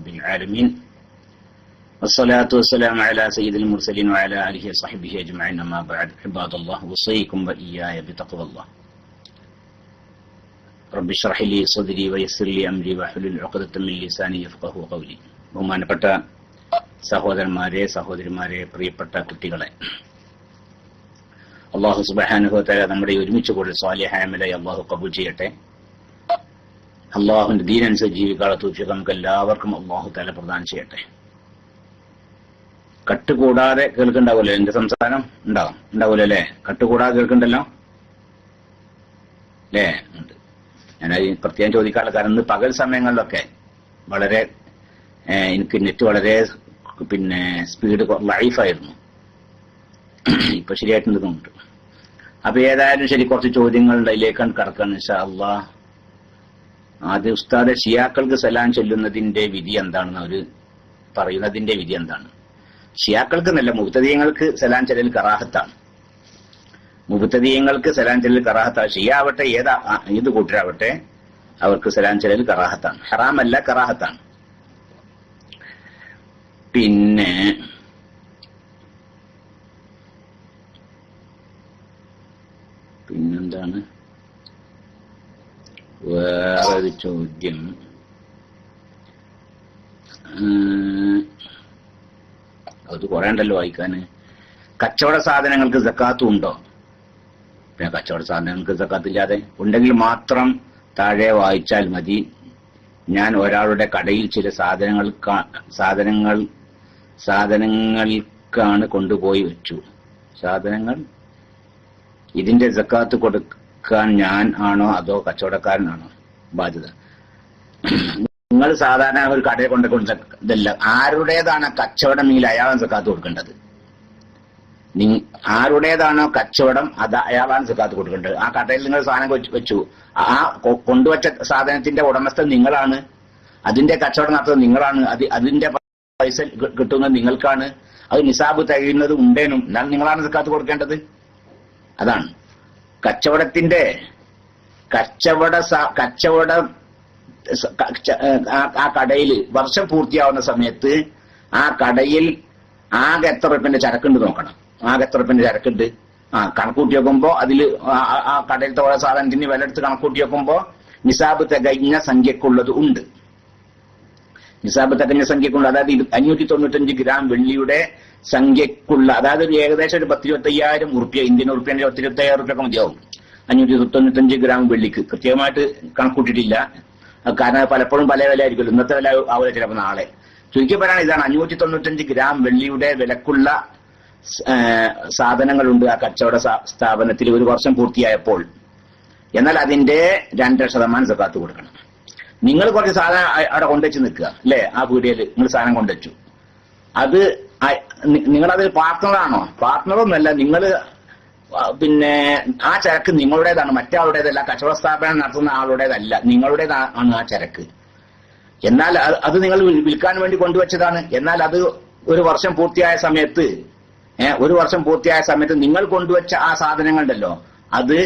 rabbil alamin. Wassalatu wassalamu ala sayyidil mursalin wa ala alihi wa sahbihi ajma'in. Amma ba'd. Ibadallah, usaykum wa iyaya bi taqwallah. Rabbi shrah li sadri wa yassir li amri wa hlul 'uqdatan min lisani yafqahu qawli. ബഹുമാനപ്പെട്ട സഹോദരന്മാരെ, സഹോദരിമാരെ, പ്രിയപ്പെട്ട കുട്ടികളെ, അല്ലാഹു സുബ്ഹാനഹു വ തആല നമ്മുടെ ഒരുമിച്ച് കൂടി സ്വാലിഹായ അമലായി അല്ലാഹു കബൂൽ ചെയ്യട്ടെ. അല്ലാഹുവിന്റെ ദീനനുസരിച്ച് ജീവിക്കാനുള്ള തൗഫീഖ് നമുക്ക് എല്ലാവർക്കും അല്ലാഹു തആല പ്രദാനം ചെയ്യട്ടെ. കട്ടുകൂടാതെ കേൾക്കുന്നുണ്ടാവുമല്ലോ എന്റെ സംസാരം? ഉണ്ടാവൂലോ അല്ലേ? കട്ടുകൂടാതെ കേൾക്കുന്നുണ്ടല്ലോ അല്ലേ? ഉണ്ട്. ഞാനത് പ്രത്യേകം ചോദിക്കാനുള്ള കാരണം ഇന്ന് പകൽ സമയങ്ങളിലൊക്കെ വളരെ എനിക്ക് നെറ്റ് വളരെ സ്പീഡ് ലൈഫായിരുന്നു. ഇപ്പൊ ശരിയായിട്ട് നിൽക്കുന്നുണ്ട്. അപ്പൊ ഏതായാലും ശരി, കുറച്ച് ചോദ്യങ്ങൾ അതിലേക്കാണ് കടക്കാൻ ഇൻഷാ അല്ലാഹ്. ആദ്യം ഉസ്താദ്, ഷിയാക്കൾക്ക് സലാം ചൊല്ലുന്നതിന്റെ വിധി എന്താണെന്ന് അവര് പറയുന്നതിന്റെ വിധി എന്താണ്? ഷിയാക്കൾക്ക് എന്നല്ല, മുബ്തദീങ്ങൾക്ക് സലാം ചൊല്ലൽ കറാഹത്താണ്. മുബ്തദീങ്ങൾക്ക് സലാം ചൊല്ലൽ കറാഹത്താണ്. ഷിയ ആവട്ടെ ഏത് കൂട്ടരാവട്ടെ അവർക്ക് സലാം ചൊല്ലൽ കറാഹത്താണ്. ഹറാമല്ല, കറാഹത്താണ്. പിന്നെന്താണ് വേറൊരു ചോദ്യം? അത് കുറെ ഉണ്ടല്ലോ വായിക്കാന്. കച്ചവട സാധനങ്ങൾക്ക് സക്കാത്തും ഉണ്ടോ? പിന്നെ കച്ചവട സാധനങ്ങൾക്ക് സക്കാത്തില്ലാതെ ഉണ്ടെങ്കിൽ മാത്രം താഴെ വായിച്ചാൽ മതി. ഞാൻ ഒരാളുടെ കടയിൽ ചില സാധനങ്ങൾക്കാണ് കൊണ്ടുപോയി വെച്ചു. സാധനങ്ങൾ ഇതിന്റെ സക്കാത്ത് കൊടുക്കാൻ ഞാൻ ആണോ അതോ കച്ചവടക്കാരനാണോ ബാധ്യത? നിങ്ങൾ സാധാരണ ഒരു കടയിൽ ഇതല്ല, ആരുടേതാണോ കച്ചവടമെങ്കിൽ അയാളാണ് സക്കാത്ത് കൊടുക്കേണ്ടത്. ആരുടേതാണോ കച്ചവടം അത് അയാളാണ് സക്കാത്ത് കൊടുക്കേണ്ടത്. ആ കടയിൽ നിങ്ങൾ സാധനം വെച്ചു, ആ കൊണ്ടുവച്ച സാധനത്തിന്റെ ഉടമസ്ഥൻ നിങ്ങളാണ്, അതിന്റെ കച്ചവടം നടത്തുന്നത് നിങ്ങളാണ്, അതിന്റെ പൈസ കിട്ടുന്നത് നിങ്ങൾക്കാണ്. അത് നിസാബ് തികയുന്നത് ഉണ്ടേനും എന്നാൽ നിങ്ങളാണ് സക്കാത്ത് കൊടുക്കേണ്ടത്. അതാണ് കച്ചവടത്തിന്റെ ആ കടയിൽ വർഷം പൂർത്തിയാവുന്ന സമയത്ത് ആ കടയിൽ ആകെ എത്ര റുപ്യന്റെ ചരക്കുണ്ട് നോക്കണം. ആകെ എത്ര റുപ്യന്റെ ചരക്കുണ്ട് കണക്കൂട്ടി വെക്കുമ്പോ അതില് ആ കടയിലത്തെ ഓരോ സാധനത്തിന് വില എടുത്ത് കണക്കൂട്ടി വെക്കുമ്പോ നിസാബ് തികഞ്ഞ സംഖ്യക്കുള്ളത് ഉണ്ട്. നിസാബ് തികഞ്ഞ സംഖ്യക്കുള്ള, അതായത് 595 ഗ്രാം വെള്ളിയുടെ സംഖ്യക്കുള്ള, അതായത് ഒരു ഏകദേശം ഒരു 10-25,000 ഉറുപ്പ്യ, ഇന്ത്യൻ ഉറുപ്പ്യന്റെ 10-25,000 ഉറുപ്പ്യ ഒക്കെ മതിയാവും 595 ഗ്രാം വെള്ളിക്ക്. കൃത്യമായിട്ട് കണക്കൂട്ടിയിട്ടില്ല, കാരണം പലപ്പോഴും പല വില ആയിരിക്കുമല്ലോ. ഇന്നത്തെ വില ആവില്ല ചിലപ്പോൾ നാളെ. ചുരുക്കി പറയാൻ ഇതാണ്, 595 ഗ്രാം വെള്ളിയുടെ വിലക്കുള്ള സാധനങ്ങളുണ്ട് ആ കച്ചവട സ്ഥാപനത്തിൽ ഒരു വർഷം പൂർത്തിയായപ്പോൾ. എന്നാൽ അതിന്റെ 2% സക്കാത്ത് കൊടുക്കണം. നിങ്ങൾ കുറച്ച് സാധനം അവിടെ കൊണ്ടുവച്ച് നിൽക്കുക അല്ലെ, ആ പീടികയിൽ നിങ്ങൾ സാധനം കൊണ്ടുവച്ചു, അത് നിങ്ങളത് പാർട്ട്ണറാണോ? പാർട്ട്ണറൊന്നുമല്ല, നിങ്ങൾ ആ ചരക്ക് നിങ്ങളുടേതാണ്, മറ്റാളുടേതല്ല. കച്ചവട സ്ഥാപനം നടത്തുന്ന ആളുടേതല്ല, നിങ്ങളുടേതാണ് ആ ചരക്ക്. എന്നാൽ അത് നിങ്ങൾ വിൽക്കാൻ വേണ്ടി കൊണ്ടുവച്ചതാണ്. എന്നാൽ അത് ഒരു വർഷം പൂർത്തിയായ സമയത്ത് നിങ്ങൾ കൊണ്ടുവച്ച ആ സാധനങ്ങളുണ്ടല്ലോ, അത്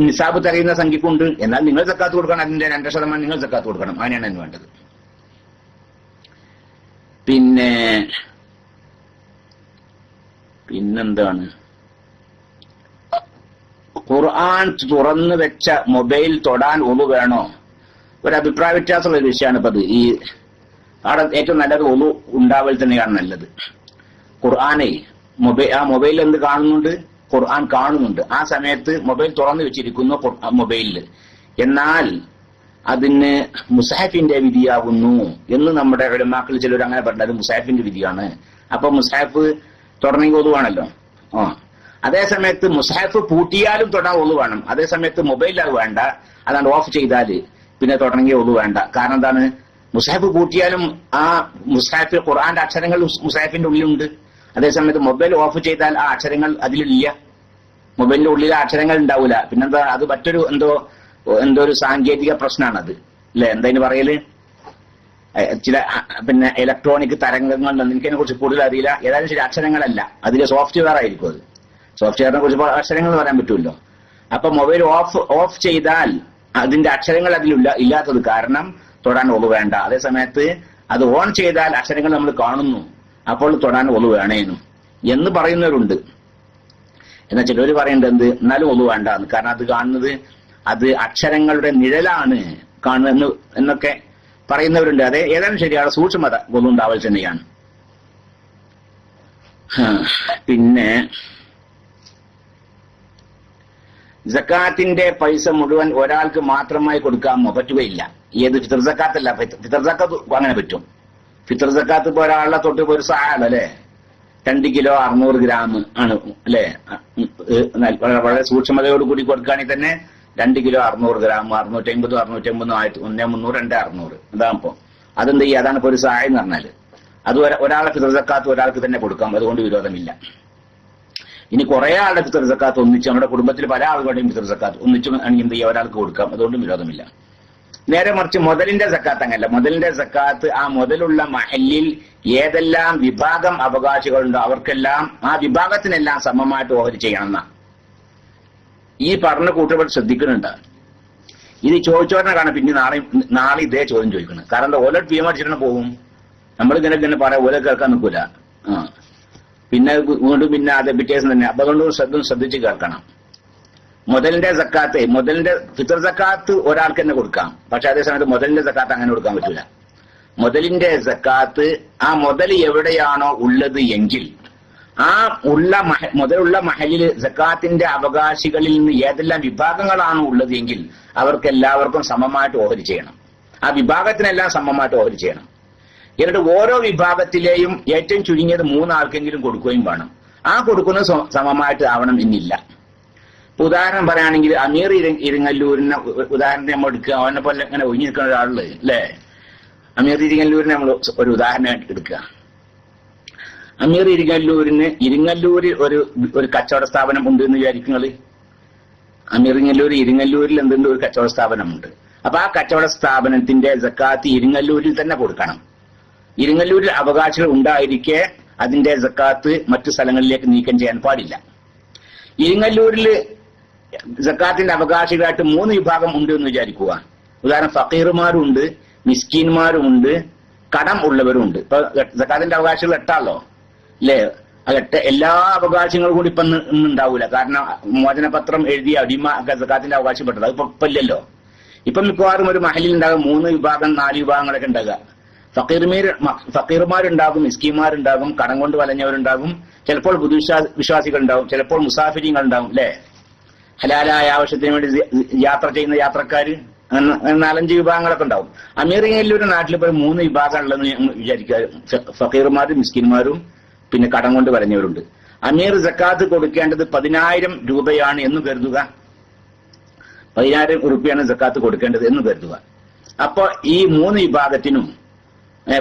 നിസാബ് തികയുന്ന സംഖ്യക്കുണ്ട്. എന്നാൽ നിങ്ങൾ സക്കാത്ത് കൊടുക്കണം, അതിന്റെ 2% നിങ്ങൾ സക്കാത്ത് കൊടുക്കണം. അങ്ങനെയാണ് അതിന് വേണ്ടത്. പിന്നെന്താണ്, ഖുർആൻ തുറന്നു വെച്ച മൊബൈൽ തൊടാൻ ഒളു വേണോ? ഒരു അഭിപ്രായ വ്യത്യാസമുള്ള ഒരു വിഷയമാണ് ഇപ്പത്. അവിടെ ഏറ്റവും നല്ലത് ഒളു ഉണ്ടാവൽ തന്നെയാണ് നല്ലത്. ഖുർആനെ ആ മൊബൈലിൽ എന്ത് കാണുന്നുണ്ട്? ഖുർആൻ കാണുന്നുണ്ട്. ആ സമയത്ത് മൊബൈൽ തുറന്നു വെച്ചിരിക്കുന്നു മൊബൈലില്. എന്നാൽ അതിന് മുസാഹിഫിന്റെ വിധിയാകുന്നു എന്ന് നമ്മുടെ ഉലമാക്കൾ ചിലർ അങ്ങനെ പറഞ്ഞത് മുസാഹിഫിന്റെ വിധിയാണ്. അപ്പൊ മുസാഹിഫ് തുടങ്ങി ഒതുവാണല്ലോ. അതേ സമയത്ത് മുസാഹിഫ് പൂട്ടിയാലും തൊടാൻ ഒളു വേണം. അതേ സമയത്ത് മൊബൈലിൽ അത് വേണ്ട, അതാണ്ട് ഓഫ് ചെയ്താല് പിന്നെ തുടങ്ങിയ ഒളു വേണ്ട. കാരണം എന്താണ്, മുസാഹിഫ് പൂട്ടിയാലും ആ മുസാഹിഫിൽ ഖുർആന്റെ അക്ഷരങ്ങൾ മുസാഹിഫിന്റെ ഉള്ളിലുണ്ട്. അതേസമയത്ത് മൊബൈൽ ഓഫ് ചെയ്താൽ ആ അക്ഷരങ്ങൾ അതിലില്ല, മൊബൈലിന്റെ ഉള്ളിൽ ആ അക്ഷരങ്ങൾ ഉണ്ടാവില്ല. പിന്നെന്താ, അത് മറ്റൊരു എന്തോ ഒരു സാങ്കേതിക പ്രശ്നമാണത് അല്ലെ? എന്താ പറയല്, ചില ഇലക്ട്രോണിക് തരംഗങ്ങൾ, എനിക്കതിനെ കുറിച്ച് കൂടുതൽ അറിയില്ല. ഏതായാലും ശരി, അക്ഷരങ്ങളല്ല, അതിലെ സോഫ്റ്റ്വെയർ ആയിരിക്കും. അത് സോഫ്റ്റ്വെയറിനെ കുറിച്ച് അക്ഷരങ്ങൾ പറയാൻ പറ്റുമല്ലോ. അപ്പൊ മൊബൈൽ ഓഫ് ചെയ്താൽ അതിന്റെ അക്ഷരങ്ങൾ അതിലില്ല, ഇല്ലാത്തത് കാരണം തൊടാൻ ഒളു വേണ്ട. അതേസമയത്ത് അത് ഓൺ ചെയ്താൽ അക്ഷരങ്ങൾ നമ്മൾ കാണുന്നു, അപ്പോൾ തൊടാൻ ഒളു വേണേനും എന്ന് പറയുന്നവരുണ്ട്. എന്നാൽ ചിലവർ പറയുന്നത് എന്ത്, എന്നാലും ഒളു വേണ്ടാന്ന്, കാരണം അത് കാണുന്നത് അത് അക്ഷരങ്ങളുടെ നിഴലാണ് കാണുന്നത് എന്നൊക്കെ പറയുന്നവരുണ്ട്. അതെ, ഏതാനും ശരിയാണ്, സൂക്ഷ്മത ഒളു ഉണ്ടാവൽ തന്നെയാണ്. പിന്നെ സക്കാത്തിന്റെ പൈസ മുഴുവൻ ഒരാൾക്ക് മാത്രമായി കൊടുക്കാമോ? പറ്റുകയില്ല. ഏത് ഫിത്ർ സക്കാത്തല്ല, ഫിത്ർ സക്കാത്ത് അങ്ങനെ പറ്റും. ഫിത്ർ സക്കാത്ത് ഇപ്പൊ ഒരാളുടെ തൊട്ട് ഒരു സഹായം അല്ലെ, 2 കിലോ 600 ഗ്രാം ആണ് അല്ലെ, വളരെ സൂക്ഷ്മതയോട് കൂടി കൊടുക്കുകയാണെങ്കിൽ തന്നെ 2 കിലോ 600 ഗ്രാം 650 650 1300 2600 അതാകുമ്പോ അതെന്ത് ചെയ്യുക, അതാണ് ഇപ്പൊ ഒരു സഹായം എന്ന് പറഞ്ഞാല്. അത് ഒരാളെ ഫിത്ർ സക്കാത്ത് ഒരാൾക്ക് തന്നെ കൊടുക്കാം, അതുകൊണ്ട് വിരോധമില്ല. ഇനി കുറെ ആളുടെ ഫിത്ർ സക്കാത്ത് ഒന്നിച്ച്, നമ്മുടെ കുടുംബത്തിൽ പല ആളുകളുടെയും ഫിത്ർ സക്കാത്ത് ഒന്നിച്ചും ആണെങ്കിൽ എന്ത് ചെയ്യുക, ഒരാൾക്ക് കൊടുക്കാം, അതുകൊണ്ടും വിരോധമില്ല. നേരെ മറിച്ച് മുതലിന്റെ സക്കാത്ത് അങ്ങനല്ല. മുതലിന്റെ സക്കാത്ത് ആ മുതലുള്ള മഹല്ലിൽ ഏതെല്ലാം വിഭാഗം അവകാശികളുണ്ടോ അവർക്കെല്ലാം ആ വിഭാഗത്തിനെല്ലാം സമമായിട്ട് ഓഹരി ചെയ്യണമെന്ന ഈ പറഞ്ഞ കൂട്ടുകൾ ശ്രദ്ധിക്കുന്നുണ്ട്. ഇത് ചോദിച്ചോറിനെ കാണാം പിന്നെ നാളെ ഇതേ ചോദ്യം ചോദിക്കണം. കാരണം ഓലോ തീരുമാനിച്ചിട്ട് പോകും, നമ്മളിങ്ങനെ പറയാം, ഓല കേൾക്കാൻ നിൽക്കൂല. പിന്നെ വീണ്ടും പിന്നെ അത് പിറ്റേസം തന്നെ. അപ്പൊ അതുകൊണ്ട് ശ്രദ്ധിച്ച് കേൾക്കണം. മുതലിന്റെ സക്കാത്ത്, മുതലിന്റെ ഫിത്ർ സക്കാത്ത് ഒരാൾക്ക് തന്നെ കൊടുക്കാം, പക്ഷെ അതേസമയത്ത് മുതലിന്റെ സക്കാത്ത് അങ്ങനെ കൊടുക്കാൻ പറ്റൂല. മുതലിന്റെ സക്കാത്ത് ആ മുതൽ എവിടെയാണോ ഉള്ളത് എങ്കിൽ ആ മുതലുള്ള മഹലിൽ സക്കാത്തിന്റെ അവകാശികളിൽ നിന്ന് ഏതെല്ലാം വിഭാഗങ്ങളാണോ ഉള്ളത് എങ്കിൽ അവർക്കെല്ലാവർക്കും സമമായിട്ട് ഓഹരി ചെയ്യണം. ആ വിഭാഗത്തിനെല്ലാം സമമായിട്ട് ഓഹരി ചെയ്യണം. എന്നിട്ട് ഓരോ വിഭാഗത്തിലെയും ഏറ്റവും ചുരുങ്ങിയത് 3 ആൾക്കെങ്കിലും കൊടുക്കുകയും വേണം. ആ കൊടുക്കുന്നത് സമമായിട്ട് ആവണം എന്നില്ല. ഉദാഹരണം പറയുകയാണെങ്കിൽ അമീർ ഇരിങ്ങല്ലൂരിനെ ഉദാഹരണം നമ്മൾ എടുക്കുക. അവനെ പോലെ ഇങ്ങനെ ഒഴിഞ്ഞു നിൽക്കുന്ന ഒരാള് അല്ലേ, അമീർ ഇരിങ്ങല്ലൂരിനെ നമ്മൾ ഒരു ഉദാഹരണമായിട്ട് എടുക്കുക. അമീർ ഇരിങ്ങല്ലൂരിൽ ഒരു കച്ചവട സ്ഥാപനം ഉണ്ട് എന്ന് വിചാരിക്കുന്നത്. ഇരിങ്ങല്ലൂരിൽ എന്തുണ്ട്, ഒരു കച്ചവട സ്ഥാപനമുണ്ട്. അപ്പൊ ആ കച്ചവട സ്ഥാപനത്തിന്റെ സക്കാത്ത് ഇരിങ്ങല്ലൂരിൽ തന്നെ കൊടുക്കണം. ഇരിങ്ങല്ലൂരിൽ അവകാശികൾ ഉണ്ടായിരിക്കെ അതിന്റെ സക്കാത്ത് മറ്റു സ്ഥലങ്ങളിലേക്ക് നീക്കം ചെയ്യാൻ പാടില്ല. ഇരിങ്ങല്ലൂരിൽ സക്കാത്തിന്റെ അവകാശികളായിട്ട് 3 വിഭാഗം ഉണ്ട് എന്ന് വിചാരിക്കുക. ഉദാഹരണം ഫക്കീർമാരുണ്ട്, മിസ്കീന്മാരുമുണ്ട്, കടം ഉള്ളവരുണ്ട്. ഇപ്പൊ സക്കാത്തിന്റെ അവകാശികൾ 8 ആണല്ലോ അല്ലേ. എല്ലാ അവകാശങ്ങളും കൂടി ഇപ്പൊ ഉണ്ടാവൂല, കാരണം മോചനപത്രം എഴുതിയ അടിമ സക്കാത്തിന്റെ അവകാശപ്പെട്ടത് അത് ഇപ്പൊ ഇല്ലല്ലോ. ഇപ്പൊ മിക്കവാറും ഒരു മഹലിൽ ഉണ്ടാകും 3 വിഭാഗം 4 വിഭാഗങ്ങളൊക്കെ ഉണ്ടാകുക. ഫക്കീർമാരുണ്ടാകും, മിസ്കീന്മാരുണ്ടാകും, കടം കൊണ്ട് വലഞ്ഞവരുണ്ടാകും, ചിലപ്പോൾ വിശ്വാസികൾ ഉണ്ടാവും, ചിലപ്പോൾ മുസാഫിരിങ്ങൾ ഉണ്ടാവും അല്ലെ, ഹലാലായ ആവശ്യത്തിന് വേണ്ടി യാത്ര ചെയ്യുന്ന യാത്രക്കാര്, 4-5 വിഭാഗങ്ങളൊക്കെ ഉണ്ടാവും. അമീറിയയിലൊരു നാട്ടിൽ ഇപ്പോൾ 3 വിഭാഗം ഉള്ളതെന്ന് വിചാരിക്കുക. ഫക്കീർമാരും മിസ്കിന്മാരും പിന്നെ കടം കൊണ്ട് വരഞ്ഞവരുണ്ട്. അമീർ സക്കാത്ത് കൊടുക്കേണ്ടത് 10,000 രൂപയാണ് എന്ന് കരുതുക. 10,000 റുപ്യാണ് സക്കാത്ത് കൊടുക്കേണ്ടത് എന്ന് കരുതുക. അപ്പൊ ഈ 3 വിഭാഗത്തിനും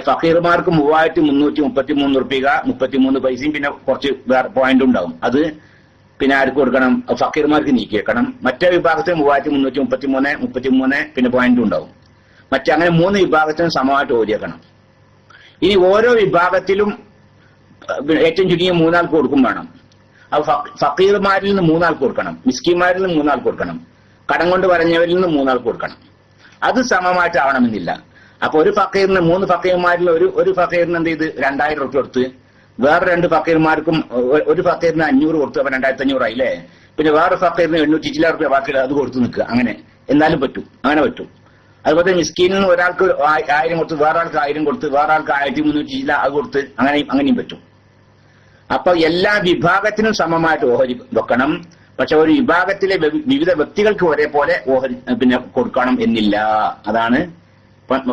ഫക്കീർമാർക്ക് 3,333 റുപ്യ 33 പൈസയും പിന്നെ കുറച്ച് വേറെ പോയിന്റ് ഉണ്ടാവും. അത് പിന്നെ ആർക്ക് കൊടുക്കണം? ഫക്കീർമാർക്ക് നീക്കി വെക്കണം. മറ്റേ വിഭാഗത്തിന് 3,333 പിന്നെ പോയിന്റും ഉണ്ടാവും. അങ്ങനെ 3 വിഭാഗത്തിനും സമമായിട്ട് ഓരിയേക്കണം. ഇനി ഓരോ വിഭാഗത്തിലും ഏറ്റവും ചുരുങ്ങിയ 3 ആൾക്ക് കൊടുക്കും വേണം. അപ്പൊ ഫക്കീർമാരിൽ നിന്ന് 3 ആൾക്ക് കൊടുക്കണം, മിസ്കിന്മാരിൽ നിന്ന് 3 ആൾക്ക് കൊടുക്കണം, കടം കൊണ്ട് വരഞ്ഞവരിൽ നിന്ന് 3 ആൾക്ക് കൊടുക്കണം. അത് സമമായിട്ട് ആവണമെന്നില്ല. അപ്പൊ ഒരു ഫക്കീറിന് 3 ഫക്കീർമാരിൽ ഒരു ഫക്കീറിന് എന്ത് ചെയ്ത് 2,000 റുപ്യ കൊടുത്ത്, വേറെ 2 ഫക്കീർമാർക്കും ഒരു ഫക്കീറിന് 500 കൊടുത്ത്, അപ്പൊ 2,500 ആയില്ലേ. പിന്നെ വേറെ ഫക്കീറിന് 800 ചില റുപ്യ ബാക്കിയുള്ള അത് കൊടുത്ത് നിൽക്കുക. അങ്ങനെ എന്നാലും പറ്റും, അങ്ങനെ പറ്റും. അതുപോലെ മിസ്കീനിൽ ഒരാൾക്ക് 1000 കൊടുത്ത്, വേറെ ആൾക്ക് 1000 കൊടുത്ത്, വേറെ ആൾക്ക് 1300 ചില അത് കൊടുത്ത്, അങ്ങനെയും പറ്റും. അപ്പൊ എല്ലാ വിഭാഗത്തിനും സമമായിട്ട് ഓഹരി വെക്കണം. പക്ഷെ ഒരു വിഭാഗത്തിലെ വിവിധ വ്യക്തികൾക്ക് ഒരേപോലെ ഓഹരി പിന്നെ കൊടുക്കണം എന്നില്ല. അതാണ്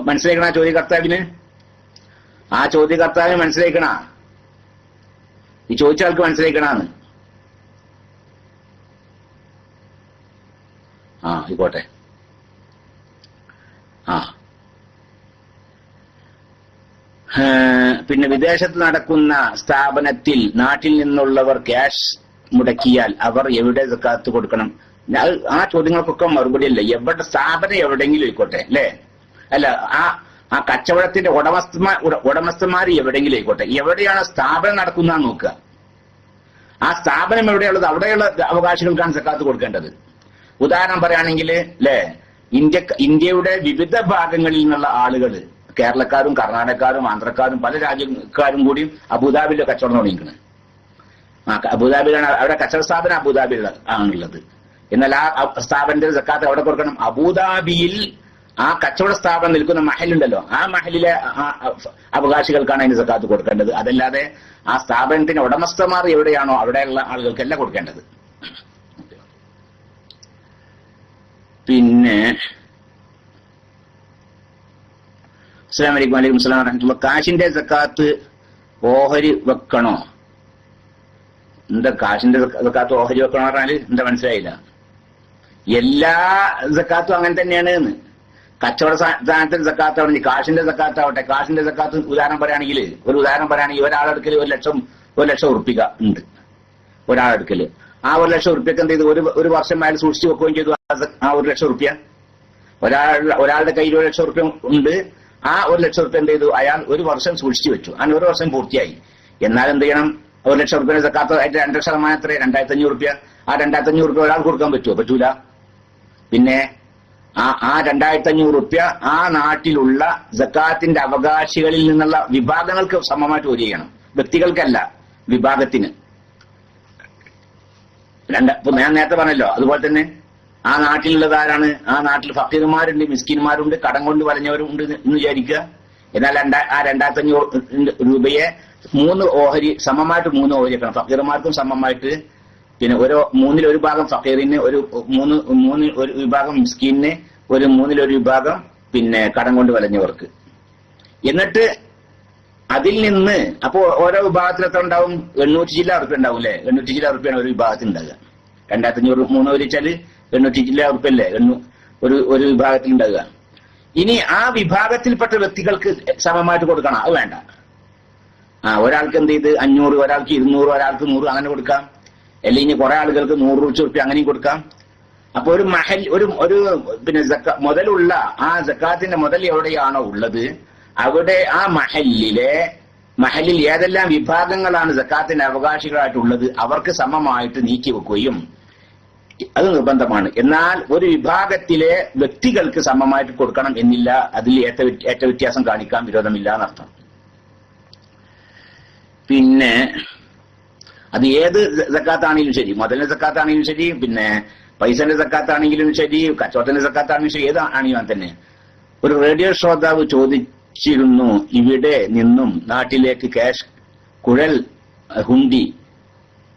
മനസ്സിലാക്കണ ചോദ്യകർത്താവിന്. ആ ചോദ്യകർത്താവിന് മനസ്സിലാക്കണ, ഈ ചോദിച്ച ആൾക്ക് മനസ്സിലാക്കണാന്ന്. ആയിക്കോട്ടെ. പിന്നെ വിദേശത്ത് നടക്കുന്ന സ്ഥാപനത്തിൽ നാട്ടിൽ നിന്നുള്ളവർ ക്യാഷ് മുടക്കിയാൽ അവർ എവിടെ സക്കാത്ത് കൊടുക്കണം? ആ ചോദ്യങ്ങൾക്കൊക്കെ മറുപടി അല്ല. എവിടെ സ്ഥാപനം എവിടെയെങ്കിലും ആയിക്കോട്ടെ അല്ലേ, അല്ല ആ കച്ചവടത്തിന്റെ ഉടമസ്ഥന്മാർ എവിടെയെങ്കിലും ആയിക്കോട്ടെ, എവിടെയാണ് സ്ഥാപനം നടക്കുന്ന നോക്കുക. ആ സ്ഥാപനം എവിടെയുള്ളത് അവിടെയുള്ള അവകാശികൾക്കാണ് സക്കാത്ത് കൊടുക്കേണ്ടത്. ഉദാഹരണം പറയുകയാണെങ്കിൽ അല്ലേ, ഇന്ത്യയുടെ വിവിധ ഭാഗങ്ങളിൽ നിന്നുള്ള ആളുകൾ കേരളക്കാരും കർണാടകക്കാരും ആന്ധ്രക്കാരും പല രാജ്യക്കാരും കൂടിയും അബുദാബിയിലെ കച്ചവടം തുടങ്ങിയിരിക്കുന്നത്. അബുദാബിയിലാണ് അവിടെ കച്ചവട സ്ഥാപനം അബുദാബിയിൽ ആണുള്ളത്. എന്നാൽ ആ സ്ഥാപനത്തിന്റെ സക്കാത്ത് എവിടെ കൊടുക്കണം? അബുദാബിയിൽ ആ കച്ചവട സ്ഥാപനം നിൽക്കുന്ന മഹലുണ്ടല്ലോ, ആ മഹലിലെ അവകാശികൾക്കാണ് അതിന് സക്കാത്ത് കൊടുക്കേണ്ടത്. അതല്ലാതെ ആ സ്ഥാപനത്തിന്റെ ഉടമസ്ഥന്മാർ എവിടെയാണോ അവിടെയുള്ള ആളുകൾക്കല്ല കൊടുക്കേണ്ടത്. പിന്നെ അസ്സലാമു അലൈക്കും വലൈക്കും സ്സലാം വറഹ്മത്തുള്ളാഹി. കാശിന്റെ സക്കാത്ത് ഓഹരി വെക്കണോ? എന്താ കാശിന്റെ സക്കാത്ത് ഓഹരി വെക്കണോ പറഞ്ഞാല് എന്താ മനസ്സിലായില്ല. എല്ലാ സക്കാത്തും അങ്ങനെ തന്നെയാണ്. കച്ചവട സ്ഥാനത്തിന് സക്കാത്ത് ആവണമെങ്കിൽ കാശിന്റെ സക്കാത്ത് ആവട്ടെ. കാശിന്റെ സക്കാത്ത് ഉദാഹരണം പറയുകയാണെങ്കിൽ ഒരാളെടുക്കൽ 1,00,000 ഉറുപ്പിക ഉണ്ട്. ഒരാളെടുക്കല് ആ 1,00,000 ഉറുപ്പിക്ക് എന്ത് ചെയ്തു? ഒരു വർഷം അയാൾ സൂക്ഷിച്ചു വെക്കുകയും ചെയ്തു ആ 1,00,000 ഉറുപ്പിക. ഒരാളുടെ കയ്യിൽ 1,00,000 ഉറുപ്പിക ഉണ്ട്. ആ 1,00,000 ഉറുപ്പിക എന്ത് ചെയ്തു? അയാൾ ഒരു വർഷം സൂക്ഷിച്ചു വെച്ചു. അങ്ങനെ ഒരു വർഷം പൂർത്തിയായി. എന്നാൽ എന്ത് ചെയ്യണം? 1,00,000 ഉറുപ്പിക സക്കാത്ത് ആയിട്ട് 2% എത്ര? 2,500 ഉറുപ്പിക. ആ 2,500 ഉറുപ്പിക ഒരാൾ കൊടുക്കാൻ പറ്റുമോ? പറ്റൂല. പിന്നെ ആ 2,500 ഉറുപ്പിക ആ നാട്ടിലുള്ള സക്കാത്തിന്റെ അവകാശികളിൽ നിന്നുള്ള വിഭാഗങ്ങൾക്ക് സമമായിട്ട് ഒരു ചെയ്യണം. വ്യക്തികൾക്കല്ല, വിഭാഗത്തിന്. ഞാൻ നേരത്തെ പറഞ്ഞല്ലോ. അതുപോലെ തന്നെ ആ നാട്ടിലുള്ളതാരാണ്? ആ നാട്ടിൽ ഫക്കീർമാരുണ്ട്, മിസ്കിന്മാരുണ്ട്, കടം കൊണ്ട് വലഞ്ഞവരുണ്ട് എന്ന് വിചാരിക്കുക. എന്നാൽ ആ 2,500 രൂപയെ 3 ഓഹരി സമമായിട്ട് 3 ഓഹരി വെക്കണം. ഫക്കീർമാർക്കും സമമായിട്ട്. പിന്നെ മൂന്നിലൊരു ഭാഗം ഫക്കീറിന്, ഒരു വിഭാഗം മിസ്കീനിന്, 3/1 വിഭാഗം പിന്നെ കടം കൊണ്ട് വലഞ്ഞവർക്ക്. എന്നിട്ട് അതിൽ നിന്ന് അപ്പോ ഓരോ വിഭാഗത്തിൽ എത്ര ഉണ്ടാവും? 800 ചില്ല ഉറുപ്പിക ഉണ്ടാവും അല്ലെ? 800 ചില്ല ഉറുപ്പിയാണ് ഒരു വിഭാഗത്തിൽ ഉണ്ടാകുക. 2,500 3 വരിച്ചാല് 800 ചില്ല ഉറുപ്പല്ലേ ഒരു വിഭാഗത്തിൽ ഉണ്ടാകുക. ഇനി ആ വിഭാഗത്തിൽപ്പെട്ട വ്യക്തികൾക്ക് സമമായിട്ട് കൊടുക്കണം. അത് വേണ്ട. ഒരാൾക്ക് എന്ത് ചെയ്ത് 500, ഒരാൾക്ക് 200, ഒരാൾക്ക് 100 അങ്ങനെ കൊടുക്കാം. അല്ലെങ്കിൽ കുറെ ആളുകൾക്ക് 100 ഉറുപ്പിക അങ്ങനെയും കൊടുക്കാം. അപ്പൊ ഒരു പിന്നെ മുതലുള്ള ആ സക്കാത്തിന്റെ മുതൽ എവിടെയാണോ ഉള്ളത് അവിടെ ആ മഹലിൽ ഏതെല്ലാം വിഭാഗങ്ങളാണ് സക്കാത്തിന്റെ അവകാശികളായിട്ടുള്ളത് അവർക്ക് സമമായിട്ട് നീക്കി വെക്കുകയും അത് നിർബന്ധമാണ്. എന്നാൽ ഒരു വിഭാഗത്തിലെ വ്യക്തികൾക്ക് സമമായിട്ട് കൊടുക്കണം എന്നില്ല. അതിൽ ഏറ്റ വ്യത്യാസം കാണിക്കാൻ വിരോധമില്ല എന്നർത്ഥം. പിന്നെ അത് ഏത് സക്കാത്താണെങ്കിലും ശരി, മുതലിന്റെ സക്കാത്താണെങ്കിലും ശരി, പിന്നെ പൈസന്റെ സക്കാത്താണെങ്കിലും ശരി, കച്ചവടത്തിന്റെ സക്കാത്താണെങ്കിലും ശരി, ഏതാണെങ്കിലും തന്നെ. ഒരു റേഡിയോ ശ്രോതാവ് ചോദിച്ചിരുന്നു, ഇവിടെ നിന്നും നാട്ടിലേക്ക് ക്യാഷ് കുഴൽ ഹുണ്ടി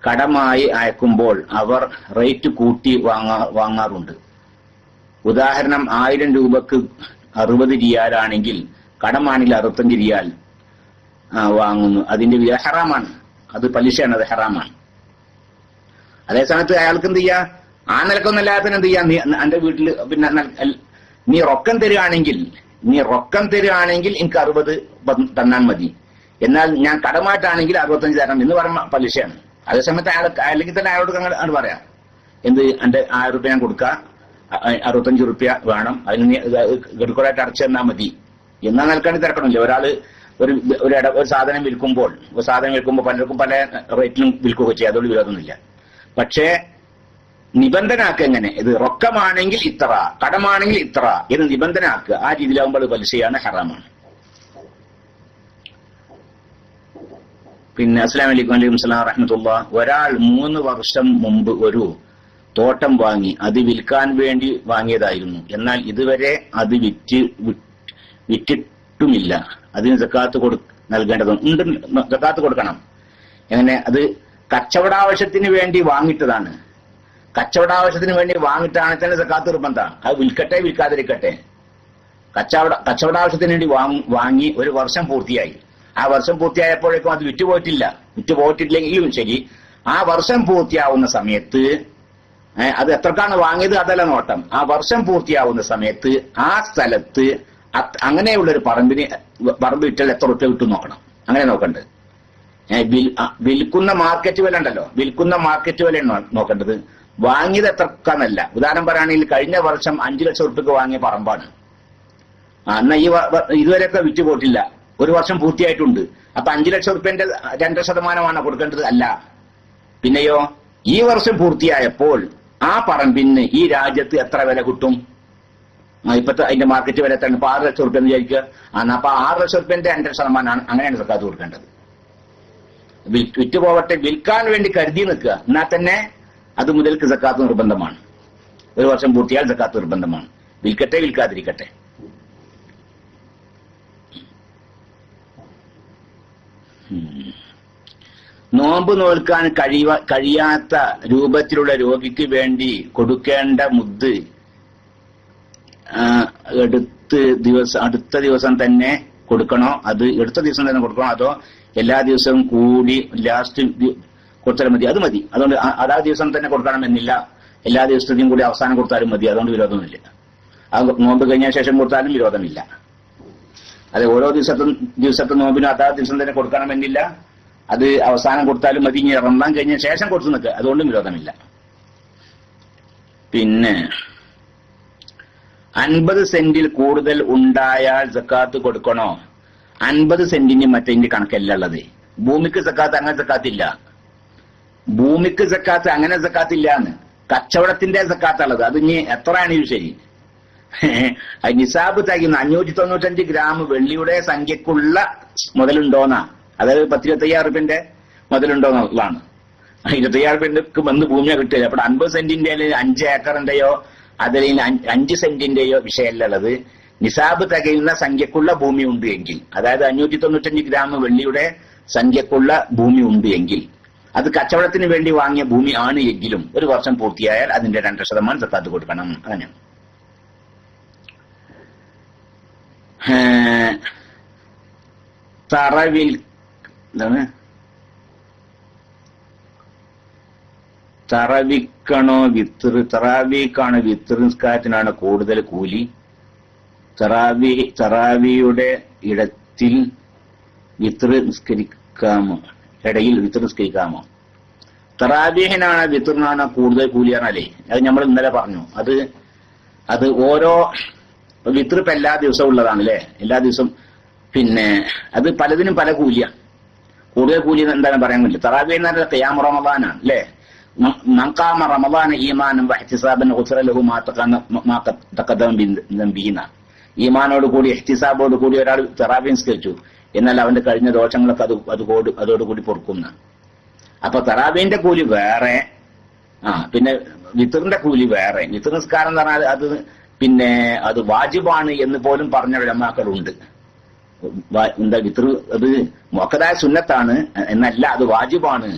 കടമായി അയക്കുമ്പോൾ അവർ റേറ്റ് കൂട്ടി വാങ്ങാറുണ്ട്. ഉദാഹരണം 1000 രൂപക്ക് 60 റിയാലാണെങ്കിൽ കടമാണെങ്കിൽ 65 റിയാൽ വാങ്ങുന്നു. അതിന്റെ ഹറാമാണ്. അത് പലിശയാണ്, അത് ഹറാമാണ്. അതേസമയത്ത് അയാൾക്ക് എന്ത് ചെയ്യാ? ആ നിലക്കൊന്നല്ലാതെ എന്ത് ചെയ്യാ? എന്റെ വീട്ടിൽ പിന്നെ നീ റൊക്കം തരുകയാണെങ്കിൽ എനിക്ക് 60 തന്നാൽ മതി, എന്നാൽ ഞാൻ കടമായിട്ടാണെങ്കിൽ 65 തരണം എന്ന് പറയുന്ന പലിശയാണ്. അതേസമയത്ത് അല്ലെങ്കിൽ തന്നെ അയാളോട് അങ്ങോട്ട് പറയാം, എന്ത് എന്റെ 1000 രൂപ ഞാൻ കൊടുക്കാം, 65 രൂപ വേണം, അതിന് നീ ഗഡുക്കളായിട്ട് അടച്ചു തന്നാൽ മതി എന്നാൽ നിൽക്കാണ്ട് തിരക്കണമല്ലോ. ഒരാള് ഒരു സാധനം വിൽക്കുമ്പോൾ പലർക്കും പല റേറ്റിലും വിൽക്കുകയൊക്കെ ചെയ്യും. അതുകൊണ്ട് വിരോധമൊന്നുമില്ല. പക്ഷേ നിബന്ധന ആക്കുക എങ്ങനെ? ഇത് റൊക്കമാണെങ്കിൽ ഇത്ര, കടമാണെങ്കിൽ ഇത്ര എന്ന് നിബന്ധന ആക്കുക. ആ രീതിയിലാവുമ്പോൾ അത് പലിശയാണ്, ഹറാമാണ്. പിന്നെ അസ്സലാമു അലൈക്കും വലൈക്കും സ്സലാം റഹ്മത്തുള്ളാഹി. ഒരാൾ 3 വർഷം മുമ്പ് ഒരു തോട്ടം വാങ്ങി, അത് വിൽക്കാൻ വേണ്ടി വാങ്ങിയതായിരുന്നു. എന്നാൽ ഇതുവരെ അത് വിറ്റിട്ടുമില്ല. അതിന് സക്കാത്ത് നൽകേണ്ടതുണ്ട്. സക്കാത്ത് കൊടുക്കണം. എങ്ങനെ? അത് കച്ചവടാവശ്യത്തിന് വേണ്ടി വാങ്ങിയിട്ടതാണ്. കച്ചവടാവശ്യത്തിന് വേണ്ടി വാങ്ങിയിട്ടാണ് തന്നെ സക്കാത്ത് നിർബന്ധമാണ്. അത് വിൽക്കട്ടെ വിൽക്കാതിരിക്കട്ടെ. കച്ചവടാവശ്യത്തിന് വേണ്ടി വാങ്ങി 1 വർഷം പൂർത്തിയായി. ആ വർഷം പൂർത്തിയായപ്പോഴേക്കും അത് വിറ്റുപോയിട്ടില്ലെങ്കിലും ശരി, ആ വർഷം പൂർത്തിയാവുന്ന സമയത്ത് അത് എത്രക്കാണ് വാങ്ങിയത് അതല്ല നോട്ടം. ആ വർഷം പൂർത്തിയാവുന്ന സമയത്ത് ആ സ്ഥലത്ത് അങ്ങനെയുള്ളൊരു പറമ്പ് വിറ്റാൽ എത്ര റുപ്യ കിട്ടും നോക്കണം. അങ്ങനെ നോക്കണ്ടത്. വിൽക്കുന്ന മാർക്കറ്റ് വില ഉണ്ടല്ലോ, വിൽക്കുന്ന മാർക്കറ്റ് വിലയാണ് നോക്കേണ്ടത്. വാങ്ങിയത് എത്രക്കാന്നല്ല. ഉദാഹരണം പറയുകയാണെങ്കിൽ കഴിഞ്ഞ വർഷം 5 ലക്ഷം ഉറുപ്പിക്ക് വാങ്ങിയ പറമ്പാണ്. എന്നാൽ ഇതുവരെയൊക്കെ വിറ്റ് പോയിട്ടില്ല, 1 വർഷം പൂർത്തിയായിട്ടുണ്ട്. അപ്പൊ 5 ലക്ഷം ഉറുപ്പ്യന്റെ 2% കൊടുക്കേണ്ടത് അല്ല. പിന്നെയോ ഈ വർഷം പൂർത്തിയായപ്പോൾ ആ പറമ്പിന് ഈ രാജ്യത്ത് എത്ര വില കിട്ടും? ഇപ്പത്തെ അതിന്റെ മാർക്കറ്റ് വില എത്രയാണ്? ഇപ്പൊ 6 ലക്ഷം റുപ്യ എന്ന് വിചാരിക്കുക. അപ്പൊ 6 ലക്ഷം റുപ്യന്റെ 5% അങ്ങനെയാണ് സക്കാത്ത് കൊടുക്കേണ്ടത്. വിറ്റ് പോവട്ടെ, വിൽക്കാൻ വേണ്ടി കരുതി നിൽക്കുക, എന്നാൽ തന്നെ അത് മുതൽക്ക് സക്കാത്ത് നിർബന്ധമാണ്. 1 വർഷം പൂർത്തിയാൽ സക്കാത്ത് നിർബന്ധമാണ്. വിൽക്കട്ടെ വിൽക്കാതിരിക്കട്ടെ. നോമ്പ് നോൽക്കാൻ കഴിയാത്ത രൂപത്തിലുള്ള രോഗിക്ക് വേണ്ടി കൊടുക്കേണ്ട മുദ് അടുത്ത ദിവസം തന്നെ കൊടുക്കണോ? അത് എടുത്ത ദിവസം തന്നെ കൊടുക്കണോ? അതോ എല്ലാ ദിവസവും കൂടി ലാസ്റ്റ് കൊടുത്താലും മതി? അത് മതി. അതുകൊണ്ട് അതാ ദിവസം തന്നെ കൊടുക്കണമെന്നില്ല. എല്ലാ ദിവസത്തെയും കൂടി അവസാനം കൊടുത്താലും മതി. അതുകൊണ്ട് വിരോധമില്ല. അത് നോമ്പ് കഴിഞ്ഞ ശേഷം കൊടുത്താലും വിരോധമില്ല. അത് ഓരോ ദിവസത്തെ നോമ്പിനും അതാ ദിവസം തന്നെ കൊടുക്കണമെന്നില്ല. അത് അവസാനം കൊടുത്താലും മതി. ഇനി റമദാൻ കഴിഞ്ഞ ശേഷം കൊടുത്തു നിൽക്കുക, അതുകൊണ്ടും വിരോധമില്ല. പിന്നെ 50 സെന്റിൽ കൂടുതൽ ഉണ്ടായാൽ സക്കാത്ത് കൊടുക്കണോ? 50 സെന്റിന് മറ്റേ കണക്കല്ല ഉള്ളത്. ഭൂമിക്ക് സക്കാത്ത് അങ്ങനെ സക്കാത്തില്ല. ഭൂമിക്ക് സക്കാത്ത് അങ്ങനെ സക്കാത്തില്ലാന്ന്. കച്ചവടത്തിന്റെ സക്കാത്തുള്ളത്. അത് ഇനി എത്രയാണെങ്കിലും ശരി. നിസാബ് തയ്ക്കുന്ന 595 ഗ്രാം വെള്ളിയുടെ സംഖ്യക്കുള്ള മുതലുണ്ടോന്നാ. അതായത് 10-25 റുപ്യന്റെ മുതലുണ്ടോന്നുള്ളതാണ്. 25 റുപ്യക്ക് വന്ന് ഭൂമിയെ കിട്ടില്ല. അപ്പോൾ 50 സെന്റിന്റെ 5 ഏക്കറിന്റെയോ അതിൽ 5 സെന്റിന്റെയോ വിഷയമല്ല ഉള്ളത്. നിസാബ് തികയുന്ന സംഖ്യക്കുള്ള ഭൂമി ഉണ്ട് എങ്കിൽ, അതായത് 595 ഗ്രാം വെള്ളിയുടെ സംഖ്യക്കുള്ള ഭൂമി ഉണ്ട് എങ്കിൽ, അത് കച്ചവടത്തിന് വേണ്ടി വാങ്ങിയ ഭൂമി ആണ് എങ്കിലും 1 വർഷം പൂർത്തിയായാൽ അതിന്റെ 2% സക്കാത്ത് കൊടുക്കണം. അങ്ങനെയാണ്. തറാവിക്കാണോ വിത്തർ? തറാവിക്കാണ് വിത്തർ നിസ്കാരത്തിനാണ് കൂടുതൽ കൂലി. തറാവിയുടെ ഇടത്തിൽ വിത്തർ നിസ്കരിക്കാമോ? ഇടയിൽ വിത്തർ നിസ്കരിക്കാമോ? തറാവിഹിനാണ് വിത്തറിനാണ് കൂടുതൽ കൂലി പറഞ്ഞാലേ, അത് നമ്മൾ ഇന്നലെ പറഞ്ഞു. അത് ഓരോ വിത്തർ ഇപ്പൊ എല്ലാ ദിവസവും ഉള്ളതാണ് അല്ലെ, എല്ലാ ദിവസവും. പിന്നെ അത് പലതിനും പല കൂലിയാണ്. കൂടുതൽ കൂലി എന്താണ് പറയാൻ പറ്റില്ല. തറാവി എന്ന് പറഞ്ഞാൽ ഖിയാം റമദാനാണ് അല്ലെ. മഖാമ റമദാന ഈമാനം വഹ്തിസാബൻ ഗുഫിറ ലഹു മാ തഖദ്ദമ മിൻ ദംബിഹിന. ഈമാനോട് കൂടി ഇഹ്തിസാബോട് കൂടി ഒരാൾ തറാവി നിസ്കരിച്ചു എന്നാൽ അവന്റെ കഴിഞ്ഞ ദോഷങ്ങളൊക്കെ അതോടുകൂടി പൊറുക്കുന്ന. അപ്പൊ തറാവീന്റെ കൂലി വേറെ, പിന്നെ വിത്തറിന്റെ കൂലി വേറെ. വിത്തർ നിസ്കാരം എന്ന് പറഞ്ഞാൽ അത് വാജിബാണ് എന്ന് പോലും പറഞ്ഞ ഉലമാക്കളുണ്ട്. എന്താ വിത്തർ അത് മുഅക്കദായ സുന്നത്താണ് എന്നല്ല, അത് വാജിബാണ്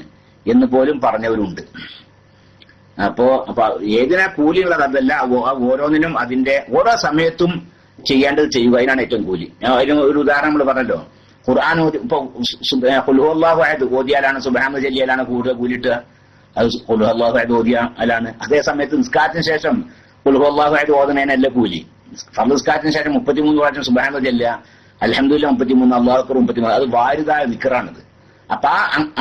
എന്ന് പോലും പറഞ്ഞവരുണ്ട്. അപ്പോ ഏതിനാ കൂലിയുള്ളത് അതല്ല, ഓരോന്നിനും അതിന്റെ ഓരോ സമയത്തും ചെയ്യേണ്ടത് ചെയ്യുക, അതിനാണ് ഏറ്റവും കൂലി. അതിന് ഒരു ഉദാഹരണം നമ്മൾ പറഞ്ഞല്ലോ, ഖുർആൻ ഇപ്പൊ ഖുൽ ഹുവല്ലാഹു അഹദ് ഓതിയാലാണ്, സുബ്ഹാന ചൊല്ലിയാലാണ് കൂടുതൽ കൂലിട്ടുക. അത് ഖുൽ ഹുവല്ലാഹു അഹദ് ഓതിയാലാണ്. അതേ സമയത്ത് നിസ്കാരത്തിന് ശേഷം ഖുൽ ഹുവല്ലാഹു അഹദ് ഓതുന്നതിനല്ല കൂലി. ഫർദ് നിസ്കാരത്തിന് ശേഷം 33 പ്രാവശ്യം സുബ്ഹാന ചൊല്ലുക, അൽഹംദുലില്ലാഹ് 33, അല്ലാഹു അക്ബർ 33, അത് വാരിദായ ദിക്റാണത്. അപ്പൊ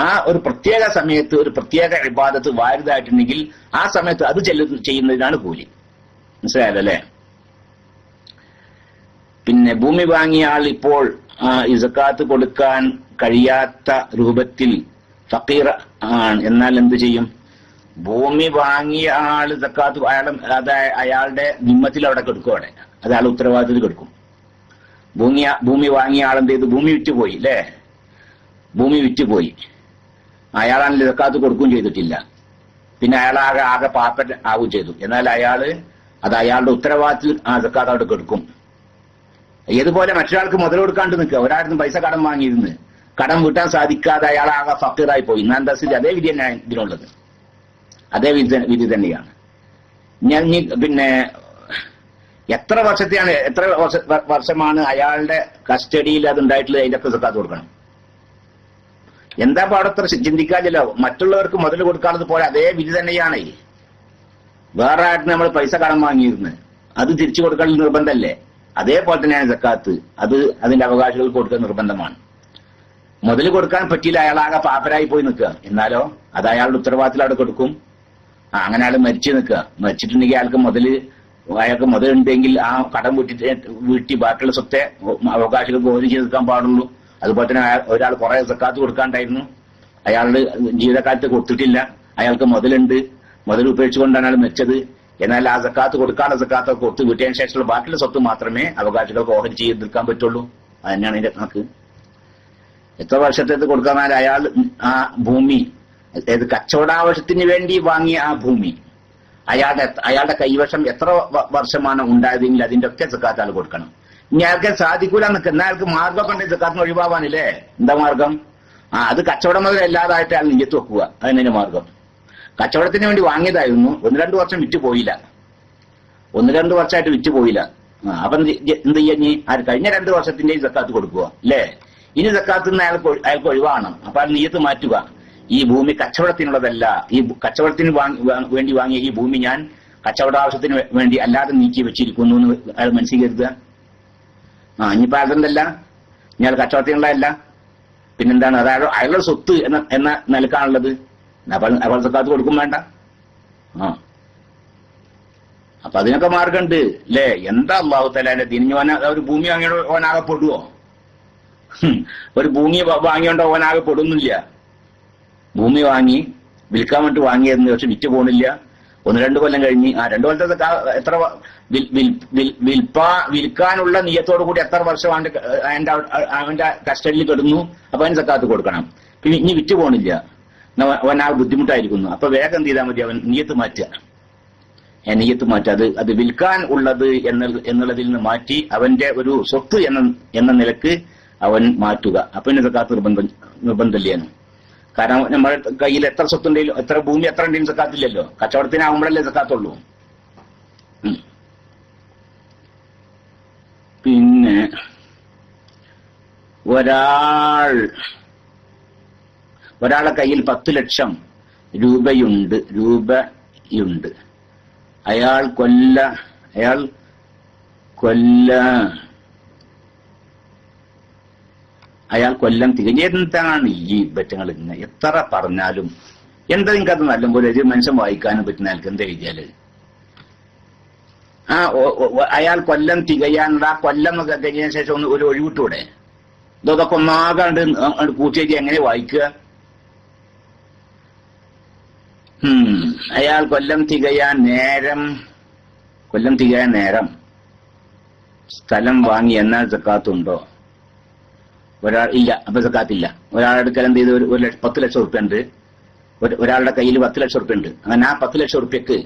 ആ ഒരു പ്രത്യേക സമയത്ത് ഒരു പ്രത്യേക ഇബാദത്ത് വാരിദായിട്ടുണ്ടെങ്കിൽ ആ സമയത്ത് അത് ചെയ്യുന്നതിനാണ് കൂലി. മനസ്സിലായല്ലോ അല്ലെ? പിന്നെ ഭൂമി വാങ്ങിയ ആൾ ഇപ്പോൾ സക്കാത്ത് കൊടുക്കാൻ കഴിയാത്ത രൂപത്തിൽ ഫഖീർ ആണ്, എന്നാൽ എന്ത് ചെയ്യും? ഭൂമി വാങ്ങിയ ആള് സക്കാത്ത് അയാളുടെ നിമ്മത്തിൽ അവിടെ കൊടുക്കും. അവിടെ അത് അയാൾ ഉത്തരവാദിത്തത്തിൽ കൊടുക്കും. ഭൂമി വാങ്ങിയ ആളെന്ത് ചെയ്തു? ഭൂമി വിറ്റുപോയി അല്ലേ? ഭൂമി വിറ്റുപോയി, അയാളാണെങ്കിൽ സക്കാത്ത് കൊടുക്കുകയും ചെയ്തിട്ടില്ല. പിന്നെ ആകെ പാപ്പൻ ആവുകയും ചെയ്തു. എന്നാൽ അയാളുടെ ഉത്തരവാദിത്തത്തിൽ ആ സക്കാത്ത് അവിടെ കൊടുക്കും. ഏതുപോലെ മറ്റൊരാൾക്ക് മുതൽ കൊടുക്കാണ്ട് നിൽക്കുക. ഒരാളും പൈസ കടം വാങ്ങിയിരുന്ന് കടം വീട്ടാൻ സാധിക്കാതെ അയാളാകെ ഫക്കീറായി പോയി. എന്താ സ്ഥിതി? അതേ വിധി തന്നെയാണ് ഇതിനുള്ളത്. അതേ വിധി തന്നെയാണ്. പിന്നെ എത്ര വർഷമാണ് അയാളുടെ കസ്റ്റഡിയിൽ അത് ഉണ്ടായിട്ടുള്ളത്, അതിന്റെ ഒക്കെ സക്കാത്ത് കൊടുക്കണം. എന്താ പാടത്ര ചിന്തിക്കാതില്ലോ. മറ്റുള്ളവർക്ക് മുതൽ കൊടുക്കാത്തത് പോലെ അതേ വിധി തന്നെയാണ്. വേറെ ആയിട്ട് നമ്മൾ പൈസ കടം വാങ്ങിയിരുന്ന് അത് തിരിച്ചു കൊടുക്കാൻ നിർബന്ധമല്ലേ? അതേപോലെ തന്നെയാണ് സക്കാത്ത്. അത് അതിന്റെ അവകാശികൾക്ക് കൊടുക്കാൻ നിർബന്ധമാണ്. മുതൽ കൊടുക്കാൻ പറ്റിയില്ല, അയാളാകെ പാപ്പരായി പോയി നിൽക്കുക, എന്നാലോ അത് അയാളുടെ ഉത്തരവാദിത്തത്തിൽ അവിടെ കൊടുക്കും. അങ്ങനെ അയാൾ മരിച്ചു നിൽക്കുക. മരിച്ചിട്ടുണ്ടെങ്കിൽ അയാൾക്ക് മുതലുണ്ടെങ്കിൽ ആ കടം വീട്ടി ബാക്കിയുള്ള സ്വത്തെ അവകാശികൾക്ക് ഓതി ചെയ്ത് നിൽക്കാൻ പാടുള്ളൂ. അതുപോലെ തന്നെ ഒരാൾ കുറെ സക്കാത്ത് കൊടുക്കാണ്ടായിരുന്നു, അയാളുടെ ജീവിതകാലത്ത് കൊടുത്തിട്ടില്ല, അയാൾക്ക് മുതലുണ്ട്, മുതൽ ഉപേക്ഷിച്ചുകൊണ്ടാണ് അയാൾ മരിച്ചത് എന്നാൽ ആ സക്കാത്ത് കൊടുക്കാനുള്ള സക്കാത്തൊക്കെ കൊടുത്ത് വീട്ടിയതിനു ശേഷമുള്ള ബാക്കിയുള്ള സ്വത്ത് മാത്രമേ അവകാശികൾക്ക് ഓഹരി ചെയ്ത് നിൽക്കാൻ പറ്റുള്ളൂ. അത് തന്നെയാണ് ഇതിന്റെ കണക്ക്. എത്ര വർഷത്തേക്ക് കൊടുക്കാന്നാൽ അയാൾ ആ ഭൂമി കച്ചവടാവശ്യത്തിന് വേണ്ടി വാങ്ങിയ ആ ഭൂമി അയാളുടെ കൈവശം എത്ര വർഷമാണ് ഉണ്ടായതെങ്കിൽ അതിന്റെ ഒക്കെ സക്കാത്ത് ആൾ കൊടുക്കണം. ഇനി അയാൾക്ക് സാധിക്കൂല എന്നാൽ അയാൾക്ക് മാർഗമൊക്കെ ഉണ്ട് സക്കാത്തിന് ഒഴിവാവാനില്ലേ. എന്താ മാർഗം? അത് കച്ചവടം മുതൽ എല്ലാതായിട്ട് അയാൾ നെയ്യത്ത് വെക്കുക. അതിന്റെ മാർഗം. കച്ചവടത്തിന് വേണ്ടി വാങ്ങിയതായിരുന്നു, 1-2 വർഷം വിറ്റ് പോയില്ല, 1-2 വർഷമായിട്ട് വിറ്റ് പോയില്ല. അപ്പൊ എന്ത് ചെയ്യാ? കഴിഞ്ഞ 2 വർഷത്തിന്റെ സക്കാത്ത് കൊടുക്കുക അല്ലേ. ഇനി സക്കാത്ത് നിന്ന് അയാൾക്ക് ഒഴിവാണ്. അപ്പൊ അയാൾ നെയ്യത്ത് മാറ്റുക. ഈ ഭൂമി കച്ചവടത്തിനുള്ളതല്ല, ഈ കച്ചവടത്തിന് വേണ്ടി വാങ്ങിയ ഈ ഭൂമി ഞാൻ കച്ചവടാവശ്യത്തിന് വേണ്ടി അല്ലാതെ നീക്കി വെച്ചിരിക്കുന്നു എന്ന് അയാൾ മനസ്സിൽ കരുതുക. ഇനിയിപ്പോ അതെന്തല്ല, ഞാൻ കച്ചവടത്തിനുള്ളതല്ല, പിന്നെന്താണ്? അതായത് അയാളുടെ സ്വത്ത് എന്ന നിലക്കാണുള്ളത്. അപ്പോൾ സക്കാത്ത് കൊടുക്കും വേണ്ട. അപ്പൊ അതിനൊക്കെ മാർഗമുണ്ട് അല്ലേ. എന്താ അല്ലാഹു തആല തിരിഞ്ഞു ഒരു ഭൂമി വാങ്ങിയോ ഓനാകെ പെടുവോ? ഒരു ഭൂമി വാങ്ങിയോണ്ടോ ഓനാകെ പെടുന്നില്ല. ഭൂമി വാങ്ങി വിൽക്കാൻ വേണ്ടി വാങ്ങിയതെന്ന് പക്ഷെ വിറ്റ് പോണില്ല. 1-2 കൊല്ലം കഴിഞ്ഞ് 2 കൊല്ലത്തെ എത്ര വിൽക്കാനുള്ള നിയത്തോടു കൂടി എത്ര വർഷം അവന്റെ കസ്റ്റഡിയിൽ കിടന്നു. അപ്പൊ അതിന് സക്കാത്ത് കൊടുക്കണം. പിന്നെ ഇനി വിറ്റ് പോണില്ല, അവൻ ആ ബുദ്ധിമുട്ടായിരിക്കുന്നു. അപ്പൊ വേഗം എന്ത് ചെയ്താൽ മതി? അവൻ നിയത്ത് മാറ്റുക. നിയത്ത് മാറ്റുക. അത് വിൽക്കാൻ ഉള്ളത് എന്നുള്ളതിൽ നിന്ന് മാറ്റി അവന്റെ ഒരു സ്വത്ത് എന്ന നിലക്ക് അവൻ മാറ്റുക. അപ്പൊ ഇതിന് സക്കാത്ത് നിർബന്ധമില്ലാണ്. കാരണം നമ്മുടെ കയ്യിൽ എത്ര സ്വത്തുണ്ടെങ്കിലും എത്ര ഭൂമി എത്ര ഉണ്ടെങ്കിലും സക്കാത്തില്ലല്ലോ. കച്ചവടത്തിനാകുമ്പോഴല്ലേ സക്കാത്തുള്ളൂ. പിന്നെ ഒരാളുടെ കയ്യിൽ 10 ലക്ഷം രൂപയുണ്ട്. അയാൾ കൊല്ലം എന്താണ് ഈ ബറ്റങ്ങൾ? ഇങ്ങനെ എത്ര പറഞ്ഞാലും എന്താ നിങ്ങൾക്കത് നല്ലപോലെ ഒരു മനുഷ്യൻ വായിക്കാനും പറ്റുന്ന ആൾക്ക് എന്താ എഴുതിയാല്? അയാൾ കൊല്ലം തികയാനുള്ള ആ കൊല്ലം കഴിഞ്ഞതിന് ശേഷം ഒരു ഒഴിവിട്ടൂടെ? ഇതൊക്കെ ഒന്നാകാണ്ട് കൂട്ടിയേക്ക് എങ്ങനെ വായിക്കുക? അയാൾ കൊല്ലം തികയാൻ നേരം സ്ഥലം വാങ്ങി എന്നാൽ സക്കാത്തുണ്ടോ? ഒരാൾ ഇല്ല. അപ്പൊ സക്കാത്തില്ല. ഒരാളുടെ അടുക്കൽ എന്ത് ചെയ്ത് 10 ലക്ഷം ഉറുപ്പ്യ ഉണ്ട്. ഒരാളുടെ കയ്യിൽ 10 ലക്ഷം ഉറുപ്പ്യ ഉണ്ട്. അങ്ങനെ ആ 10 ലക്ഷം ഉറുപ്പ്യക്ക്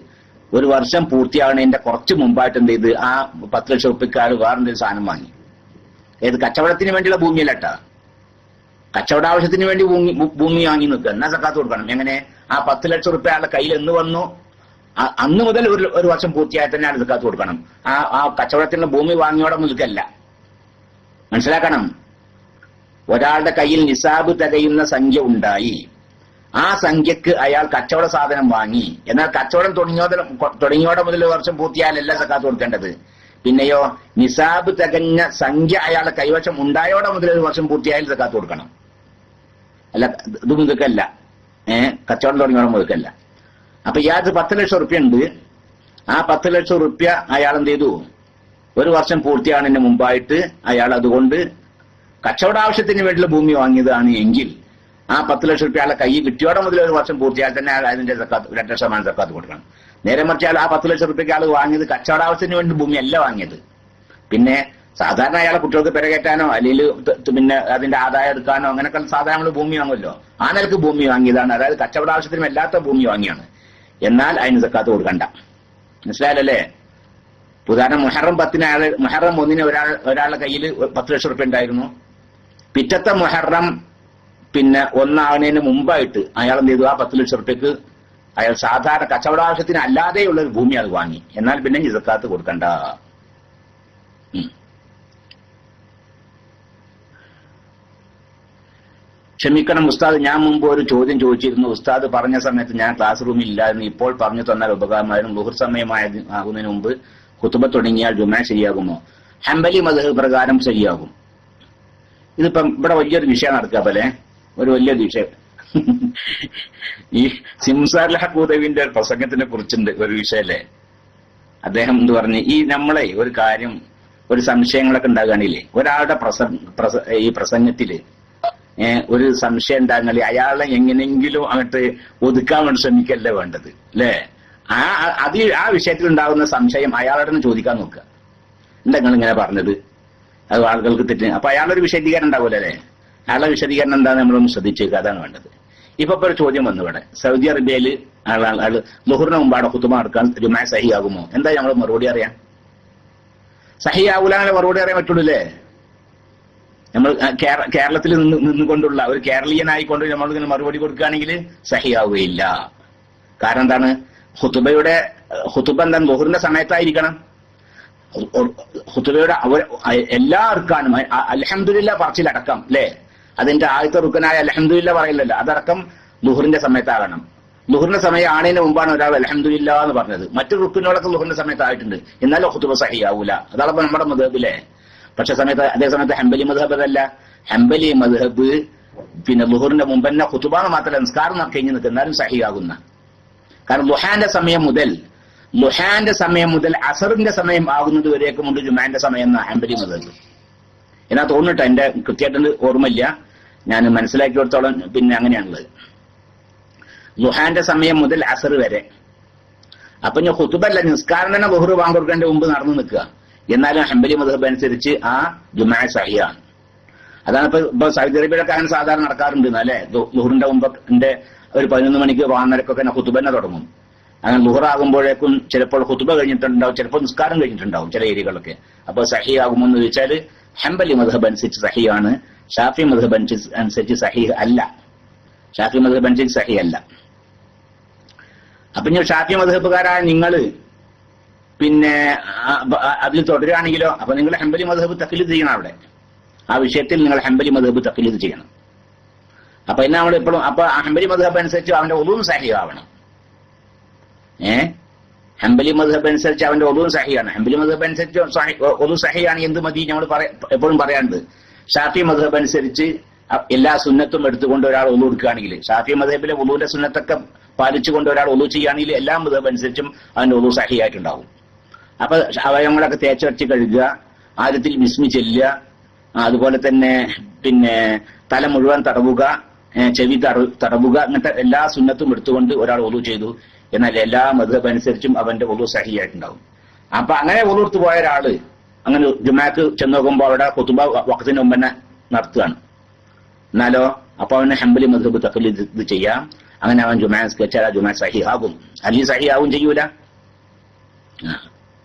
1 വർഷം പൂർത്തിയാവുന്നതിന്റെ കുറച്ച് മുമ്പായിട്ട് എന്ത് ചെയ്ത് ആ 10 ലക്ഷം ഉറുപ്പ്യക്ക് ആൾ വേറെന്തെങ്കിലും സാധനം വാങ്ങി. ഏത് കച്ചവടത്തിന് വേണ്ടിയുള്ള ഭൂമിയല്ലട്ടാ, കച്ചവടാവശ്യത്തിന് വേണ്ടി ഭൂമി വാങ്ങി നിൽക്കുക. എന്നാ സക്കാത്ത് കൊടുക്കണം. എങ്ങനെ? ആ 10 ലക്ഷം ഉറുപ്പ്യ ആളുടെ കയ്യിൽ എന്ന് വന്നു അന്ന് മുതൽ 1 വർഷം പൂർത്തിയായി തന്നെ ആൾ സക്കാത്ത് കൊടുക്കണം. ആ കച്ചവടത്തിനുള്ള ഭൂമി വാങ്ങിയോടെ നിൽക്കല്ല. മനസ്സിലാക്കണം. ഒരാളുടെ കയ്യിൽ നിസാബ് തികയുന്ന സംഖ്യ ഉണ്ടായി. ആ സംഖ്യക്ക് അയാൾ കച്ചവട സാധനം വാങ്ങി. എന്നാൽ കച്ചവടം തുടങ്ങിയോടെ മുതൽ 1 വർഷം പൂർത്തിയായാലല്ല സക്കാത്ത് കൊടുക്കേണ്ടത്. പിന്നെയോ നിസാബ് തികഞ്ഞ സംഖ്യ അയാളുടെ കൈവശം ഉണ്ടായോടെ മുതൽ 1 വർഷം പൂർത്തിയായാലും സക്കാത്ത് കൊടുക്കണം. അല്ല ഇത് മുതൽക്കല്ല, കച്ചവടം തുടങ്ങിയോടെ മുതൽക്കല്ല. അപ്പൊ ഇയാൾക്ക് 10 ലക്ഷം ഉറുപ്പ്യ ഉണ്ട്. ആ 10 ലക്ഷം ഉറുപ്പ്യ അയാൾ എന്ത് ചെയ്തു? 1 വർഷം പൂർത്തിയാകുന്നതിന് മുമ്പായിട്ട് അയാൾ അതുകൊണ്ട് കച്ചവടാവശ്യത്തിന് വേണ്ടിയുള്ള ഭൂമി വാങ്ങിയതാണ് എങ്കിൽ ആ 10 ലക്ഷം രൂപ ആളെ കൈ കിട്ടിയോടെ മുതൽ 1 വർഷം പൂർത്തിയാൽ തന്നെ അതിന്റെ 2% സക്കാത്ത് കൊടുക്കണം. നേരെ മറിച്ച് ആ 10 ലക്ഷം രൂപയ്ക്ക് ആൾ വാങ്ങിയത് കച്ചവടാവശ്യത്തിന് വേണ്ടി ഭൂമി അല്ല വാങ്ങിയത്. പിന്നെ സാധാരണ അയാളെ കുട്ടികൾക്ക് പെരകയറ്റാനോ അല്ലെങ്കിൽ പിന്നെ അതിന്റെ ആദായം എടുക്കാനോ അങ്ങനെയൊക്കെ സാധാരണ നമ്മൾ ഭൂമി വാങ്ങുമല്ലോ. ആ നിലക്ക് ഭൂമി വാങ്ങിയതാണ്. അതായത് കച്ചവടാവശ്യത്തിനും അല്ലാത്ത ഭൂമി വാങ്ങിയാണ്. എന്നാൽ അതിന് സക്കാത്ത് കൊടുക്കണ്ട. മനസ്സിലായല്ലേ? ഉദാഹരണം മുഹറം 1 ഒരാളുടെ കയ്യിൽ 10 ലക്ഷം രൂപ ഉണ്ടായിരുന്നു. പിറ്റത്തെ മുഹറം 1 ആകുന്നതിന് മുമ്പായിട്ട് അയാൾ എന്ത് ചെയ്തു? ആ 10 ലക്ഷം രൂപയ്ക്ക് അയാൾ സാധാരണ കച്ചവടാവശ്യത്തിന് അല്ലാതെയുള്ള ഒരു ഭൂമി അത് വാങ്ങി. എന്നാൽ പിന്നെ സക്കാത്ത് കൊടുക്കണ്ട. ക്ഷമിക്കണം ഉസ്താദ്, ഞാൻ മുമ്പ് ഒരു ചോദ്യം ചോദിച്ചിരുന്നു. ഉസ്താദ് പറഞ്ഞ സമയത്ത് ഞാൻ ക്ലാസ് റൂമിൽ ഇല്ലായിരുന്നു. ഇപ്പോൾ പറഞ്ഞു തന്നാൽ ഉപകാരമായിരുന്നു. ളുഹർ സമയമാകുന്നതിന് മുമ്പ് ഖുതുബ തുടങ്ങിയാൽ ജുമാ ശരിയാകുമോ? ഹംബലി മദ്ഹബ് പ്രകാരം ശരിയാകും. ഇതിപ്പം ഇവിടെ വലിയൊരു വിഷയം നടക്കുക പോലെ ഒരു വലിയൊരു വിഷയം. ഈ സിംസാർ ഹഖൂദവിന്റെ പ്രസംഗത്തിനെ കുറിച്ചുണ്ട് ഒരു വിഷയല്ലേ. അദ്ദേഹം എന്ത് പറഞ്ഞു, ഈ നമ്മളെ ഒരു കാര്യം ഒരു സംശയങ്ങളൊക്കെ ഉണ്ടാകുകയാണില്ലേ, ഒരാളുടെ ഈ പ്രസംഗത്തില് ഒരു സംശയം ഉണ്ടാകുന്നില്ല, അയാളെ എങ്ങനെങ്കിലും അങ്ങോട്ട് ഒതുക്കാൻ വേണ്ടി ശ്രമിക്കല്ലേ വേണ്ടത് അല്ലേ. ആ വിഷയത്തിൽ ഉണ്ടാകുന്ന സംശയം അയാളോട് തന്നെ ചോദിക്കാൻ നോക്കുക. എന്താ നിങ്ങൾ ഇങ്ങനെ പറഞ്ഞത്, അത് ആളുകൾക്ക് തെറ്റ്. അപ്പൊ അയാളൊരു വിശദീകരണം ഉണ്ടാവില്ല അല്ലേ? അയാളുടെ വിശദീകരണം എന്താ നമ്മളൊന്ന് ശ്രദ്ധിച്ചേക്കുക, അതാണ് വേണ്ടത്. ഇപ്പൊ ഒരു ചോദ്യം വന്നു ഇവിടെ, സൗദി അറേബ്യയിൽ ആള് ലുഹറിന് മുമ്പാടെ ഖുതുബ നടക്കാൻ ജുമാ സഹിയാകുമോ? എന്താ നമ്മൾ മറുപടി അറിയാം? സഹിയാവൂല അങ്ങനെ മറുപടി അറിയാൻ പറ്റുള്ളൂ. നമ്മൾ കേരളത്തിൽ നിന്നുകൊണ്ടുള്ള ഒരു കേരളീയനായിക്കൊണ്ട് നമ്മൾ ഇങ്ങനെ മറുപടി കൊടുക്കുകയാണെങ്കിൽ സഹിയാവുകയില്ല. കാരണം എന്താണ്? ഖുതുബ എന്താ ലുഹറിന്റെ സമയത്തായിരിക്കണം. ഖുതുബയുടെ എല്ലാ അർക്കാനും അൽഹംദുലില്ലാ പറച്ചിലടക്കം അല്ലേ, അതിന്റെ ആദ്യത്തെ റുക്കനായ അൽഹംദുലില്ലാ പറയില്ലല്ലോ, അതടക്കം ലുഹറിന്റെ സമയത്താകണം. ലുഹറിന്റെ സമയം ആണതിന് മുമ്പാണ് ഒരാൾ അൽഹംദുലില്ലാ എന്ന് പറഞ്ഞത്. മറ്റു റുക്കിനോടൊക്കെ ലുഹറിന്റെ സമയത്തായിട്ടുണ്ട്, എന്നാലും ഖുതുബ സഹിയാവൂല. അതാണ് നമ്മുടെ മദ്ഹബിലെ. പക്ഷെ അതേ സമയത്ത് ഹംബലി മദ്ഹബ് അതല്ല. ഹംബലി മദ്ഹബ് പിന്നെ ലുഹറിന്റെ മുമ്പ് തന്നെ ഖുതുബ മാത്രമല്ല നിസ്കാരം കഴിഞ്ഞ് നിൽക്കുക, എന്നാലും സഹിയാകുന്ന. കാരണം ലുഹാന്റെ സമയം മുതൽ അസറിന്റെ സമയം ആകുന്നത് വരേക്കുമുണ്ട് ജുമാന്റെ സമയം എന്ന ഹംബലി മദ്ഹബ്. എന്നാ തോന്നിട്ട് എന്റെ കൃത്യമായിട്ട് ഓർമ്മയില്ല, ഞാൻ മനസ്സിലാക്കി കൊടുത്തോളം പിന്നെ അങ്ങനെയാണുള്ളത്. ലുഹാന്റെ സമയം മുതൽ അസർ വരെ. അപ്പൊ ഞാൻ ഖുതുബല്ല, നിസ്കാരം തന്നെ ളുഹർ ബാങ്ക് കൊടുക്കേണ്ട മുമ്പ് നടന്നു നിൽക്കുക, എന്നാലും ഹംബലി മദ്ഹബ് അനുസരിച്ച് ആ ജുമാ സഹിയാണ്. അതാണ് ഇപ്പൊ സൗദി അറേബ്യയിലൊക്കെ അങ്ങനെ സാധാരണ നടക്കാറുണ്ട് അല്ലെ. ളുഹറിന്റെ മുമ്പ് ഒരു 11 മണിക്ക് 11:30 ഖുതുബ തന്നെ തുടങ്ങും. അങ്ങനെ ലുഹർ ആകുമ്പോഴേക്കും ചിലപ്പോൾ ഖുതുബ കഴിഞ്ഞിട്ടുണ്ടാവും, ചിലപ്പോൾ നിസ്കാരം കഴിഞ്ഞിട്ടുണ്ടാവും ചില ഏരിയകളൊക്കെ. അപ്പൊ സഹിയാകുമോ എന്ന് ചോദിച്ചാൽ ഹംബലി മദ്ഹബ് അനുസരിച്ച് സഹിയാണ്, ഷാഫി മദ്ഹബ് അനുസരിച്ച് സഹീഹ് അല്ല. ഷാഫി മദ്ഹബ് അനുസരിച്ച് സഹീഹ് അല്ല. അപ്പൊ ഞാൻ ഷാഫി മദ്ഹബുകാരായ നിങ്ങള് പിന്നെ അതിൽ തുടരുകയാണെങ്കിലോ, അപ്പൊ നിങ്ങൾ ഹംബലി മദ്ഹബ് തഖ്ലീദ് ചെയ്യണം. അവിടെ ആ വിഷയത്തിൽ നിങ്ങൾ ഹംബലി മദ്ഹബ് തഖ്ലീദ് ചെയ്യണം. അപ്പൊ എന്നാ നമ്മൾ എപ്പോഴും അപ്പൊ ഹംബലി മദ്ഹബ് അനുസരിച്ച് അവന്റെ ഒളുവും സഹീഹ് ആവണം. ഹംബലി മദ്ഹബ് അനുസരിച്ച് അവന്റെ ഒളുവും സഹിയാണ്. ഹംബലി മദ്ഹബ് അനുസരിച്ച് ഒളു സഹിയാണ് എന്ത് മതി നമ്മൾ എപ്പോഴും പറയാറുണ്ട്. ഷാഫി മദ്ഹബ് അനുസരിച്ച് എല്ലാ സുന്നത്തും എടുത്തുകൊണ്ട് ഒരാൾ ഒളു എടുക്കുകയാണെങ്കിൽ, ഷാഫി മദ്ഹബിലെ ഒളുവിന്റെ സുന്നത്തൊക്കെ പാലിച്ചുകൊണ്ട് ഒരാൾ ഒളു ചെയ്യുകയാണെങ്കിൽ എല്ലാ മദ്ഹബ് അനുസരിച്ചും അവന്റെ ഒളു സഹിയായിട്ടുണ്ടാവും. അപ്പൊ അവയവങ്ങളൊക്കെ തേച്ചടച്ച് കഴുകുക, ആദ്യത്തിൽ ബിസ്മി ചെല്ലുക, അതുപോലെ തന്നെ പിന്നെ തല മുഴുവൻ തടവുക, ചെവി തടവുക, അങ്ങനത്തെ എല്ലാ സുന്നത്തും എടുത്തുകൊണ്ട് ഒരാൾ ഒളു ചെയ്തു. എന്നാൽ എല്ലാ മദ്ഹബ് അനുസരിച്ചും അവന്റെ ഒളു സഹിയായിട്ടുണ്ടാവും. അപ്പൊ അങ്ങനെ ഒളു എടുത്തു പോയ ഒരാള് അങ്ങനെ ജുമാക്ക് ചെന്ന് നോക്കുമ്പോൾ അവിടെ ഖുതുബ വഖത്തിന് മുമ്പ് തന്നെ നടത്തുകയാണ്. എന്നാലോ അപ്പൊ അവന് ഹംബലി മദ്ഹബ് തഖ്ലീദ് ചെയ്യാം. അങ്ങനെ അവൻ ജുമാ നിസ്കരിച്ചാൽ ജുമാ സഹിയാകും, അല്ലെങ്കിൽ സഹിയാവും ചെയ്യൂല.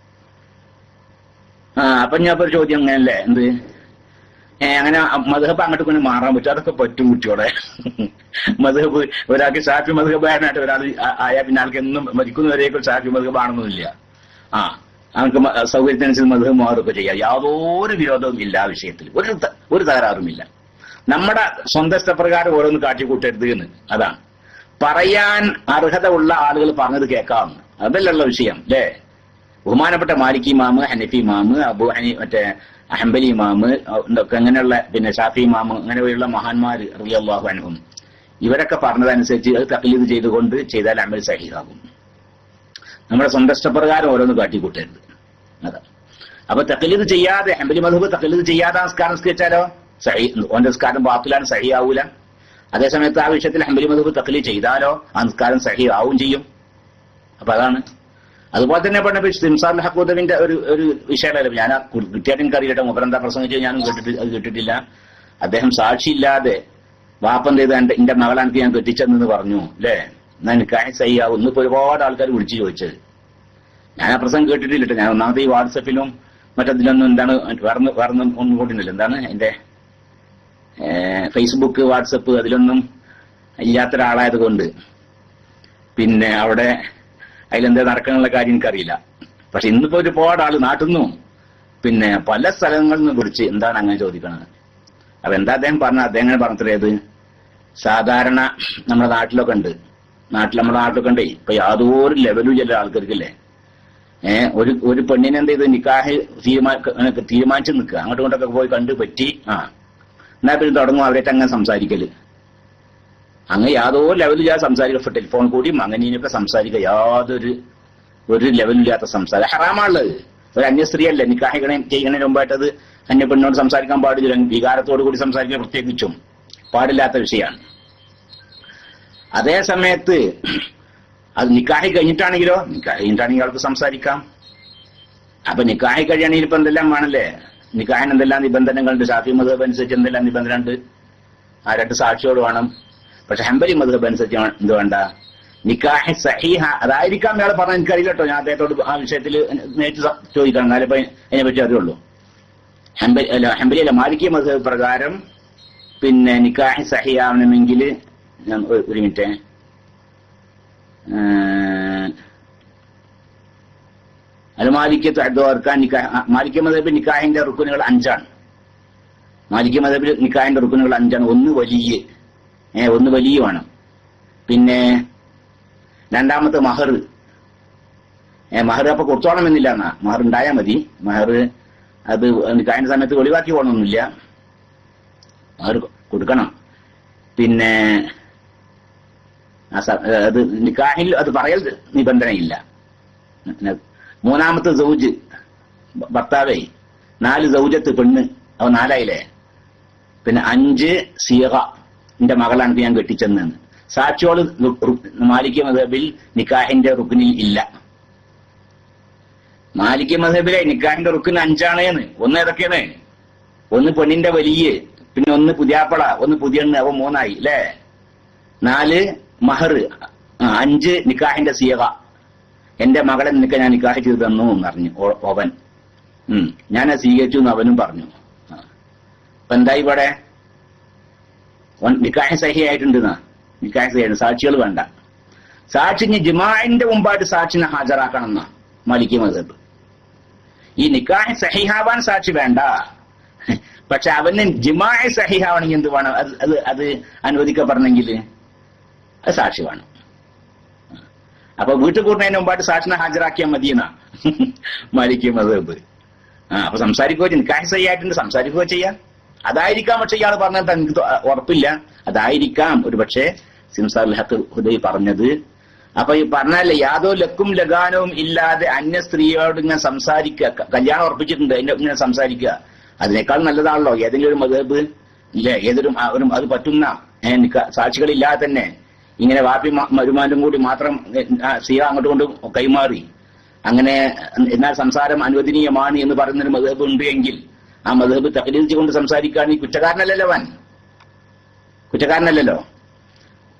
അപ്പൊ ഞാൻ ഒരു ചോദ്യം അങ്ങനല്ലേ, എന്ത് അങ്ങനെ മദ്ഹബ് അങ്ങോട്ട് കൊണ്ട് മാറാൻ പറ്റും? അതൊക്കെ പറ്റും കുട്ടിയോടെ. മദ്ഹബ് ഒരാൾക്ക് ഷാഫി മദ്ഹബ് ആയിട്ട് ഒരാൾ ആയാൽ പിന്നെ ആൾക്ക് എന്നും മരിക്കുന്നവരേക്കും ഷാഫി മദ്ഹബ് ആണെന്നില്ല. അവർക്ക് സൗകര്യത്തിനനുസരിച്ച് മദ്ഹബ് മാറുകയൊക്കെ ചെയ്യാം. യാതൊരു വിരോധവും ഇല്ല ആ വിഷയത്തിൽ, ഒരു തകരാറുമില്ല. നമ്മുടെ സ്വന്തം ഇഷ്ടപ്രകാരം ഓരോന്ന് കാട്ടിക്കൂട്ടരുത് എന്ന്. അതാണ് പറയാൻ അർഹത ഉള്ള ആളുകൾ പറഞ്ഞത് കേൾക്കാവുന്നു, അതല്ലുള്ള വിഷയം അല്ലേ. ബഹുമാനപ്പെട്ട മാലിക് ഇമാമ്, ഹനഫി ഇമാമ്, മറ്റേ ഹംബലി ഇമാമ്, അങ്ങനെയുള്ള പിന്നെ ഷാഫി ഇമാമ്, അങ്ങനെയുള്ള മഹാന്മാര് റളിയല്ലാഹു അൻഹും ഇവരൊക്കെ പറഞ്ഞതനുസരിച്ച് അത് തഖ്ലീദ് ചെയ്തുകൊണ്ട് ചെയ്താൽ അമൽ സഹീഹാകും. നമ്മുടെ സ്വന്തം ഇഷ്ടപ്രകാരം ഓരോന്ന് കാട്ടിക്കൂട്ടരുത്. അതാ അപ്പൊ തഖ്ലീദ് ചെയ്യാതെ, ഹംബലി മദ്ഹബ് തഖ്ലീദ് ചെയ്യാതെ നിസ്കാരം നിസ്കരിച്ചാലോ ഓന്റെ നിസ്കാരം ബാത്തിലാണ്, സഹിയാവൂല. അതേസമയത്ത് ആ വിഷയത്തിൽ ഹംബലി മദ്ഹബ് തഖ്ലീദ് ചെയ്താലോ ആ നിസ്കാരം സഹിയാവും ചെയ്യും. അപ്പൊ അതാണ്. അതുപോലെ തന്നെ പറഞ്ഞ സിംസാർ ഹഖൂദവിന്റെ ഒരു വിഷയമല്ലോ, ഞാൻ കിട്ടിയായിട്ട് എനിക്കറിയില്ല, മുഖരെന്താ പ്രസംഗിച്ചത് ഞാനും കേട്ടിട്ടില്ല. അദ്ദേഹം സാക്ഷിയില്ലാതെ വാപ്പം ചെയ്ത് എന്റെ മകളാనికి ഞാൻ കെട്ടിച്ചെന്ന് പറഞ്ഞു അല്ലേ, എന്നാ എനിക്ക് സഹിയാവും. ഇന്നിപ്പോ ഒരുപാട് ആൾക്കാർ വിളിച്ചു ചോദിച്ചത്. ഞാൻ ആ പ്രസംഗം കേട്ടിട്ടില്ല. ഞാൻ ഒന്നാമത്തെ ഈ വാട്സപ്പിലും മറ്റതിലൊന്നും എന്താണ് വേറെ ഒന്നും കൂട്ടിണ്ടല്ലോ, എന്താണ് എന്റെ ഫേസ്ബുക്ക്, വാട്സപ്പ് അതിലൊന്നും ഇല്ലാത്തൊരാളായത് കൊണ്ട് പിന്നെ അവിടെ അതിലെന്താ നടക്കാനുള്ള കാര്യം എനിക്കറിയില്ല. പക്ഷെ ഇന്നിപ്പോ ഒരുപാട് ആള് നാട്ടിൽ നിന്നും പിന്നെ പല സ്ഥലങ്ങളിൽ നിന്ന് വിളിച്ച് എന്താണ് അങ്ങനെ ചോദിക്കണത്. അപ്പൊ എന്താ അദ്ദേഹം പറഞ്ഞത്? അദ്ദേഹം അങ്ങനെ പറഞ്ഞത് സാധാരണ നമ്മുടെ നാട്ടിലൊക്കെ ഉണ്ട്, നമ്മുടെ നാട്ടിലൊക്കെ ഉണ്ടേ ഇപ്പൊ യാതൊരു ലെവലും ചില ആൾക്കാർക്കില്ലേ. ഒരു പെണ്ണിനെ എന്ത് ചെയ്ത് നിക്കാഹ് തീരുമാനിച്ചു നിൽക്കുക, അങ്ങോട്ടും ഇങ്ങോട്ടൊക്കെ പോയി കണ്ട് പറ്റി എന്നാ പിന്നെ തുടങ്ങും അവരായിട്ട് അങ്ങനെ സംസാരിക്കല്. അങ്ങനെ യാതൊരു ലെവലിൽ ഞാൻ സംസാരിക്കുക, ടെലിഫോൺ കൂടിയും അങ്ങനെ ഇനിയൊക്കെ സംസാരിക്കുക, ഒരു ലെവലില്ലാത്ത സംസാരം ഹറാമാണുള്ളത്. ഒരു അന്യ സ്ത്രീയല്ലേ നിക്കാഹ് ചെയ്യുന്നതിന് മുമ്പായിട്ടത് അന്യ പെണ്ണോട് സംസാരിക്കാൻ പാടില്ല. വികാരത്തോടു കൂടി സംസാരിക്കാൻ പ്രത്യേകിച്ചും. പാടില്ലാത്ത വിഷയമാണ്. അതേ സമയത്ത് അത് നിക്കാഹി കഴിഞ്ഞിട്ടാണെങ്കിലോ, നിക്കാഹി കഴിഞ്ഞിട്ടാണെങ്കിൽ അവർക്ക് സംസാരിക്കാം. അപ്പൊ നിക്കാഹി കഴിയണമെങ്കിൽ ഇപ്പൊ എന്തെല്ലാം വേണല്ലേ? നിക്കാഹിന് എന്തെല്ലാം നിബന്ധനകളുണ്ട്? ഷാഫി മദ്ഹബ് അനുസരിച്ച് എന്തെല്ലാം നിബന്ധന ഉണ്ട്? ആ 2 സാക്ഷികൾ വേണം. പക്ഷെ ഹംബലി മദ്ഹബ് അനുസരിച്ച് എന്ത് വേണ്ട? നിക്കാഹി സഹീഹ അതായിരിക്കാം ഇയാൾ പറഞ്ഞ എനിക്കറിയില്ല കേട്ടോ. ഞാൻ അദ്ദേഹത്തോട് ആ വിഷയത്തിൽ നേരിട്ട് ചോദിക്കണം, എന്നാലേ അതിനെ പറ്റി അറിയുള്ളൂ. ഹംബലി അല്ല, മാലിക്കി മദ്ഹബ് പ്രകാരം പിന്നെ നിക്കാഹി സഹിയാവണമെങ്കിൽ, ഒരു മിനിറ്റ്, മാലിക്കി മദ്ഹബിൽ നിക്കാഹിന്റെ റുക്കുനുകൾ 5 മാലിക്കി മദ്ഹബിൽ നിക്കാഹിന്റെ റുക്കുനുകൾ 5. ഒന്ന് വലിയ വേണം. പിന്നെ രണ്ടാമത്തെ മഹർ. മഹർ അപ്പൊ കൊടുത്തോണമെന്നില്ല എന്നാ, മഹർ ഉണ്ടായാൽ മതി. മഹർ അത് നിക്കാഹിന്റെ സമയത്ത് ഒഴിവാക്കി പോകണമെന്നില്ല, മഹർ കൊടുക്കണം. പിന്നെ അത് നിക്കാഹിൽ അത് പറയൽ നിബന്ധനയില്ല. മൂന്നാമത്തെ സൗജ് ഭർത്താവേ, 4 സൗജത്ത് പെണ്ണ്, അവ 4ആയില്ലേ. പിന്നെ 5 സീഗ, എന്റെ മകളാണ് ഞാൻ കെട്ടിച്ചെന്ന്. സാക്ഷിയോട് മാലിക്കി മദ്ഹബിൽ നിക്കാഹിന്റെ റുക്നിൽ ഇല്ല. മാലിക്കി മദ്ഹബിലെ നിക്കാഹിന്റെ റുക്ന് 5 ഒന്ന് ഏതൊക്കെയാണ്? ഒന്ന് പെണ്ണിന്റെ വലിയ, പിന്നെ ഒന്ന് പുതിയാപ്പള, ഒന്ന് പുതിയെണ്ണ്, അവ 3ആയി അല്ലേ. 4 മഹർ, 5 നിക്കാഹിന്റെ സീഗ, എന്റെ മകളെ നിനക്ക് ഞാൻ നിക്കാഹ് ചെയ്ത് തന്നു എന്ന് പറഞ്ഞു അവൻ. ഞാനത് സ്വീകരിച്ചു എന്ന് അവനും പറഞ്ഞു. അപ്പൊ എന്തായി ഇവിടെ? നിക്കാഹ് സഹിയായിട്ടുണ്ടെന്നാ. നിക്കാഹ് സഹിയാണ്, സാക്ഷികൾ വേണ്ട. സാക്ഷിന് ജിമാഇന്റെ മുമ്പായിട്ട് സാക്ഷിനെ ഹാജരാക്കണം എന്നാ മാലിക്കി മദ്ഹബ്. ഈ നിക്കാഹ് സഹിഹാവാൻ സാക്ഷി വേണ്ട, പക്ഷെ അവന് ജിമാഅ് സഹിഹാവണമെങ്കിൽ എന്ത് വേണം? അത് അനുവദിക്കപ്പെടണമെങ്കിൽ അത് സാക്ഷി വേണം. അപ്പൊ വീട്ടിൽ കൂടുന്നതിന് മുമ്പായിട്ട് സാക്ഷിനെ ഹാജരാക്കിയാൽ മതിയെന്നാ മാലിക്കി മദ്ഹബ്. അപ്പൊ സംസാരിക്കുകയോ, നിക്കാഹ് സഹിയായിട്ടുണ്ട്, സംസാരിക്കുകയോ ചെയ്യാം. അതായിരിക്കാം പക്ഷെ ഇയാൾ പറഞ്ഞത് എനിക്ക് ഉറപ്പില്ല. അതായിരിക്കാം ഒരു പക്ഷേ സിംസാറുൽ ഹഖ് ഹുദൈ പറഞ്ഞത്. അപ്പൊ ഈ പറഞ്ഞാലേ യാതൊരു ലക്കും ലഗാനവും ഇല്ലാതെ അന്യ സ്ത്രീയോട് ഇങ്ങനെ സംസാരിക്കുക, കല്യാണം ഉറപ്പിച്ചിട്ടുണ്ട് അതിന്റെ ഇങ്ങനെ സംസാരിക്കുക, അതിനേക്കാൾ നല്ലതാണല്ലോ ഏതെങ്കിലും ഒരു മദ്ഹബ് ഇല്ലേ, ഏതൊരു അത് പറ്റുന്ന സാക്ഷികളില്ലാതെ തന്നെ ഇങ്ങനെ വാപ്പി മരുമാനും കൂടി മാത്രം സ്ത്രീ അങ്ങോട്ട് കൊണ്ട് കൈമാറി അങ്ങനെ എന്നാൽ സംസാരം അനുവദനീയമാണ് എന്ന് പറയുന്നൊരു മദ്ഹബ് ഉണ്ട് എങ്കിൽ ആ മദ്ഹബ് തഖ്ലീദ് കൊണ്ട് സംസാരിക്കുകയാണെങ്കിൽ കുറ്റക്കാരനല്ലല്ലോ അവൻ, കുറ്റക്കാരനല്ലല്ലോ.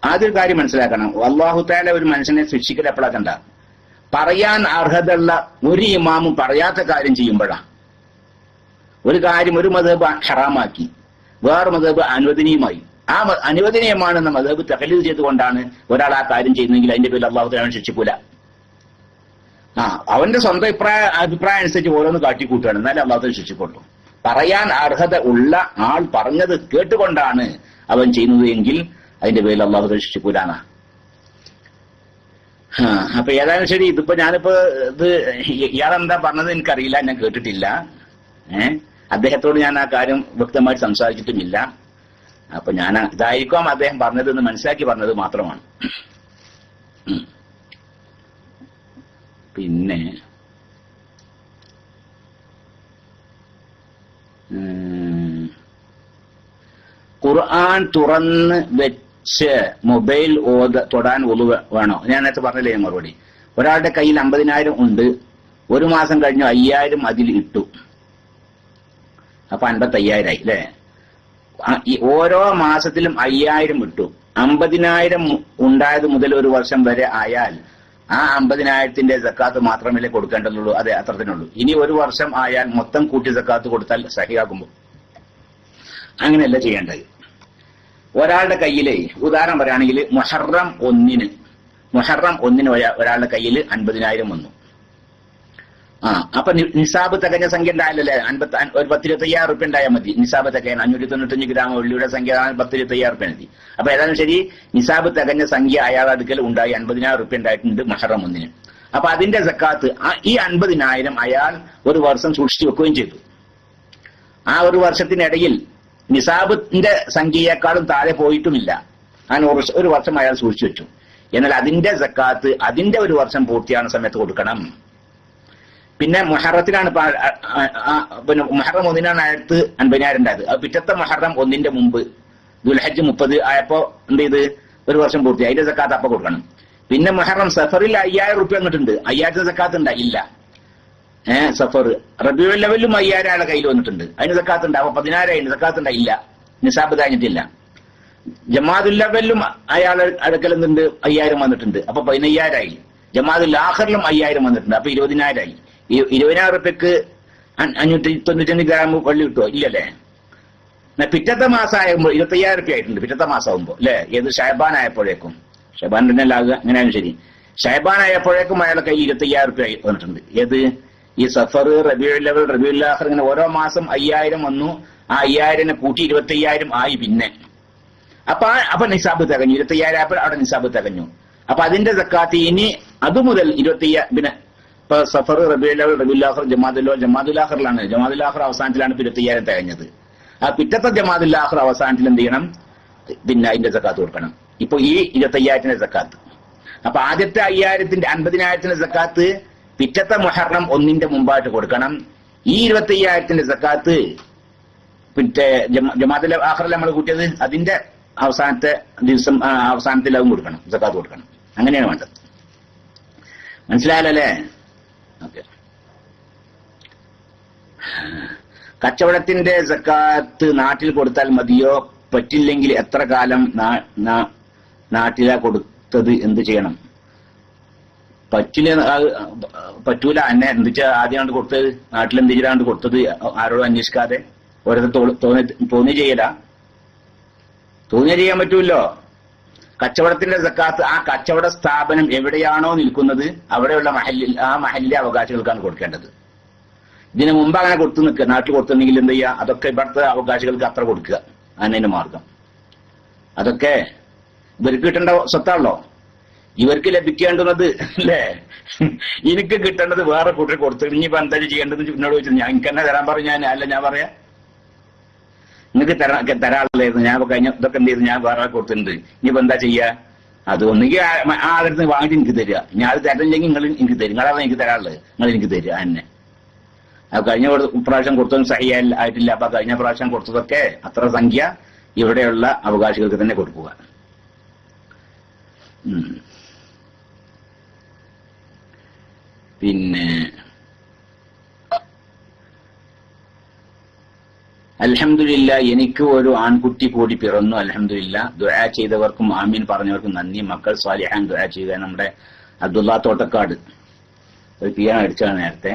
ആദ്യൊരു കാര്യം മനസ്സിലാക്കണം, അല്ലാഹു തആല ഒരു മനുഷ്യനെ ശിക്ഷിക്കൽ എപ്പോഴാക്കണ്ട, പറയാൻ അർഹതയുള്ള ഒരു ഇമാമും പറയാത്ത കാര്യം ചെയ്യുമ്പോഴാണ്. ഒരു കാര്യം ഒരു മദ്ഹബ് ഹറാമാക്കി വേറെ മദ്ഹബ് അനുവദനീയമായി, ആ അനുവദനീയമാണെന്ന മദ്ഹബ് തഖ്ലീദ് ചെയ്തുകൊണ്ടാണ് ഒരാൾ ആ കാര്യം ചെയ്യുന്നതെങ്കിൽ അതിന്റെ പേരിൽ അല്ലാഹു തആല ശിക്ഷിക്കൂല. അവന്റെ സ്വന്തം അഭിപ്രായം അനുസരിച്ച് ഓരോന്ന് കാട്ടിക്കൂട്ടുകയാണ്, എന്നാലും അല്ലാഹു തആല ശിക്ഷിക്കുള്ളൂ. പറയാൻ അർഹത ഉള്ള ആൾ പറഞ്ഞത് കേട്ടുകൊണ്ടാണ് അവൻ ചെയ്യുന്നത് എങ്കിൽ അതിന്റെ പേരിൽ അല്ലാഹു തആല ശിക്ഷിക്കൂലാണ്. അപ്പൊ ഏതായാലും ശരി, ഇതിപ്പോ ഞാനിപ്പോ ഇത് ഇയാളെന്താ പറഞ്ഞത് എനിക്കറിയില്ല, ഞാൻ കേട്ടിട്ടില്ല. അദ്ദേഹത്തോട് ഞാൻ ആ കാര്യം വ്യക്തമായിട്ട് സംസാരിച്ചിട്ടുമില്ല. അപ്പൊ ഞാൻ ഇതായിരിക്കും അദ്ദേഹം പറഞ്ഞതെന്ന് മനസ്സിലാക്കി പറഞ്ഞത് മാത്രമാണ്. പിന്നെ ഖുർആൻ തുറന്ന് വെച്ച് മൊബൈൽ തൊടാൻ ഒളു വേണോ? ഞാൻ നേരത്തെ പറഞ്ഞില്ലേ മറുപടി. ഒരാളുടെ കയ്യിൽ 50,000 ഉണ്ട്, ഒരു മാസം കഴിഞ്ഞു 5,000 അതിൽ ഇട്ടു, അപ്പൊ 55,000 ആയി അല്ലേ. ഓരോ മാസത്തിലും 5,000 ഇട്ടു, 50,000 ഉണ്ടായത് മുതൽ ഒരു വർഷം വരെ ആയാൽ ആ 50,000ത്തിന്റെ സക്കാത്ത് മാത്രമല്ലേ കൊടുക്കേണ്ടതുള്ളൂ? അതെ, അത്രത്തിനുള്ളൂ. ഇനി ഒരു വർഷം ആയാൽ മൊത്തം കൂട്ടി സക്കാത്ത് കൊടുത്താൽ സഹിയാകുമ്പോൾ അങ്ങനെയല്ല ചെയ്യേണ്ടത്. ഒരാളുടെ കയ്യില് ഉദാഹരണം പറയുകയാണെങ്കിൽ മുഹറം 1 ഒരാളുടെ കയ്യിൽ 50,000 വന്നു. അപ്പൊ നിസാബ് തികഞ്ഞ സംഖ്യ ഉണ്ടായാലല്ലേ, ഒരു 10,25,000 റുപ്യ ഉണ്ടായാൽ മതി. നിസാബ് തികയാൻ 595 ഗ്രാം വെള്ളിയുടെ സംഖ്യ 10,25,000 റുപ്യ മതി. അപ്പൊ ഏതായാലും ശരി, നിസാബ് തികഞ്ഞ സംഖ്യ അയാളുടെ അടുക്കൽ ഉണ്ടായി 50,000 റുപ്യ ഉണ്ടായിട്ടുണ്ട് മുഹറം 1. അപ്പൊ അതിന്റെ സക്കാത്ത് ഈ 50,000 അയാൾ ഒരു വർഷം സൂക്ഷിച്ചു വെക്കുകയും ചെയ്തു. ആ ഒരു വർഷത്തിനിടയിൽ നിസാബിന്റെ സംഖ്യയെക്കാളും താഴെ പോയിട്ടുമില്ല, അങ്ങനെ ഒരു വർഷം അയാൾ സൂക്ഷിച്ചു വെച്ചു. എന്നാൽ അതിന്റെ സക്കാത്ത് അതിന്റെ ഒരു വർഷം പൂർത്തിയാകുന്ന സമയത്ത് കൊടുക്കണം. പിന്നെ മുഹറത്തിനാണ് പിന്നെ മുഹറം 1 ആയത്ത് 50,000 ഉണ്ടായത്. അത് പിറ്റത്തെ മുഹറം 1 മുമ്പ് ദുൽഹജ്ജ് 30 ആയപ്പോ എന്ത് ചെയ്ത് ഒരു വർഷം പൂർത്തി, അതിന്റെ സക്കാത്ത് അപ്പൊ കൊടുക്കണം. പിന്നെ മുഹറം സഫറിൽ 5000 റുപ്യ വന്നിട്ടുണ്ട്. 5000 സക്കാത്ത് ഉണ്ടാ ഇല്ല. സഫർ റബീഉൽ ലെവലും 5000 ആളെ കയ്യിൽ വന്നിട്ടുണ്ട്. അതിന് സക്കാത്ത് ഉണ്ട്. അപ്പൊ 10000 സക്കാത്ത് ഉണ്ടാ ഇല്ല. നിസാബ് കഴിഞ്ഞിട്ടില്ല. ജമാഅത്തുൽ ലെവലും അയാൾ അടുക്കൽ എന്തുണ്ട് 5000 വന്നിട്ടുണ്ട്. അപ്പൊ 15000 ആയി. ജമാഅത്തുൽ ആഖിറിലും 5000 വന്നിട്ടുണ്ട്. അപ്പൊ 20000 ആയി. 20000 റുപ്യക്ക് 595 ഗ്രാം വെള്ളി കിട്ടുമോ? ഇല്ലല്ലേ. പിറ്റത്തെ മാസമാകുമ്പോ 25000 റുപ്യ ആയിട്ടുണ്ട്. പിറ്റത്തെ മാസമാകുമ്പോ അല്ലെ, ഏത് ഷഹബാൻ ആയപ്പോഴേക്കും, ഷഹബാൻ തന്നെ ആകുക അങ്ങനെയാണ് ശരി. ഷഹബാൻ ആയപ്പോഴേക്കും അയാളെ കയ്യിൽ 25000 റുപ്യ വന്നിട്ടുണ്ട്. ഏത് ഈ സഫർ, റബീഉൽ ലെവൽ, റബീഉൽ ആഖിർ, ഇങ്ങനെ ഓരോ മാസം 5000 വന്നു. ആ 5000 കൂട്ടി 25000 ആയി. പിന്നെ അപ്പൊ നിസാബ് തികഞ്ഞു. 25000 ആയപ്പോൾ അവിടെ നിസാബ് തികഞ്ഞു. അപ്പൊ അതിന്റെ സക്കാത്ത് ഇനി അതുമുതൽ 25 പിന്നെ ഇപ്പൊ സഫർ, റബീഉൽ ലെവൽ, റബീഉൽ ആഖിർ, ജമാഅത്തുൽ ആഖിറിലാണ്. ജമാഅത്തുൽ ആഖിർ അവസാനത്തിലാണ് 25000 തികഞ്ഞത്. ആ പിറ്റത്തെ ജമാഅത്തുൽ ആഖിർ അവസാനത്തിൽ എന്ത് ചെയ്യണം? പിന്നെ അതിന്റെ സക്കാത്ത് കൊടുക്കണം. ഇപ്പൊ ഈ 25000 സക്കാത്ത്. അപ്പൊ ആദ്യത്തെ 50,000 സക്കാത്ത് പിറ്റത്തെ മുഹറം 1 മുമ്പായിട്ട് കൊടുക്കണം. ഈ 25000 സക്കാത്ത് പിന്നെ ജമാഅത്തുൽ ആഖിറിൽ നമ്മൾ കൂട്ടിയത് അതിന്റെ അവസാനത്തെ ദിവസം അവസാനത്തിൽ അതും കൊടുക്കണം, സക്കാത്ത് കൊടുക്കണം. അങ്ങനെയാണ് വേണ്ടത്. മനസ്സിലായല്ലേ? ഓക്കെ. കച്ചവടത്തിന്റെ സക്കാത്ത് നാട്ടിൽ കൊടുത്താൽ മതിയോ? പറ്റില്ലെങ്കിൽ എത്ര കാലം നാട്ടിലാ കൊടുത്തത് എന്ത് ചെയ്യണം? പറ്റൂല. എന്നെ എന്തിച്ചാ ആദ്യമാണ്ട് കൊടുത്തത്? നാട്ടിൽ എന്തിനാണ്ട് കൊടുത്തത്? ആരോടും അന്വേഷിക്കാതെ ഓരോരുത്തർ തോന്നി ചെയ്യല. തോന്നിയ ചെയ്യാൻ പറ്റൂല്ലോ. കച്ചവടത്തിന്റെ സക്കാത്ത് ആ കച്ചവട സ്ഥാപനം എവിടെയാണോ നിൽക്കുന്നത് അവിടെയുള്ള ആ മഹല്ലിലെ അവകാശികൾക്കാണ് കൊടുക്കേണ്ടത്. ഇതിനു മുമ്പ് അങ്ങനെ കൊടുത്തു നിൽക്കുക. നാട്ടിൽ കൊടുത്തിട്ടുണ്ടെങ്കിൽ എന്ത് ചെയ്യുക? അതൊക്കെ ഇവിടുത്തെ അവകാശികൾക്ക് അത്ര കൊടുക്കുക. അതിന്റെ മാർഗം. അതൊക്കെ ഇവർക്ക് കിട്ടേണ്ട സ്വത്താണല്ലോ. ഇവർക്ക് ലഭിക്കേണ്ടുന്നത് അല്ലേ? എനിക്ക് കിട്ടേണ്ടത് വേറെ കൂട്ടർ കൊടുത്തിട്ട് ഇനിയിപ്പോ എന്താ ചെയ്യേണ്ടത് എന്നോട് ചോദിച്ചത്. ഞാൻ എനിക്ക് തന്നെ തരാൻ പറഞ്ഞു. ഞാൻ പറയാ നിങ്ങൾക്ക് തരാനുള്ളതായിരുന്നു. ഞാൻ കഴിഞ്ഞ ഇതൊക്കെ എന്ത് ചെയ്തു? ഞാൻ വേറെ കൊടുത്തിട്ടുണ്ട്. ഇനിയിപ്പോ എന്താ ചെയ്യാ? അത് ഒന്നുകിൽ ആരുടെ വാങ്ങിട്ട് എനിക്ക് തരിക. ഞാൻ അത് തരുന്നില്ലെങ്കിൽ നിങ്ങൾ എനിക്ക് തരും. നിങ്ങളാണ് എനിക്ക് തരാനുള്ളത്. നിങ്ങൾ എനിക്ക് തരിക എന്നെ. അത് കഴിഞ്ഞ പ്രാവശ്യം കൊടുത്തതും സഹി ആയിട്ടില്ല. അപ്പൊ കഴിഞ്ഞ പ്രാവശ്യം കൊടുത്തതൊക്കെ അത്ര സംഖ്യ ഇവിടെയുള്ള അവകാശികൾക്ക് തന്നെ കൊടുക്കുക. പിന്നെ അൽഹംദുലില്ലാ, എനിക്ക് ഒരു ആൺകുട്ടി കൂടി പിറന്നു. അൽഹംദുലില്ലാ. ദുആ ചെയ്തവർക്കും ആമീൻ പറഞ്ഞവർക്കും നന്ദി. മക്കൾ സ്വാലിഹാൻ ദുആ ചെയ്യുക. നമ്മുടെ അബ്ദുള്ള തോട്ടക്കാട് ഒരു പിയാൻ അടിച്ചാണ് നേരത്തെ.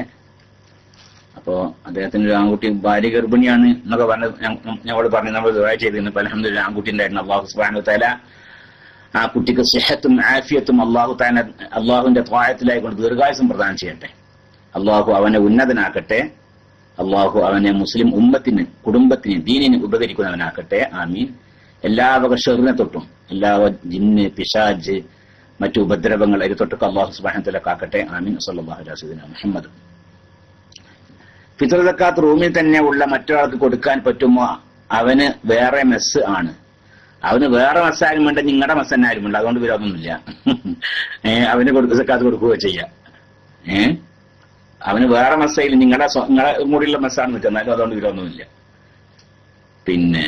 അപ്പോ അദ്ദേഹത്തിന് ഒരു ആൺകുട്ടി, ഭാര്യ ഗർഭിണിയാണ് എന്നൊക്കെ പറഞ്ഞത് ഞങ്ങളോട് പറഞ്ഞു. നമ്മൾ ദുആ ചെയ്തിരുന്നു. അൽഹംദുലില്ലാ ആൺകുട്ടി ഉണ്ടായിരുന്നു. അല്ലാഹു സുബ്ഹാനഹു വ തആല ആ കുട്ടിക്ക് സിഹത്തും ആഫിയത്തും അള്ളാഹുവിന്റെ ത്വാഅത്തിലായി കൊണ്ട് ദീർഘായുസ്സും പ്രദാനം ചെയ്യട്ടെ. അള്ളാഹു അവനെ ഉന്നതനാക്കട്ടെ. അള്ളാഹു അവനെ മുസ്ലിം ഉമ്മത്തിന്, കുടുംബത്തിന്, ദീനിന് ഉപകരിക്കുന്നവനാക്കട്ടെ. ആമീൻ. എല്ലാ വക ഷെറിനെ തൊട്ടും, എല്ലാ ജിന്ന്, പിശാജ്, മറ്റു ഉപദ്രവങ്ങൾ അതിൽ തൊട്ടൊക്കെ അള്ളാഹു സുബ്ഹാനഹു വ തആല കാക്കട്ടെ. ആമീൻ. സല്ലല്ലാഹു അലൈഹി വസല്ലം മുഹമ്മദ്. ഫിത്ർ സക്കാത്ത് റൂമിൽ തന്നെ ഉള്ള മറ്റൊരാൾക്ക് കൊടുക്കാൻ പറ്റുമോ? അവന് വേറെ മെസ്സ് ആണ്. അവന് വേറെ മെസ്സാരും വേണ്ട, നിങ്ങളുടെ മെസ്സ് തന്നെ ആരും വേണ്ട. അതുകൊണ്ട് വിരോധമൊന്നുമില്ല. അവന് സക്കാത്ത് കൊടുക്കുകയോ ചെയ്യാം. അവന് വേറെ മെസ്സയിൽ നിങ്ങളുടെ കൂടിയുള്ള മെസ്സാണ് നിൽക്കുന്നത്. അതുകൊണ്ട് വിരോധമൊന്നുമില്ല. പിന്നെ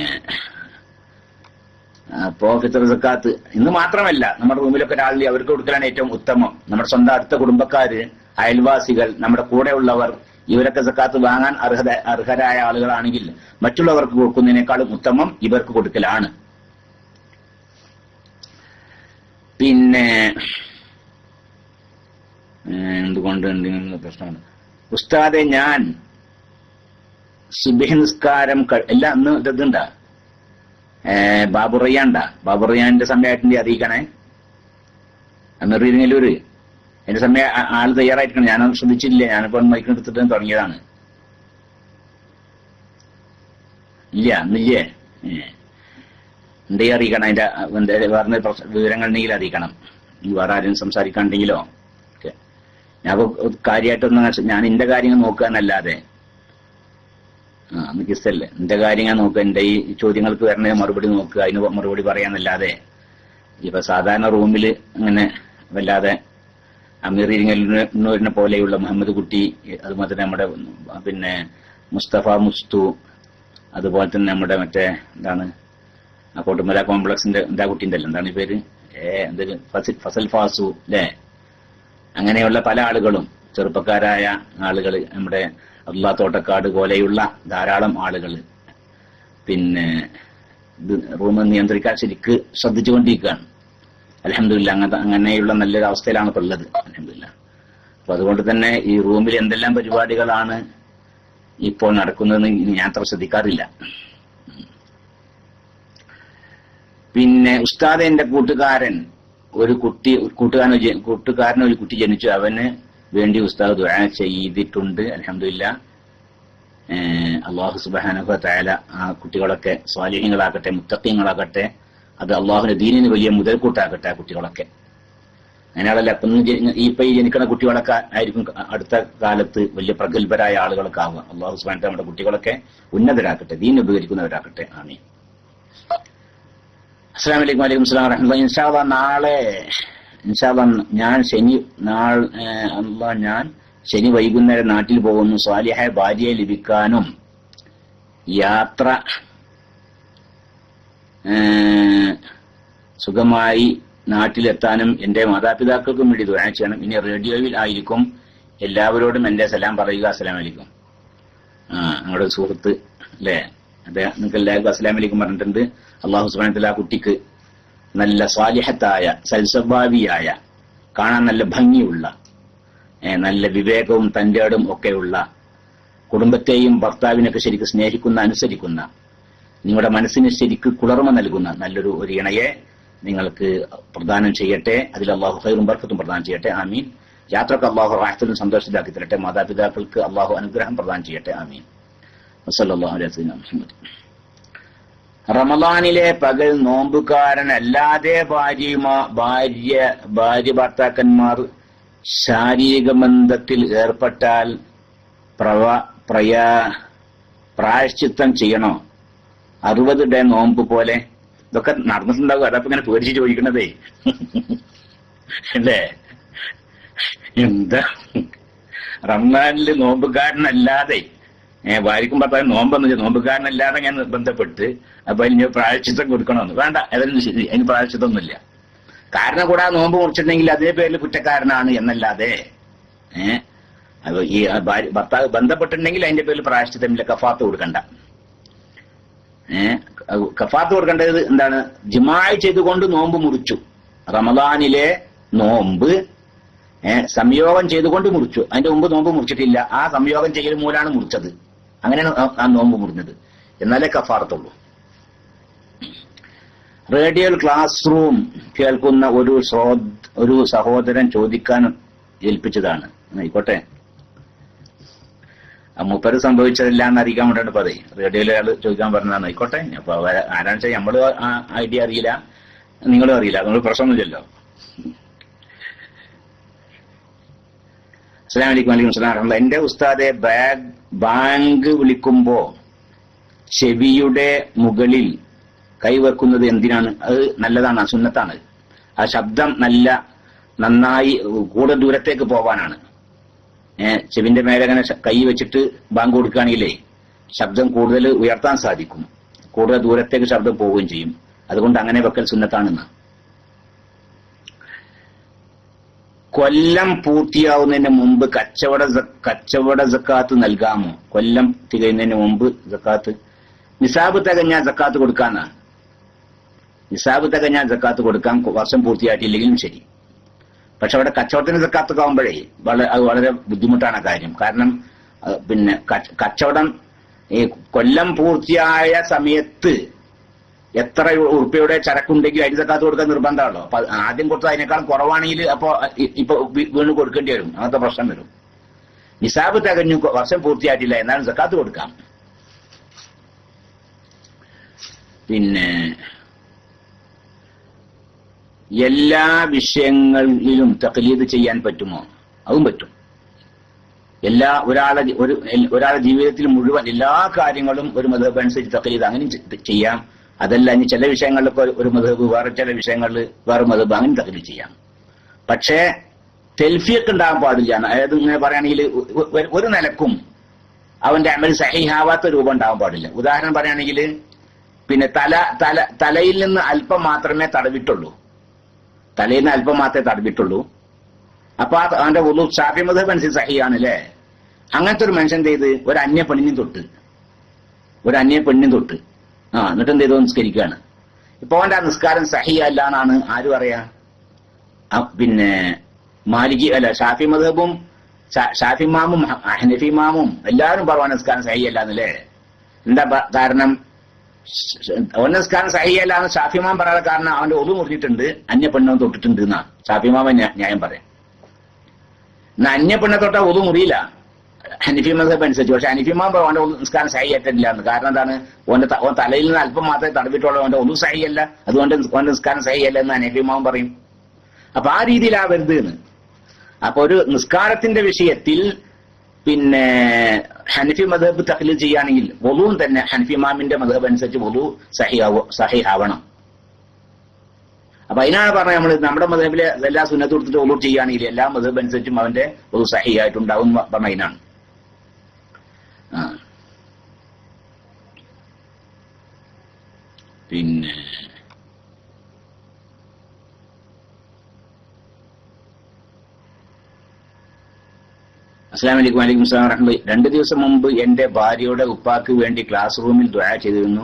അപ്പോ ഫിത്ർ സക്കാത്ത് ഇന്ന് മാത്രമല്ല, നമ്മുടെ റൂമിലൊക്കെ ഒരാളിൽ അവർക്ക് കൊടുക്കലാണ് ഏറ്റവും ഉത്തമം. നമ്മുടെ സ്വന്തം അടുത്ത കുടുംബക്കാര്, അയൽവാസികൾ, നമ്മുടെ കൂടെയുള്ളവർ, ഇവരൊക്കെ സക്കാത്ത് വാങ്ങാൻ അർഹരായ ആളുകളാണെങ്കിൽ മറ്റുള്ളവർക്ക് കൊടുക്കുന്നതിനേക്കാളും ഉത്തമം ഇവർക്ക് കൊടുക്കലാണ്. പിന്നെ എന്തുകൊണ്ട് എന്തെങ്കിലും പ്രശ്നമുണ്ട്? ഉസ്താദെ, ഞാൻ സുബ്ഹി നിസ്കാരം എല്ലാം അന്ന് ഇതുണ്ടാ ബാബുറയ്യാന്റെ സമയമായിട്ടുണ്ട് അറിയിക്കണേ. അന്നറിയില്ലൂര് എന്റെ സമയം ആള് തയ്യാറായിരിക്കണം. ഞാനത് ശ്രദ്ധിച്ചില്ല. ഞാനിപ്പോ മൈക്കെടുത്തിട്ട് തുടങ്ങിയതാണ്. ഇല്ല അന്നില്ലേ? എന്തേ അറിയിക്കണം. അതിന്റെ വേറെ വിവരങ്ങൾ ഉണ്ടെങ്കിൽ അറിയിക്കണം. വേറെ ആരും സംസാരിക്കാണ്ടെങ്കിലോ ഒക്കെ. ഞാൻ കാര്യമായിട്ടൊന്നും ഞാൻ എന്റെ കാര്യങ്ങൾ നോക്കുക എന്നല്ലാതെ അന്ന് കിസ്സല്ലേ, എന്റെ കാര്യങ്ങൾ നോക്കുക, എന്റെ ഈ ചോദ്യങ്ങൾക്ക് വരണ മറുപടി നോക്കുക, അതിന് മറുപടി പറയാന്നല്ലാതെ ഇപ്പൊ സാധാരണ റൂമില് അങ്ങനെ വല്ലാതെ അമീർ ഇരിങ്ങലിനെ പോലെയുള്ള മുഹമ്മദ് കുട്ടി, അതുപോലെ തന്നെ നമ്മുടെ പിന്നെ മുസ്തഫ മുസ്തു, അതുപോലെ തന്നെ നമ്മുടെ മറ്റേ എന്താണ് ആ കോട്ടുമല കോംപ്ലക്സിന്റെ എന്താ കുട്ടിന്റെ അല്ല എന്താണ് ഈ പേര്, എന്തൊരു ഫസൽ ഫാസു അല്ലേ, അങ്ങനെയുള്ള പല ആളുകളും, ചെറുപ്പക്കാരായ ആളുകൾ, നമ്മുടെ അള്ളാ തോട്ടക്കാട് പോലെയുള്ള ധാരാളം ആളുകൾ പിന്നെ ഇത് റൂം നിയന്ത്രിക്കാൻ ശരിക്ക് ശ്രദ്ധിച്ചുകൊണ്ടിരിക്കുകയാണ്. അൽഹംദുലില്ലാഹ് അങ്ങനെയുള്ള നല്ലൊരു അവസ്ഥയിലാണ് ഇപ്പോൾ ഉള്ളത്. അൽഹംദുലില്ലാഹ്. അപ്പൊ അതുകൊണ്ട് തന്നെ ഈ റൂമിൽ എന്തെല്ലാം പരിപാടികളാണ് ഇപ്പോൾ നടക്കുന്നതെന്ന് ഞാൻ അത്ര ശ്രദ്ധിക്കാറില്ല. പിന്നെ ഉസ്താദ്, എന്റെ കൂട്ടുകാരൻ ഒരു കുട്ടി ജനിച്ചു. അവന് വേണ്ടി ഉസ്താദ് ദുആ ചെയ്തിട്ടുണ്ട്. അൽഹംദുലില്ലാഹ്. അല്ലാഹു സുബ്ഹാനഹു വ തആല ആ കുട്ടികളൊക്കെ സ്വാലിഹീങ്ങളാകട്ടെ, മുത്തഖീങ്ങളാകട്ടെ. അത് അള്ളാഹുവിന്റെ ദീനിന് വലിയ മുതൽക്കൂട്ടാകട്ടെ ആ കുട്ടികളൊക്കെ. അങ്ങനെയാണല്ലോ ഇപ്പൊ ഈ ജനിക്കുന്ന കുട്ടികളൊക്കെ ആയിരിക്കും അടുത്ത കാലത്ത് വലിയ പ്രഗത്ഭരായ ആളുകളൊക്കെ ആവുക. അള്ളാഹു സുബ്ഹാനഹു നമ്മുടെ കുട്ടികളൊക്കെ ഉന്നതരാക്കട്ടെ, ദീനിനെ ഉപകരിക്കുന്നവരാക്കട്ടെ. ആമീൻ. അസ്സലാമു അലൈക്കും. വഅലൈക്കും അസ്സലാം വറഹ്മത്തുള്ളാഹി. ഇൻഷാ അല്ലാഹ് ഞാൻ ശനി വൈകുന്നേരം നാട്ടിൽ പോകുന്നു. സ്വാലിഹായ ഭാര്യയെ ലഭിക്കാനും യാത്ര സുഖമായി നാട്ടിലെത്താനും എന്റെ മാതാപിതാക്കൾക്കും വേണ്ടി ദുആ ചെയ്യണം. ഇനി റേഡിയോയിൽ ആയിരിക്കും. എല്ലാവരോടും എന്റെ സലാം പറയുക. അസ്സലാമു അലൈക്കും. നമ്മുടെ സുഹൃത്ത് അല്ലേ, അദ്ദേഹം നിങ്ങൾക്ക് എല്ലാവർക്കും അസ്സലാമു അലൈക്കും പറഞ്ഞിട്ടുണ്ട്. അല്ലാഹു സുബ്ഹാനഹു വ തആല ആ കുട്ടിക്ക് നല്ല സ്വാലിഹത്തായ, സൽസ്വഭാവിയായ, കാണാൻ നല്ല ഭംഗിയുള്ള, നല്ല വിവേകവും തന്റേടും ഒക്കെയുള്ള, കുടുംബത്തെയും ഭർത്താവിനൊക്കെ ശരിക്ക് സ്നേഹിക്കുന്ന, അനുസരിക്കുന്ന, നിങ്ങളുടെ മനസ്സിന് ശരിക്ക് കുളിർമ നൽകുന്ന നല്ലൊരു ഇണയെ നിങ്ങൾക്ക് പ്രദാനം ചെയ്യട്ടെ. അതിൽ അള്ളാഹു ഖൈറും ബർക്കത്തും പ്രദാനം ചെയ്യട്ടെ. ആമീൻ. യാത്രക്ക് അള്ളാഹു റാഹത്തിലും സന്തോഷത്തിലാക്കി തരട്ടെ. മാതാപിതാക്കൾക്ക് അള്ളാഹു അനുഗ്രഹം പ്രദാനം ചെയ്യട്ടെ. ആമീൻ. വസല്ലല്ലാഹു അലൈഹി വസല്ലം. റമളാനിലെ പകൽ നോമ്പുകാരനല്ലാതെ ഭാര്യ ഭർത്താക്കന്മാർ ശാരീരിക ബന്ധത്തിൽ ഏർപ്പെട്ടാൽ പ്രായശ്ചിത്തം ചെയ്യണോ? 60 ഡേ നോമ്പ് പോലെ ഇതൊക്കെ നടന്നിട്ടുണ്ടാവും. അതപ്പോ ഇങ്ങനെ പേടിച്ച് ചോദിക്കണതേ അല്ലേ? എന്താ റംസാനില് നോമ്പുകാരനല്ലാതെ ഭാര്യക്കും ഭർത്താവിനും നോമ്പെന്ന് നോമ്പുകാരനല്ലാതെ ഞാൻ ബന്ധപ്പെട്ട് അപ്പൊ അതിന് പ്രായശ്ചിത്തം കൊടുക്കണമെന്ന് വേണ്ട. ഏതായാലും ശരി, അതിന് പ്രായശ്ചിത്തമൊന്നുമില്ല. കാരണം കൂടാതെ നോമ്പ് മുറിച്ചിട്ടുണ്ടെങ്കിൽ അതേ പേരിൽ കുറ്റക്കാരനാണ് എന്നല്ലാതെ അപ്പൊ ഈ ഭർത്താവ് ബന്ധപ്പെട്ടിട്ടുണ്ടെങ്കിൽ അതിന്റെ പേരിൽ പ്രായശ്ചിത്തമില്ല. കഫാത്ത് കൊടുക്കണ്ട. കഫാത്ത് കൊടുക്കേണ്ടത് എന്താണ്? ജിമായി ചെയ്തുകൊണ്ട് നോമ്പ് മുറിച്ചു. റമദാനിലെ നോമ്പ് സംയോഗം ചെയ്തുകൊണ്ട് മുറിച്ചു. അതിന്റെ മുമ്പ് നോമ്പ് മുറിച്ചിട്ടില്ല. ആ സംയോഗം ചെയ്യൽ മൂലമാണ് മുറിച്ചത്. അങ്ങനെയാണ് ആ നോമ്പ് മുറിഞ്ഞത്. എന്നാലേ കഫാറത്തുള്ളൂ. റേഡിയോയിൽ ക്ലാസ് റൂം കേൾക്കുന്ന ഒരു സഹോദരൻ ചോദിക്കാൻ ഏൽപ്പിച്ചതാണ്. ആയിക്കോട്ടെ, മൂപ്പര് സംഭവിച്ചതില്ല എന്നറിയിക്കാൻ വേണ്ടിയിട്ട് പറയും. റേഡിയോയിൽ അയാൾ ചോദിക്കാൻ പറഞ്ഞതാണ്. ആയിക്കോട്ടെ. അപ്പൊ ആരാണെന്ന് വെച്ചാൽ നമ്മള് ആ ഐഡിയ അറിയില്ല, നിങ്ങളും അറിയില്ല, അതുകൊണ്ട് പ്രശ്നമൊന്നുമില്ലല്ലോ. അസ്സലാമു അലൈക്കും. വഅലൈക്കും അസ്സലാം. എന്റെ ഉസ്താദെ, ബാങ്ക് വിളിക്കുമ്പോ ചെവിയുടെ മുകളിൽ കൈവെക്കുന്നത് എന്തിനാണ്? അത് നല്ലതാണ്, സുന്നത്താണ്. ആ ശബ്ദം നന്നായി കൂടുതൽ ദൂരത്തേക്ക് പോവാനാണ്. ചെവിന്റെ മേലെ അങ്ങനെ കൈ വെച്ചിട്ട് ബാങ്ക് കൊടുക്കുകയാണെങ്കിലേ ശബ്ദം കൂടുതൽ ഉയർത്താൻ സാധിക്കും. കൂടുതൽ ദൂരത്തേക്ക് ശബ്ദം പോവുകയും ചെയ്യും. അതുകൊണ്ട് അങ്ങനെ വെക്കൽ സുന്നത്താണെന്ന്. കൊല്ലം പൂർത്തിയാവുന്നതിന് മുമ്പ് കച്ചവട സക്കാത്ത് നൽകാമോ? കൊല്ലം തികയുന്നതിന് മുമ്പ് സക്കാത്ത്, നിസാബ് തികഞ്ഞാൽ സക്കാത്ത് കൊടുക്കാന്നാണ്. നിസാബ് തികഞ്ഞാൽ സക്കാത്ത് കൊടുക്കാം, വർഷം പൂർത്തിയായിട്ടില്ലെങ്കിലും ശരി. പക്ഷെ അവിടെ കച്ചവടത്തിന് സക്കാത്തൊക്കെ ആകുമ്പോഴേ അത് വളരെ ബുദ്ധിമുട്ടാണ് കാര്യം. കാരണം പിന്നെ കച്ചവടം ഈ കൊല്ലം പൂർത്തിയായ സമയത്ത് എത്ര ഉറുപ്പിയുടെ ചരക്കുണ്ടെങ്കിൽ അതിന് സക്കാത്ത് കൊടുക്കാൻ നിർബന്ധമാണല്ലോ. അപ്പൊ ആദ്യം കൊടുത്തത് അതിനേക്കാൾ കുറവാണെങ്കിൽ ഇപ്പൊ വീണ്ടും കൊടുക്കേണ്ടി വരും. അങ്ങനത്തെ പ്രശ്നം വരും. നിസാബ് തികഞ്ഞു, വർഷം പൂർത്തിയായിട്ടില്ല, എന്നാലും സക്കാത്ത് കൊടുക്കാം. പിന്നെ എല്ലാ വിഷയങ്ങളിലും തഖ്ലീദ് ചെയ്യാൻ പറ്റുമോ? അതും പറ്റും. ഒരാളുടെ ജീവിതത്തിൽ മുഴുവൻ എല്ലാ കാര്യങ്ങളും ഒരു മദ്ഹബ് അനുസരിച്ച് തഖ്ലീദ് അങ്ങനെ ചെയ്യാം. അതല്ല, ഇനി ചില വിഷയങ്ങളിലൊക്കെ ഒരു മദ്ഹബ്, വേറെ ചില വിഷയങ്ങളിൽ വേറെ മദ്ഹബ്, അങ്ങനെ തഖ്ലീദ് ചെയ്യാം. പക്ഷേ തെൽഫീഖ് ഉണ്ടാകാൻ പാടില്ല. അതായത് ഇങ്ങനെ പറയുകയാണെങ്കിൽ ഒരു നിലക്കും അവന്റെ അമൽ സഹീഹാവാത്ത രൂപം ഉണ്ടാവാൻ പാടില്ല. ഉദാഹരണം പറയുകയാണെങ്കിൽ പിന്നെ തലയിൽ നിന്ന് അല്പം മാത്രമേ തടവിട്ടുള്ളൂ. തലേന്ന് അല്പം മാത്രമേ തടവിട്ടുള്ളൂ. അപ്പൊ അവന്റെ വുളു ഷാഫി മദ്ഹബ് അനുസരിച്ച് സഹിയാണ് അല്ലേ? അങ്ങനത്തെ ഒരു മനുഷ്യൻ ചെയ്ത് ഒരു അന്യ പെണ്ണിനും തൊട്ട് എന്നിട്ട് എന്ത് ചെയ്തോ നിസ്കരിക്കുകയാണ്. ഇപ്പൊ അവന്റെ ആ നിസ്കാരം സഹിയല്ല എന്നാണ് ആര് പറയാ? പിന്നെ മാലികി അല്ല, ഷാഫി മദ്ഹബും ഷാഫി ഇമാമും ഹനഫി ഇമാമും എല്ലാവരും പറയാൻ നിസ്കാരം സഹിയല്ല എന്നല്ലേ? എന്താ കാരണം? അവന്റെ നിസ്കാരം സഹിയല്ല എന്ന് ഷാഫി ഇമാം പറയാതെ കാരണം അവന്റെ ഒതു മുറിഞ്ഞിട്ടുണ്ട്, അന്യ പെണ്ണവൻ തൊട്ടിട്ടുണ്ട് എന്നാ ഷാഫി ഇമാമ ന്യായം പറയാം. എന്നാ അന്യ പെണ്ണെ തൊട്ടാ ഒതു മുറിയില്ല ഹനഫി മദ്ഹബ് അനുസരിച്ച്. പക്ഷെ ഹനഫി ഇമാം അവന്റെ നിസ്കാരം സഹിയായിട്ടില്ല എന്ന്. കാരണം എന്താണ്? ഓൻ തലയിൽ നിന്ന് അല്പം മാത്രമേ തടവിട്ടുള്ളൂ, അവന്റെ ഒതു സഹിയല്ല, അതുകൊണ്ട് ഓന്റെ നിസ്കാരം സഹിയല്ല എന്ന് ഹനഫി ഇമാം പറയും. അപ്പൊ ആ രീതിയിലാവരുത് എന്ന്. അപ്പൊ ഒരു നിസ്കാരത്തിന്റെ വിഷയത്തിൽ പിന്നെ ഹനഫി മദ്ഹബ് തഖ്ലീദ് ചെയ്യുകയാണെങ്കിൽ വുളുവും തന്നെ ഹനഫി ഇമാമിന്റെ മദ്ഹബ് അനുസരിച്ച് വുളു സഹിഹാവണം. അപ്പൊ അതിനാണ് പറഞ്ഞത് നമ്മൾ നമ്മുടെ മദ്ഹബിലെ എല്ലാ സുന്നത്ത് കൊടുത്തിട്ട് വുളു ചെയ്യുകയാണെങ്കിൽ എല്ലാ മദ്ഹബ് അനുസരിച്ചും അവന്റെ വുളു സഹിഹായിട്ടുണ്ടാവും പറഞ്ഞ അതിനാണ്. പിന്നെ അസ്സലാമു അലൈക്കും. വലൈക്കും അസ്സലാം വറഹ്മത്തുള്ളാഹി. 2 ദിവസം മുമ്പ് എന്റെ ഭാര്യയുടെ ഉപ്പാക്ക് വേണ്ടി ക്ലാസ് റൂമിൽ ദുആ ചെയ്തിരുന്നു.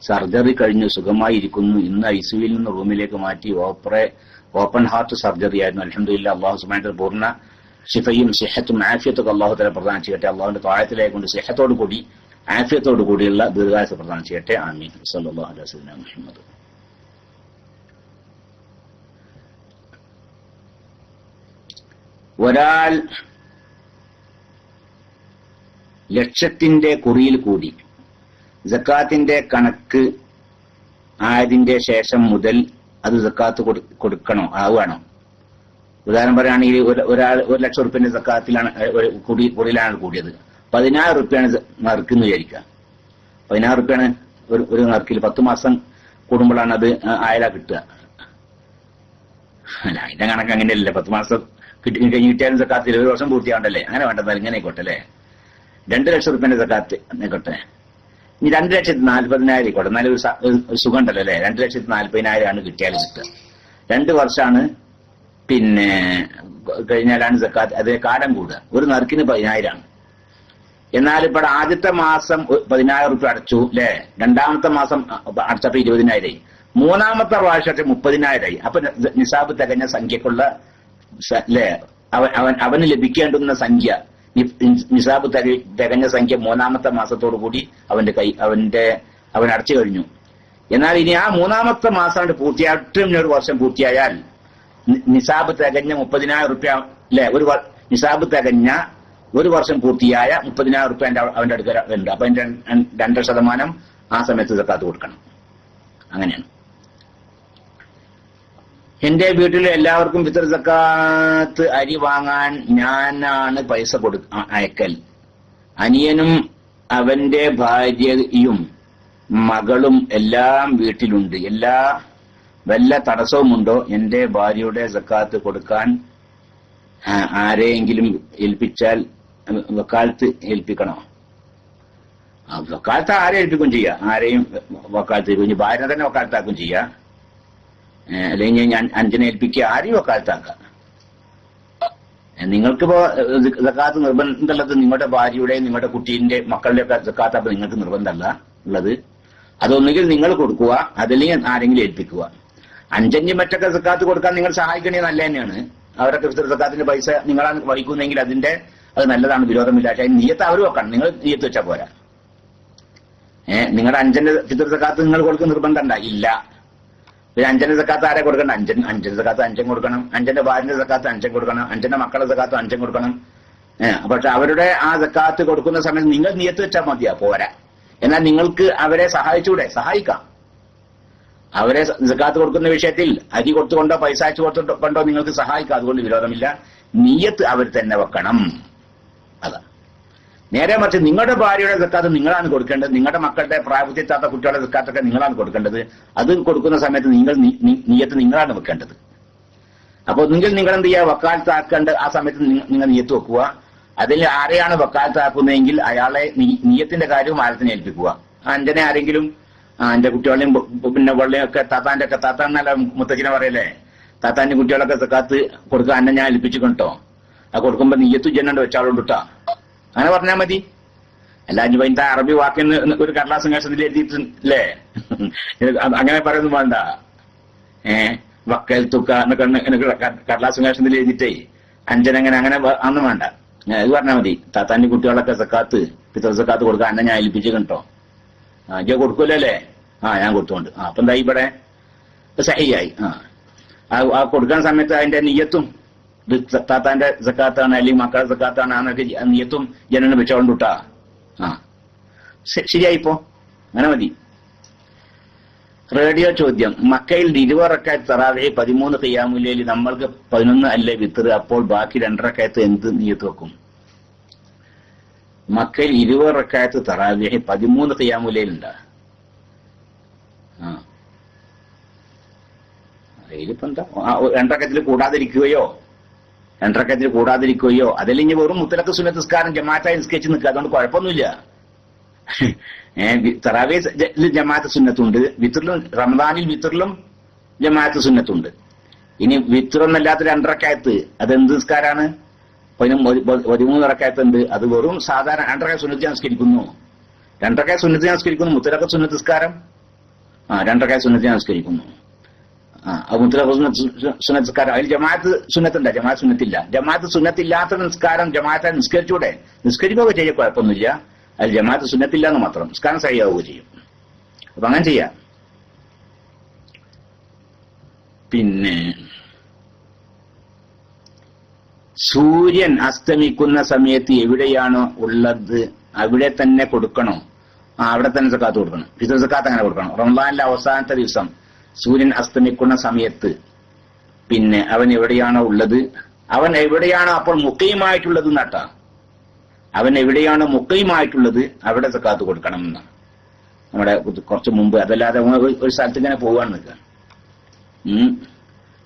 സർജറി കഴിഞ്ഞു, സുഖമായി ഇരിക്കുന്നു. ഇന്ന് ഐസിയുവിൽ നിന്ന് റൂമിലേക്ക് മാറ്റി. ഓപ്പൺ ഹാർട്ട് സർജറി ആയിരുന്നു. അൽഹംദുലില്ലാഹ്. അല്ലാഹു സുബ്ഹാനഹു വ തആല പൂർണ്ണ ശിഫയും സിഹത്തും ആഫിയത്തും അല്ലാഹു തആല പ്രദാനം ചെയ്യട്ടെ. അല്ലാഹുവിന്റെ ത്വാഅത്തിലായിക്കൊണ്ട് സിഹത്തോടു കൂടി ആഫിയത്തോടു കൂടിയുള്ള ദീർഘായുസ്സ് പ്രദാനം ചെയ്യട്ടെ. ആമീൻ. സല്ലല്ലാഹു അലൈഹി വസല്ലം മുഹമ്മദ്. ഒരാൾ ലക്ഷത്തിന്റെ കുറിയിൽ കൂടി സക്കാത്തിന്റെ കണക്ക് ആയതിന്റെ ശേഷം മുതൽ അത് സക്കാത്ത് കൊടുക്കണോ ആവുകയാണോ? ഉദാഹരണം പറയുകയാണെങ്കിൽ ഒരാൾ 1,00,000 റുപ്യന്റെ സക്കാത്തിലാണ് കുറിയിലാണ് കൂടിയത്. 10,000 റുപ്യാണ് നറുക്കെന്ന് വിചാരിക്കുക. 10,000 റുപ്യാണ് ഒരു നറുക്കിൽ. 10 മാസം കൂടുമ്പോഴാണ് അത് ആയാലാ കിട്ടുക. അല്ല, അതിന്റെ കണക്ക് അങ്ങനെയല്ലേ. 10 മാസം കിട്ടിയാലും സക്കാത്തിൽ 1 വർഷം പൂർത്തിയാവണ്ടല്ലേ? അങ്ങനെ വേണ്ടത് ഇങ്ങനെ ആയിക്കോട്ടെ അല്ലേ? 2,00,000 റുപ്യന്റെ സക്കാത്ത് ആയിക്കോട്ടെ. ഇനി 2,40,000 ആയിക്കോട്ടെ. എന്നാലും ഒരു സുഖം ഉണ്ടല്ലോ അല്ലേ? 2,40,000 ആണ് കിട്ടിയാലും കിട്ടുക. 2 വർഷമാണ് പിന്നെ കഴിഞ്ഞാലാണ് സക്കാത്ത്. അതേ കാലം കൂടുക. ഒരു നറുക്കിന് 10,000 ആണ്. എന്നാൽ ഇപ്പോൾ ആദ്യത്തെ മാസം 10,000 റുപ്യ അടച്ചു അല്ലേ? രണ്ടാമത്തെ മാസം അടച്ചപ്പോ 20,000 ആയി. മൂന്നാമത്തെ പ്രാവശ്യത്തെ 30,000 ആയി. അപ്പൊ നിസാബ് തികഞ്ഞ സംഖ്യക്കുള്ള അല്ലേ അവന് ലഭിക്കേണ്ടുന്ന സംഖ്യ, നിസാബ് തികഞ്ഞ സംഖ്യ മൂന്നാമത്തെ മാസത്തോടു കൂടി അവൻ അടച്ചു കഴിഞ്ഞു. എന്നാൽ ഇനി ആ മൂന്നാമത്തെ മാസം പൂർത്തിയായിട്ടും 1 വർഷം പൂർത്തിയായാൽ നിസാബ് തികഞ്ഞ 30,000 റുപ്യ അല്ലെ? നിസാബ് തികഞ്ഞ 1 വർഷം പൂർത്തിയായ 30,000 റുപ്യ അവന്റെ അടുക്കലുണ്ട്. അപ്പൊ അതിന്റെ 2% ആ സമയത്ത് സക്കാത്ത് കൊടുക്കണം. അങ്ങനെയാണ്. എന്റെ വീട്ടിൽ എല്ലാവർക്കും ഫിത്ർ സക്കാത്ത് അരി വാങ്ങാൻ ഞാനാണ് പൈസ അയക്കൽ. അനിയനും അവന്റെ ഭാര്യയും മകളും എല്ലാം വീട്ടിലുണ്ട്. വല്ല തടസ്സവുമുണ്ടോ? എന്റെ ഭാര്യയുടെ സക്കാത്ത് കൊടുക്കാൻ ആരെയെങ്കിലും ഏൽപ്പിച്ചാൽ വക്കാലത്ത് ഏൽപ്പിക്കണോ? വക്കാലത്ത് ആരെ ഏൽപ്പിക്കും ചെയ്യാം. ആരെയും വക്കാലത്ത് ഏൽപ്പിക്കും. ഭാര്യ തന്നെ വക്കാലത്താക്കും ചെയ്യാം. അല്ലെങ്കിൽ ഞാൻ അഞ്ചിനെ ഏൽപ്പിക്കുക. ആരെയും വക്കാലത്താക്കാം. നിങ്ങൾക്കിപ്പോ സക്കാത്ത് നിർബന്ധമുള്ളത് നിങ്ങളുടെ ഭാര്യയുടെയും നിങ്ങളുടെ കുട്ടീന്റെ മക്കളുടെ ഒക്കെ സക്കാത്ത് അപ്പൊ നിങ്ങൾക്ക് നിർബന്ധമല്ല ഉള്ളത്. അതൊന്നുകിൽ നിങ്ങൾ കൊടുക്കുക, അതല്ലെങ്കിൽ ആരെങ്കിലും ഏൽപ്പിക്കുക. 5 മറ്റൊക്കെ സക്കാത്ത് കൊടുക്കാൻ നിങ്ങൾ സഹായിക്കണേ നല്ല തന്നെയാണ്. അവരൊക്കെ ഫിത്ർ സക്കാത്തിന്റെ പൈസ നിങ്ങളാണ് വഹിക്കുന്നെങ്കിൽ അത് നല്ലതാണ്, വിരോധമില്ല. പക്ഷെ നിയ്യത്ത് അവർ വെക്കണം. നിങ്ങൾ നിയ്യത്ത് വെച്ചാൽ പോരാ. നിങ്ങളുടെ 5 ഫിത്ർ സക്കാത്ത് നിങ്ങൾ കൊടുക്കുന്ന നിർബന്ധം ഇല്ല. 5 സക്കാത്ത് ആരെ കൊടുക്കണം? 5 സക്കാത്ത് 5 കൊടുക്കണം. 5 ഭാര്യന്റെ സക്കാത്ത് 5 കൊടുക്കണം. 5 മക്കളുടെ സക്കാത്ത് 5 കൊടുക്കണം. പക്ഷെ അവരുടെ ആ സക്കാത്ത് കൊടുക്കുന്ന സമയത്ത് നിങ്ങൾ നിയ്യത്ത് വെച്ചാൽ മതിയാ, പോരാ. എന്നാൽ നിങ്ങൾക്ക് അവരെ സഹായിക്കാം. അവരെ സക്കാത്ത് കൊടുക്കുന്ന വിഷയത്തിൽ അരി കൊടുത്തുകൊണ്ടോ പൈസ അയച്ചു കൊടുത്തുകൊണ്ടോ നിങ്ങൾക്ക് സഹായിക്കാം. അതുകൊണ്ട് വിരോധമില്ല. നിയ്യത്ത് അവർ തന്നെ വെക്കണം. അതാ. നേരെ മറിച്ച് നിങ്ങളുടെ ഭാര്യയുടെ സക്കാത്ത് നിങ്ങളാണ് കൊടുക്കേണ്ടത്. നിങ്ങളുടെ മക്കളുടെ പ്രായപൂർത്തിയെത്താത്ത കുട്ടികളുടെ സക്കാത്തൊക്കെ നിങ്ങളാണ് കൊടുക്കേണ്ടത്. അത് കൊടുക്കുന്ന സമയത്ത് നിയ്യത്ത് നിങ്ങളാണ് വെക്കേണ്ടത്. അപ്പൊ നിങ്ങൾ എന്ത് ചെയ്യുക? വക്കാലത്താക്കേണ്ട ആ സമയത്ത് നിങ്ങൾ നിയ്യത്ത് വെക്കുക. അതിൽ ആരെയാണ് വക്കാലത്താക്കുന്നതെങ്കിൽ അയാളെ നിയ്യത്തിന്റെ കാര്യവും ആരത്തിനെ ഏൽപ്പിക്കുക. 5 ആരെങ്കിലും എന്റെ കുട്ടികളെയും പിന്നെ വെള്ളയും ഒക്കെ താത്താന്റെ ഒക്കെ താത്താന്നല്ല മുത്തച്ഛനെ പറയല്ലേ, താത്താന്റെ കുട്ടികളൊക്കെ സക്കാത്ത് കൊടുക്കാൻ അന്നെ ഞാൻ ഏൽപ്പിച്ചിട്ടോ, ആ കൊടുക്കുമ്പോ നീയത്തു ജന്നണ്ട് വെച്ചാളോണ്ടിട്ടാ, അങ്ങനെ പറഞ്ഞാൽ മതി. അല്ല ഇനിയിപ്പോ ഇന്നത്തെ അറബി വാക്കിന് ഒരു കടലാസം കേസത്തിൽ എഴുതിയിട്ടില്ലേ, അങ്ങനെ പറയുന്നു വേണ്ട. വക്കൽ തുക്ക എന്നൊക്കെ കടലാസം കേസത്തിൽ എഴുതിയിട്ടേ അഞ്ചനങ്ങനെ അങ്ങനെ അന്ന് വേണ്ട. ഇത് പറഞ്ഞാൽ മതി, താത്താന്റെ കുട്ടികളൊക്കെ സക്കാത്ത് പിതൃ സക്കാത്ത് കൊടുക്കാൻ അന്നെ ഞാൻ ഏൽപ്പിച്ചിട്ടോ, ജോ കൊടുക്കൂലോ അല്ലേ, ഞാൻ കൊടുത്തോണ്ട്. അപ്പൊ എന്താ ഇവിടെ സഹിയായി. ആ കൊടുക്കുന്ന സമയത്ത് അതിന്റെ നിയ്യത്തും ഇത് താത്താന്റെ സക്കാത്താണ് അല്ലെങ്കിൽ മക്കളുടെ സക്കാത്താണ് എന്നൊക്കെ നിയ്യത്തും ജനനം വെച്ചോണ്ടിട്ടാ ശരിയായിപ്പോ, അങ്ങനെ മതി. റേഡിയോ ചോദ്യം: മക്കയിൽ 20 റക്അത്ത് തറാവീഹ് 13 ഖിയാമുൽ ലൈൽ, നമ്മൾക്ക് 11 അല്ലേ വിത്ർ, അപ്പോൾ ബാക്കി 2 റക്അത്ത് എന്ത് നിയ്യത്ത് വെക്കും? മക്കയിൽ 20 റക്അത്ത് തറാവീഹ് 13 ഖിയാമുൽ ലൈൽ ഉണ്ടാ? അതിലിപ്പോ എന്താ, 2 റക്അത്തിൽ കൂടാതിരിക്കുകയോ അതല്ലെങ്കിൽ വെറും മുത്തലക്ക് സുന്നത്ത് നിസ്കാരം ജമാഅത്തായി നിസ്കരിച്ച് നിൽക്കുക, അതുകൊണ്ട് കുഴപ്പമൊന്നുമില്ല. തറാവീഹ് ജമാഅത്ത് സുന്നത്തുണ്ട്, വിത്റിലും റമദാനിൽ വിത്റിലും ജമാഅത്ത് സുന്നത്തുണ്ട്. ഇനി വിത്റൊന്നല്ലാത്ത 2 റക്അത്ത് അതെന്ത് നിസ്കാരാണ്? 13 റക്അത്ത് ഉണ്ട്, അത് വെറും സാധാരണ 2 റക്അത്ത് സുന്നത്ത് നിസ്കരിക്കുന്നു. 2 റക്അത്ത് സുന്നത്ത് നിസ്കരിക്കുന്നു, മുത്തലക്ക് സുന്നത്ത് നിസ്കാരം 2 റക്അത്ത് സുന്നത്ത് നിസ്കരിക്കുന്നു. മുത്തലക്ക് സുന്നത്ത് നിസ്കാരം അതിൽ ജമാഅത്ത് സുന്നത്തുണ്ട്, ജമാഅത്ത് സുന്നത്തില്ല. ജമാഅത്ത് സുന്നത്തില്ലാത്ത നിസ്കാരം ജമാഅത്തായി നിസ്കരിച്ചൂടെ? നിസ്കരിക്കുകയൊക്കെ ചെയ്യാൻ കുഴപ്പമൊന്നുമില്ല, അതിൽ ജമാഅത്ത് സുന്നത്തില്ല എന്ന് മാത്രം, നിസ്കാരം സഹിയാവുകയും ചെയ്യും. അപ്പൊ അങ്ങനെ ചെയ്യാം. പിന്നെ സൂര്യൻ അസ്തമിക്കുന്ന സമയത്ത് എവിടെയാണോ ഉള്ളത് അവിടെ തന്നെ കൊടുക്കണോ? അവിടെ തന്നെ സക്കാത്ത് കൊടുക്കണം. ഫിത്ർ സക്കാത്ത് അങ്ങനെ കൊടുക്കണം. റമദാനിലെ അവസാനത്തെ ദിവസം സൂര്യൻ അസ്തമിക്കുന്ന സമയത്ത് പിന്നെ അവൻ എവിടെയാണോ ഉള്ളത്, അവൻ എവിടെയാണോ അപ്പോൾ മുഖയുമായിട്ടുള്ളത് നട്ടാ, അവൻ എവിടെയാണോ മുഖയുമായിട്ടുള്ളത് അവിടെ സക്കാത്ത് കൊടുക്കണം എന്നാണ് നമ്മുടെ കുറച്ച് മുമ്പ്. അതല്ലാതെ ഒരു സ്ഥലത്ത് ഇങ്ങനെ പോവാണ് നിൽക്കുക,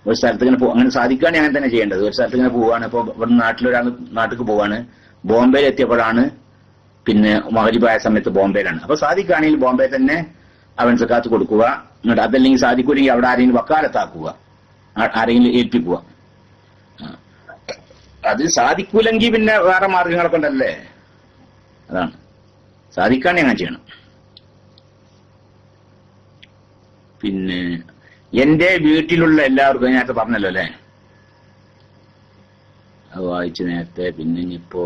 ഒരു സ്ഥലത്ത് ഇങ്ങനെ അങ്ങനെ സാധിക്കുകയാണെങ്കിൽ അങ്ങനെ തന്നെ ചെയ്യേണ്ടത്. ഒരു സ്ഥലത്ത് ഇങ്ങനെ പോവാണ്, ഇപ്പൊ ഇവിടെ നാട്ടിലേക്ക് പോവാണ്, ബോംബെയിൽ എത്തിയപ്പോഴാണ് പിന്നെ മഗ്‌രിബായ സമയത്ത് ബോംബെയിലാണ്. അപ്പൊ സാധിക്കുകയാണെങ്കിൽ ബോംബെ തന്നെ അവൻ സക്കാത്ത് കൊടുക്കുക. എന്നിട്ട് അതല്ലെങ്കിൽ സാധിക്കൂല്ലെങ്കിൽ അവിടെ ആരെങ്കിലും വക്കാലത്താക്കുക, ആരെങ്കിലും ഏൽപ്പിക്കുക. അത് സാധിക്കൂലെങ്കിൽ പിന്നെ വേറെ മാർഗങ്ങളൊക്കെ ഉണ്ടല്ലേ, അതാണ്. സാധിക്കാണെങ്കിൽ അങ്ങനെ ചെയ്യണം. പിന്നെ എന്റെ വീട്ടിലുള്ള എല്ലാവർക്കും നേരത്തെ പറഞ്ഞല്ലോ അല്ലേ, അത് വായിച്ചു നേരത്തെ. പിന്നെ ഇനിയിപ്പോ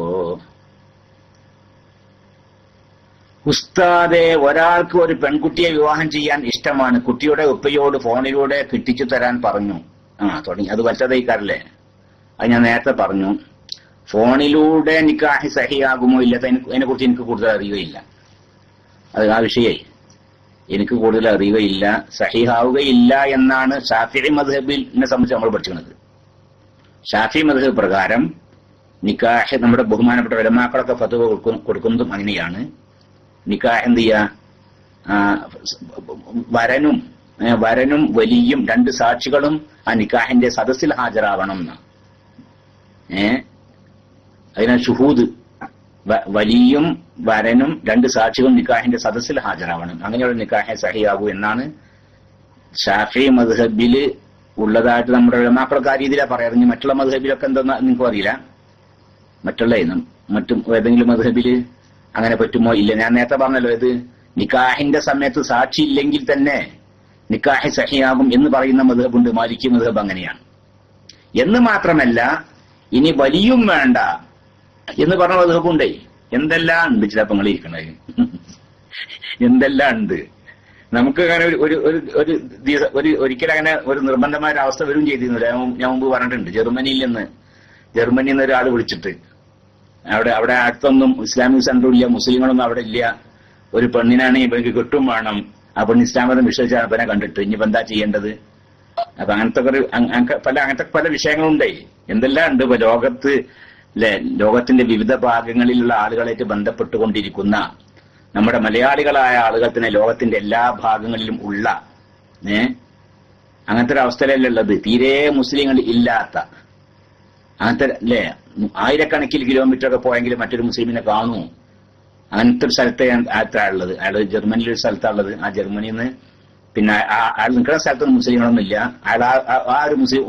ഉസ്താദെ, ഒരാൾക്ക് ഒരു പെൺകുട്ടിയെ വിവാഹം ചെയ്യാൻ ഇഷ്ടമാണ്, കുട്ടിയുടെ ഉപ്പയോട് ഫോണിലൂടെ കിട്ടിച്ചു തരാൻ പറഞ്ഞു. തുടങ്ങി, അത് വച്ചതൈക്കാരല്ലേ, അത് ഞാൻ നേരത്തെ പറഞ്ഞു. ഫോണിലൂടെ നിക്കാഹ് സഹിയാകുമോ ഇല്ല, അതിനെ കുറിച്ച് എനിക്ക് കൂടുതൽ അറിയുകയില്ല. അത് ആ വിഷയമായി എനിക്ക് കൂടുതൽ അറിയുകയില്ല. സഹിഹാവുകയില്ല എന്നാണ് ഷാഫിഈ മദ്ഹബിനെ സംബന്ധിച്ച് നമ്മൾ പഠിക്കുന്നത്. ഷാഫിഈ മദ്ഹബ് പ്രകാരം നിക്കാഹ് നമ്മുടെ ബഹുമാനപ്പെട്ട ഉലമാക്കളൊക്കെ ഫത്വ കൊടുക്കുന്നതും അങ്ങനെയാണ്. നിക്കാഹ് എന്ത് ചെയ്യാ, വരനും വലിയും 2 സാക്ഷികളും ആ നിക്കാഹിന്റെ സദസ്സിൽ ഹാജരാവണം എന്ന്. അതിനാ ഷുഹൂദ്, വലിയും വരനും 2 സാക്ഷികളും നിക്കാഹിന്റെ സദസ്സിൽ ഹാജരാവണം. അങ്ങനെയുള്ള നിക്കാഹെ സഹിയാകൂ എന്നാണ് ഷാഫിഈ മദ്ഹബില് ഉള്ളതായിട്ട് നമ്മുടെ ഉലമാക്കളൊക്കെ ആ രീതിയിലാണ് പറയാറ്. ഇനി മറ്റുള്ള മദ്ഹബിലൊക്കെ എന്താന്ന് നിങ്ങൾക്കും അറിയില്ല, മറ്റും ഏതെങ്കിലും മദ്ഹബില് അങ്ങനെ പറ്റുമോ ഇല്ല. ഞാൻ നേരത്തെ പറഞ്ഞല്ലോ, ഇത് നിക്കാഹിന്റെ സമയത്ത് സാക്ഷി ഇല്ലെങ്കിൽ തന്നെ നിക്കാഹ് സഹിയാകും എന്ന് പറയുന്ന മദ്ഹബുണ്ട്, മാലിക്കി മദ്ഹബ് അങ്ങനെയാണ്. എന്ന് മാത്രമല്ല, ഇനി വലിയും വേണ്ട എന്ന് പറഞ്ഞ മദ്ഹബുണ്ടേ. എന്തെല്ലാം ഉണ്ട് ചിലപ്പോൾ ഇരിക്കണേ, എന്തെല്ലാം ഉണ്ട്. നമുക്ക് അങ്ങനെ ഒരിക്കലും അങ്ങനെ ഒരു നിർബന്ധമായ ഒരു അവസ്ഥ വരും ചെയ്തിരുന്നില്ല. ഞാൻ മുമ്പ് പറഞ്ഞിട്ടുണ്ട്, ജർമ്മനിയിൽ നിന്ന് ഒരാൾ വിളിച്ചിട്ട്, അവിടെ അടുത്തൊന്നും ഇസ്ലാമിക് സെന്ററും ഇല്ല, മുസ്ലിങ്ങളൊന്നും അവിടെ ഇല്ല, ഒരു പെണ്ണിനാണെങ്കിൽ ഇവർക്ക് കിട്ടും വേണം, ആ പെണ്ണ് ഇസ്ലാം മതം വിശ്വസിച്ചാണ് അവനെ കണ്ടിട്ട്, ഇനിയിപ്പോ എന്താ ചെയ്യേണ്ടത്? അപ്പൊ അങ്ങനത്തെ പല വിഷയങ്ങളുണ്ടേ. എന്തെല്ലാം ഉണ്ട് ഇപ്പൊ ലോകത്ത് അല്ലെ, ലോകത്തിന്റെ വിവിധ ഭാഗങ്ങളിലുള്ള ആളുകളായിട്ട് ബന്ധപ്പെട്ടുകൊണ്ടിരിക്കുന്ന നമ്മുടെ മലയാളികളായ ആളുകൾ തന്നെ ലോകത്തിന്റെ എല്ലാ ഭാഗങ്ങളിലും ഉള്ള അങ്ങനത്തെ ഒരു അവസ്ഥയിലല്ലേ ഉള്ളത്. തീരെ മുസ്ലിങ്ങൾ ഇല്ലാത്ത അങ്ങനത്തെ അല്ലേ, 1000കണക്കിൽ കിലോമീറ്റർ ഒക്കെ പോയെങ്കിൽ മറ്റൊരു മുസ്ലിമിനെ കാണൂ. അങ്ങനത്തെ ഒരു സ്ഥലത്തെ ഉള്ളത്. അയാൾ ജർമ്മനിയിലൊരു സ്ഥലത്താണുള്ളത്. ആ ജർമ്മനിയിൽ നിന്ന് പിന്നെ അയാൾ നിൽക്കുന്ന സ്ഥലത്തൊന്നും മുസ്ലിങ്ങളൊന്നും ഇല്ല. അയാൾ ആ ഒരു മുസ്ലിം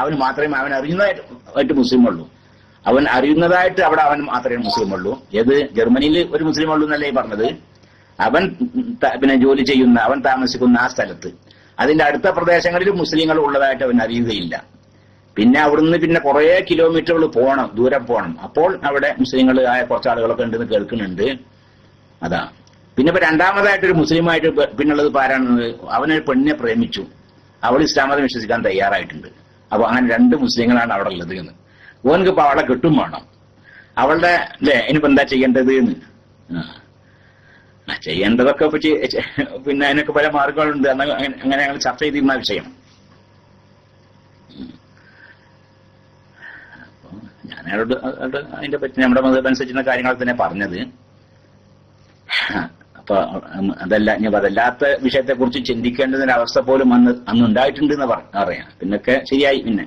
അവന് മാത്രമേ അവൻ അറിയുന്നതായിട്ട് മുസ്ലിമുള്ളൂ. അവൻ അറിയുന്നതായിട്ട് അവിടെ അവൻ മാത്രമേ മുസ്ലിമുള്ളൂ. ഏത് ജർമ്മനിയിൽ ഒരു മുസ്ലിം ഉള്ളൂ എന്നല്ലേ പറഞ്ഞത്. അവൻ പിന്നെ ജോലി ചെയ്യുന്ന അവൻ താമസിക്കുന്ന ആ സ്ഥലത്ത് അതിന്റെ അടുത്ത പ്രദേശങ്ങളിൽ മുസ്ലിങ്ങൾ ഉള്ളതായിട്ട് അവൻ അറിയുകയില്ല. പിന്നെ അവിടുന്ന് പിന്നെ കുറെ കിലോമീറ്ററുകൾ പോകണം, ദൂരം പോകണം. അപ്പോൾ അവിടെ മുസ്ലിങ്ങൾ ആയ കുറച്ച് ആളുകളൊക്കെ ഉണ്ടെന്ന് കേൾക്കുന്നുണ്ട്. അതാ പിന്നെ ഇപ്പൊ രണ്ടാമതായിട്ടൊരു മുസ്ലിമായിട്ട് പിന്നുള്ളത് ആരാണ്? അവനൊരു പെണ്ണിനെ പ്രേമിച്ചു, അവൾ ഇസ്ലാം മതം വിശ്വസിക്കാൻ തയ്യാറായിട്ടുണ്ട്. അപ്പൊ അങ്ങനെ 2 മുസ്ലിങ്ങളാണ് അവിടെ ഉള്ളത് എന്ന്. ഓനക്ക് ഇപ്പൊ അവളെ കിട്ടും വേണം. അവളുടെ അല്ലെ ഇനിയിപ്പോ എന്താ ചെയ്യേണ്ടത് എന്ന് ചെയ്യേണ്ടതൊക്കെ പിന്നെ അതിനൊക്കെ പല മാർഗങ്ങളുണ്ട്. അങ്ങനെ ഞങ്ങൾ ചർച്ച ചെയ്തിരുന്ന വിഷയം. ഞാൻ അയാളോട് അതിന്റെ പറ്റി നമ്മുടെ മതം അനുസരിച്ചുള്ള കാര്യങ്ങൾ തന്നെ പറഞ്ഞത്. അപ്പൊ അതല്ലാത്ത വിഷയത്തെ കുറിച്ച് ചിന്തിക്കേണ്ടതിന്റെ അവസ്ഥ പോലും അന്ന് ഉണ്ടായിട്ടുണ്ട് എന്ന് അറിയാം. പിന്നൊക്കെ ശരിയായി. പിന്നെ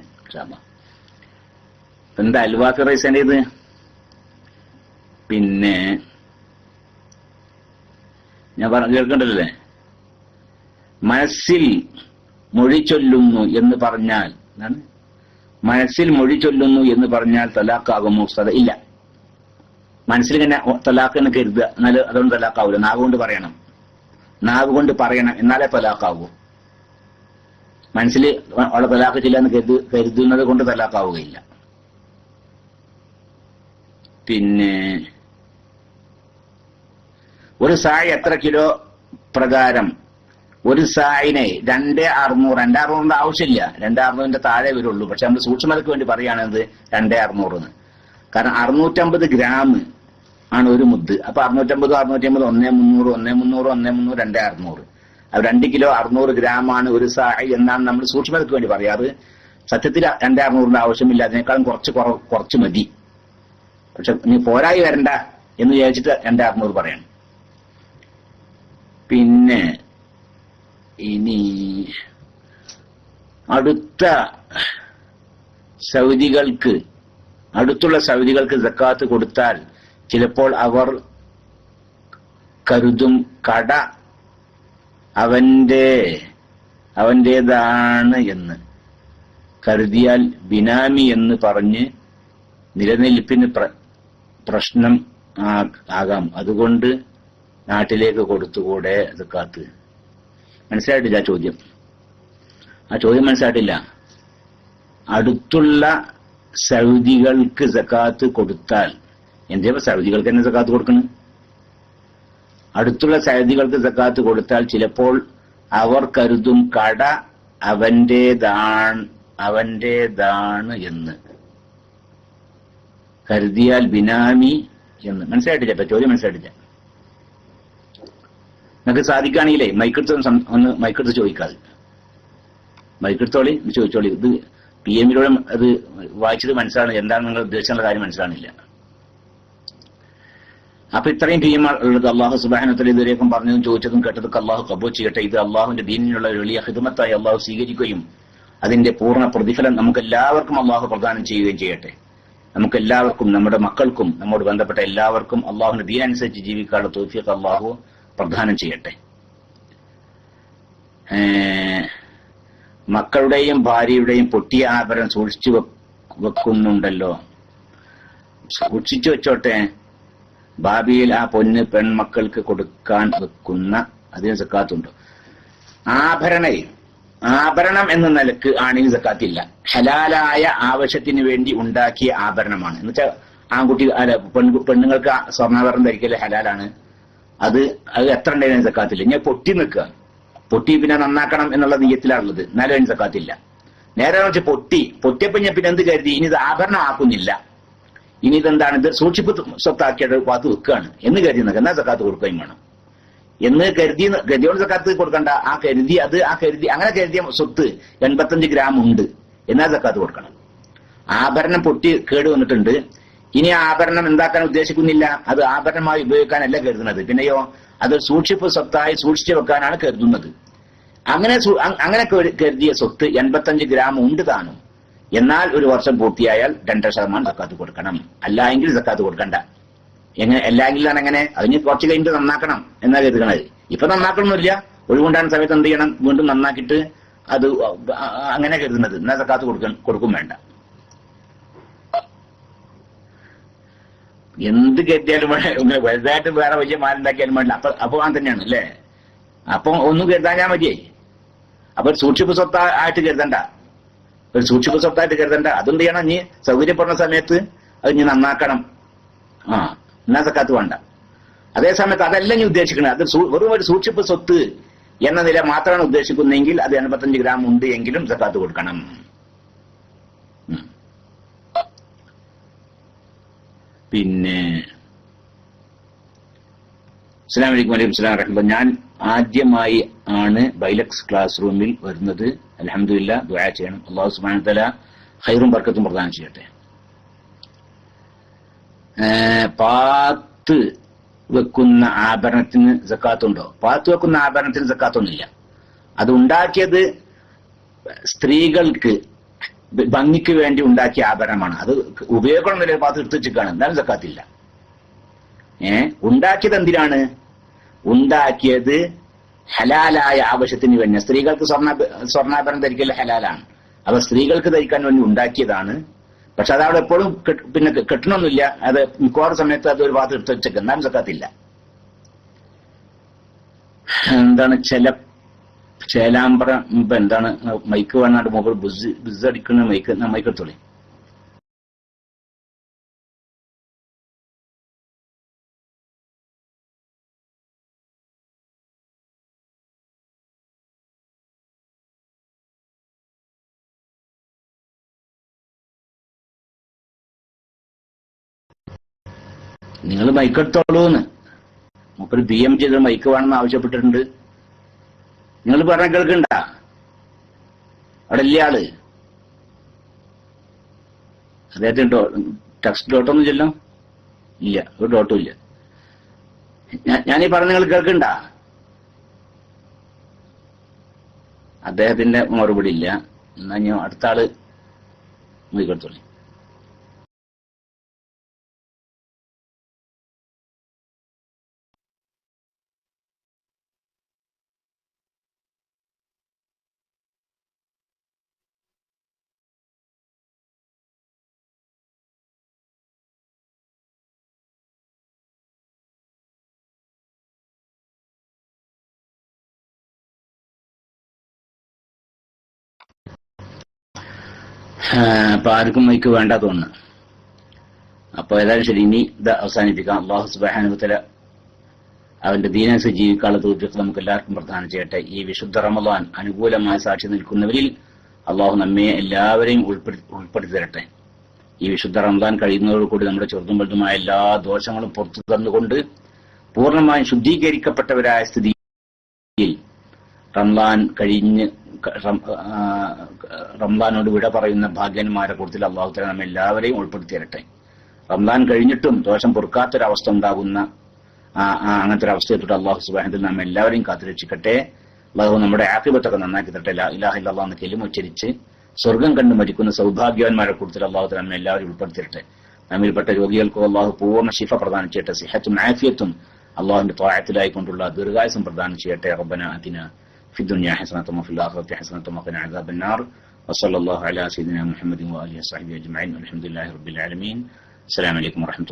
എന്താ അൽവാഖ് റൈസിന്റെ ഇത് പിന്നെ ഞാൻ കേൾക്കണ്ടല്ലേ, മനസ്സിൽ മൊഴി ചൊല്ലുന്നു എന്ന് പറഞ്ഞാൽ എന്താണ്? മനസ്സിൽ മൊഴി ചൊല്ലുന്നു എന്ന് പറഞ്ഞാൽ തലാഖാകുമോ? ഇല്ല. മനസ്സിലിങ്ങനെ തലാഖ് എന്ന് കരുതുക, എന്നാലും അതുകൊണ്ട് തലാഖാവൂല. നാവുകൊണ്ട് പറയണം, നാവുകൊണ്ട് പറയണം, എന്നാലേ തലാഖാവൂ. മനസ്സിൽ അവളെ തലാഖ് ചില്ല എന്ന് കരുതുന്നത് കൊണ്ട് തലാഖാവുകയില്ല. പിന്നെ ഒരു സായി എത്ര കിലോ പ്രകാരം? ഒരു സായിനെ 2600. 2600 ആവശ്യമില്ല, 2600 താഴെ വരുള്ളൂ. പക്ഷെ നമ്മൾ സൂക്ഷ്മതയ്ക്ക് വേണ്ടി പറയുകയാണെന്നത് 2600. കാരണം 650 ഗ്രാം ആണ് ഒരു മുദ്ദ്. അപ്പൊ 650, 650, 1300, 1300, 1300, 2600. അത് 2 കിലോ 600 ഗ്രാം ആണ് ഒരു സായി എന്നാണ് നമ്മൾ സൂക്ഷ്മതയ്ക്ക് വേണ്ടി പറയാറ്. സത്യത്തിൽ 2600 ആവശ്യമില്ല, അതിനേക്കാളും കുറച്ച് മതി. പക്ഷെ നീ പോരായി വരണ്ട എന്ന് വിചാരിച്ചിട്ട് 2600 പറയണം. പിന്നെ ഇനി അടുത്തുള്ള സൗദികൾക്ക് സക്കാത്ത് കൊടുത്താൽ ചിലപ്പോൾ അവർ കരുതും കട അവന്റേതാണ് എന്ന് കരുതിയാൽ ബിനാമി എന്ന് പറഞ്ഞ് നിലനിൽപ്പിന് പ്രശ്നം ആകാം. അതുകൊണ്ട് നാട്ടിലേക്ക് കൊടുത്തുകൂടെ സക്കാത്ത്? മനസ്സിലായിട്ടില്ല ചോദ്യം. ആ ചോദ്യം മനസ്സിലായിട്ടില്ല. അടുത്തുള്ള സൗദികൾക്ക് സക്കാത്ത് കൊടുത്താൽ എന്തേപ്പോ സൗദികൾക്ക് തന്നെ സക്കാത്ത് കൊടുക്കണം? അടുത്തുള്ള സൗദികൾക്ക് സക്കാത്ത് കൊടുത്താൽ ചിലപ്പോൾ അവർ കരുതും കട അവന്റേതാണ് എന്ന് കരുതിയാൽ ബിനാമി എന്ന്. മനസ്സിലായിട്ടില്ല ചോദ്യം? മനസ്സിലായിട്ടില്ല. നിങ്ങൾക്ക് സാധിക്കുകയാണെങ്കിലേ മൈക്കെടുത്ത് ചോദിക്കാതെ മൈക്കെടുത്തോളി ചോദിച്ചോളി. ഇത് PM അത് വായിച്ചത് മനസ്സിലാണ്, എന്താണ് നിങ്ങൾ ഉദ്ദേശിച്ചുള്ള കാര്യം മനസ്സിലാണില്ല. അപ്പൊ ഇത്രയും PM ഉള്ളത് അള്ളാഹു സുബ്ഹാനഹു വ തആല ഇതുവരെയും പറഞ്ഞതും ചോദിച്ചതും കേട്ടതൊക്കെ അള്ളാഹു കബൂൽ ചെയ്യട്ടെ. ഇത് അള്ളാഹുവിന്റെ ദീനിനുള്ള ഒരു വലിയ ഖിദ്മത്തായി അള്ളാഹു സ്വീകരിക്കുകയും അതിന്റെ പൂർണ്ണ പ്രതിഫലം നമുക്ക് എല്ലാവർക്കും അള്ളാഹു പ്രദാനം ചെയ്യുകയും ചെയ്യട്ടെ. നമുക്ക് എല്ലാവർക്കും, നമ്മുടെ മക്കൾക്കും, നമ്മോട് ബന്ധപ്പെട്ട എല്ലാവർക്കും അള്ളാഹുവിന്റെ ദീൻ അനുസരിച്ച് ജീവിക്കാനുള്ള തൗഫീഖ് അള്ളാഹു പ്രദാനം ചെയ്യട്ടെ. മക്കളുടെയും ഭാര്യയുടെയും പൊട്ടിയ ആഭരണം സൂക്ഷിച്ചു വെക്കുന്നുണ്ടല്ലോ. സൂക്ഷിച്ചു വെച്ചോട്ടെ. ഭാവിയിൽ ആ പൊന്ന് പെൺമക്കൾക്ക് കൊടുക്കാൻ വെക്കുന്ന അതിന് സക്കാത്തുണ്ടോ? ആഭരണം എന്ന നിലക്ക് ആണെങ്കിൽ സക്കാത്തില്ല. ഹലാലായ ആവശ്യത്തിന് വേണ്ടി ഉണ്ടാക്കിയ ആഭരണമാണ്. എന്നുവെച്ചാൽ ആൺകുട്ടി പെണ്ണുങ്ങൾക്ക് സ്വർണ്ണാഭരണം ധരിക്കല് ഹലാലാണ്. അത് എത്ര ഉണ്ടായാലും സക്കാത്തില്ല. ഞാൻ പൊട്ടി നിൽക്കുക, പൊട്ടി പിന്നെ നന്നാക്കണം എന്നുള്ള നീയത്തിലാണുള്ളത്, എന്നാലും അതിന് സക്കാത്തില്ല. നേരെ വെച്ച് പൊട്ടിയപ്പോ ഞാൻ പിന്നെ എന്ത് കരുതി? ഇനി ഇത് ആഭരണം ആക്കുന്നില്ല, ഇനി ഇതെന്താണ്, ഇത് സൂക്ഷിപ്പ് സ്വത്താക്കിയിട്ട് പാത്ത് വെക്കുകയാണ് എന്ന് കരുതി നിൽക്കുക. എന്നാൽ സക്കാത്ത് കൊടുക്കുകയും വേണം എന്ന് കരുതിയോട് സക്കാത്ത് കൊടുക്കണ്ട. അങ്ങനെ കരുതിയ സ്വത്ത് 85 ഗ്രാം ഉണ്ട്, എന്നാൽ സക്കാത്ത് കൊടുക്കണം. ആഭരണം പൊട്ടി കേട് വന്നിട്ടുണ്ട്, ഇനി ആഭരണം എന്താക്കാൻ ഉദ്ദേശിക്കുന്നില്ല, അത് ആഭരണമായി ഉപയോഗിക്കാനല്ല കരുതുന്നത്. പിന്നെയോ അത് സൂക്ഷിപ്പ് സ്വത്തായി സൂക്ഷിച്ചു വെക്കാനാണ് കരുതുന്നത്. അങ്ങനെ കരുതിയ സ്വത്ത് 85 ഗ്രാം ഉണ്ട് താനും. എന്നാൽ ഒരു വർഷം പൂർത്തിയായാൽ 2% സക്കാത്ത് കൊടുക്കണം. അല്ല എങ്കിൽ സക്കാത്ത് കൊടുക്കണ്ട. എങ്ങനെ എല്ലാമെങ്കിലാണ് എങ്ങനെ? അതിന് കുറച്ച് കഴിഞ്ഞിട്ട് നന്നാക്കണം എന്നാ കരുതണത്. ഇപ്പൊ നന്നാക്കണമെന്നില്ല, ഒഴിവുണ്ടാകുന്ന സമയത്ത് എന്ത് ചെയ്യണം? വീണ്ടും നന്നാക്കിയിട്ട് അത് അങ്ങനെ കരുതുന്നത്. എന്നാ സക്കാത്ത് കൊടുക്കും വേണ്ട. എന്ത് കരുതിയാലും വലുതായിട്ട് വേറെ വലിയ മാലുണ്ടാക്കിയാലും വേണ്ട. അപ്പൊ അങ്ങനെ തന്നെയാണ് അല്ലേ? അപ്പൊ ഒന്നും കരുതാഞ്ഞാൽ മതിയായി. അപ്പൊ ഒരു സൂക്ഷിപ്പ് സ്വത്തായിട്ട് കരുതണ്ട. അതെന്ത് ചെയ്യണം? ഇനി സൗകര്യപ്പെടുന്ന സമയത്ത് അത് ഇനി നന്നാക്കണം. എന്നാ സക്കാത്ത് വേണ്ട. അതേ സമയത്ത് അതല്ല ഇനി ഉദ്ദേശിക്കുന്നത്. അത് വെറും ഒരു സൂക്ഷിപ്പ് സ്വത്ത് എന്ന നില മാത്രമാണ് ഉദ്ദേശിക്കുന്നതെങ്കിൽ അത് 85 ഗ്രാം ഉണ്ട് എങ്കിലും സക്കാത്ത് കൊടുക്കണം. പിന്നെ അസ്സലാമു അലൈക്കും വലൈക്കും റഹ്മത്തുള്ളാഹി. ഞാൻ ആദ്യമായി ആണ് ബൈലക്സ് ക്ലാസ് റൂമിൽ വരുന്നത്. അൽഹംദുലില്ലാ, ദുആ ചെയ്യണം. അല്ലാഹു സുബ്ഹാനഹു വ തആല ഖൈറും ബർക്കത്തും പ്രദാനം ചെയ്യട്ടെ. പാത്ത് വെക്കുന്ന ആഭരണത്തിന് സക്കാത്തുണ്ടോ? പാത്ത് വെക്കുന്ന ആഭരണത്തിന് സക്കാത്തൊന്നുമില്ല. അത് ഉണ്ടാക്കിയത് സ്ത്രീകൾക്ക് ഭംഗിക്ക് വേണ്ടി ഉണ്ടാക്കിയ ആഭരണമാണ്. അത് ഉപയോഗപ്പെടുന്നില്ല, പാത്ത് എടുത്ത് വെച്ചിട്ടാണ്, എന്നാലും സക്കാത്തില്ല. ഉണ്ടാക്കിയത് എന്തിനാണ്? ഉണ്ടാക്കിയത് ഹലാലായ ആവശ്യത്തിന് വേണ്ടി. സ്ത്രീകൾക്ക് സ്വർണ്ണാഭരണം ധരിക്കൽ ഹലാലാണ്. അപ്പൊ സ്ത്രീകൾക്ക് ധരിക്കാൻ വേണ്ടി ഉണ്ടാക്കിയതാണ്. പക്ഷെ അതവിടെ എപ്പോഴും പിന്നെ കെട്ടണമൊന്നുമില്ല. അത് മിക്കവാറും സമയത്ത് അത് ഒരു ഭാഗത്ത് എടുത്ത് വെച്ചേക്ക്, എന്നാലും സക്കാത്തില്ല. എന്താണ് ചേലാമ്പറം? ഇപ്പൊ എന്താണ് മൈക്ക് വേണാണ്ട് മൊബൈൽ ബിസ് അടിക്കുന്ന മൈക്ക് എടുത്തോളി. നിങ്ങൾ മൈക്ക് എടുത്തോളൂന്ന് മൂപ്പര് DM ചെയ്ത് മൈക്ക് വേണമെന്ന് ആവശ്യപ്പെട്ടിട്ടുണ്ട്. നിങ്ങൾ പറഞ്ഞ കേൾക്കണ്ട? അവിടെ ഇല്ല ആള്. അദ്ദേഹത്തിന് ടെക്സ്റ്റ് ഡോട്ടൊന്നും ചെല്ലാം ഇല്ല, ഒരു ഡോട്ടും ഇല്ല. ഞാനീ പറഞ്ഞ നിങ്ങൾ കേൾക്കണ്ട? അദ്ദേഹത്തിന്റെ മറുപടി ഇല്ല. എന്നാ ഞാൻ അടുത്ത ആള് മൈക്ക് എടുത്തോളി. അപ്പൊ ആർക്കും മൈക്ക് വേണ്ട തോന്നുന്നു. അപ്പൊ ഏതായാലും ശരി, ഇനി ഇത് അവസാനിപ്പിക്കാം. അല്ലാഹു സുബ്ഹാനഹു വ തആല അവന്റെ ദീനനുസരിച്ച് ജീവിക്കാനുള്ള തൗഫീഖ് നമുക്ക് എല്ലാവർക്കും പ്രദാനം ചെയ്യട്ടെ. ഈ വിശുദ്ധ റമളാൻ അനുകൂലമായി സാക്ഷി നിൽക്കുന്നവരിൽ അള്ളാഹു നമ്മെ എല്ലാവരെയും ഉൾപ്പെടുത്തി തരട്ടെ. ഈ വിശുദ്ധ റമളാൻ കഴിയുന്നതോടുകൂടി നമ്മുടെ ചെറുതും വലുതുമായ എല്ലാ ദോഷങ്ങളും പുറത്തു തന്നുകൊണ്ട് പൂർണ്ണമായും ശുദ്ധീകരിക്കപ്പെട്ടവരായ സ്ഥിതിയിൽ റമളാൻ കഴിഞ്ഞ് റമളാനോട് വിട പറയുന്ന ഭാഗ്യന്മാരെ കൂട്ടത്തിൽ അള്ളാഹു തആല നമ്മെ എല്ലാവരെയും ഉൾപ്പെടുത്തി തരട്ടെ. റമളാൻ കഴിഞ്ഞിട്ടും ദോഷം പൊറുക്കാത്തൊരവസ്ഥ ഉണ്ടാകുന്ന അങ്ങനത്തെ ഒരു അവസ്ഥയെ തൊട്ട് അള്ളാഹു സുബ്ഹാനഹു വ തആല നമ്മെ എല്ലാവരെയും കാത്തുരക്ഷിക്കട്ടെ. അള്ളാഹു നമ്മുടെ ആഖിബത്തൊക്കെ നന്നാക്കി തരട്ടെ. ലാ ഇലാഹ ഇല്ലല്ലാഹ് എന്ന കലിമ ഉച്ചരിച്ച് സ്വർഗം കണ്ട് മരിക്കുന്ന സൗഭാഗ്യവാന്മാരെ കൂട്ടത്തിൽ അള്ളാഹു തആല നമ്മെ എല്ലാവരും ഉൾപ്പെടുത്തിരട്ടെ. നമ്മിൽപ്പെട്ട രോഗികൾക്ക് അള്ളാഹു പൂർണ്ണ ശിഫ പ്രദാനം ചെയ്യട്ടെ. സിഹത്തും ആഫിയത്തും അള്ളാഹുവിന്റെ ത്വാഅത്തിലായിക്കൊണ്ടുള്ള ദീർഘായുസ്സും പ്രദാനം ചെയ്യട്ടെ. റബ്ബനാ അതിനാ ഫിദ് ദുനിയാ ഹസനത്തും വഫിൽ ആഖിറതി ഹസനത്തും വഖിനാ അദാബന്നാർ. വസല്ലല്ലാഹു അലാ സയ്യിദിനാ മുഹമ്മദിൻ വആലിഹി വസഹ്ബിഹി അജ്മഈൻ. അൽഹംദുലില്ലാഹി റബ്ബിൽ ആലമീൻ. അസ്സലാമു അലൈക്കും വറഹ്മത്തുള്ളാഹി.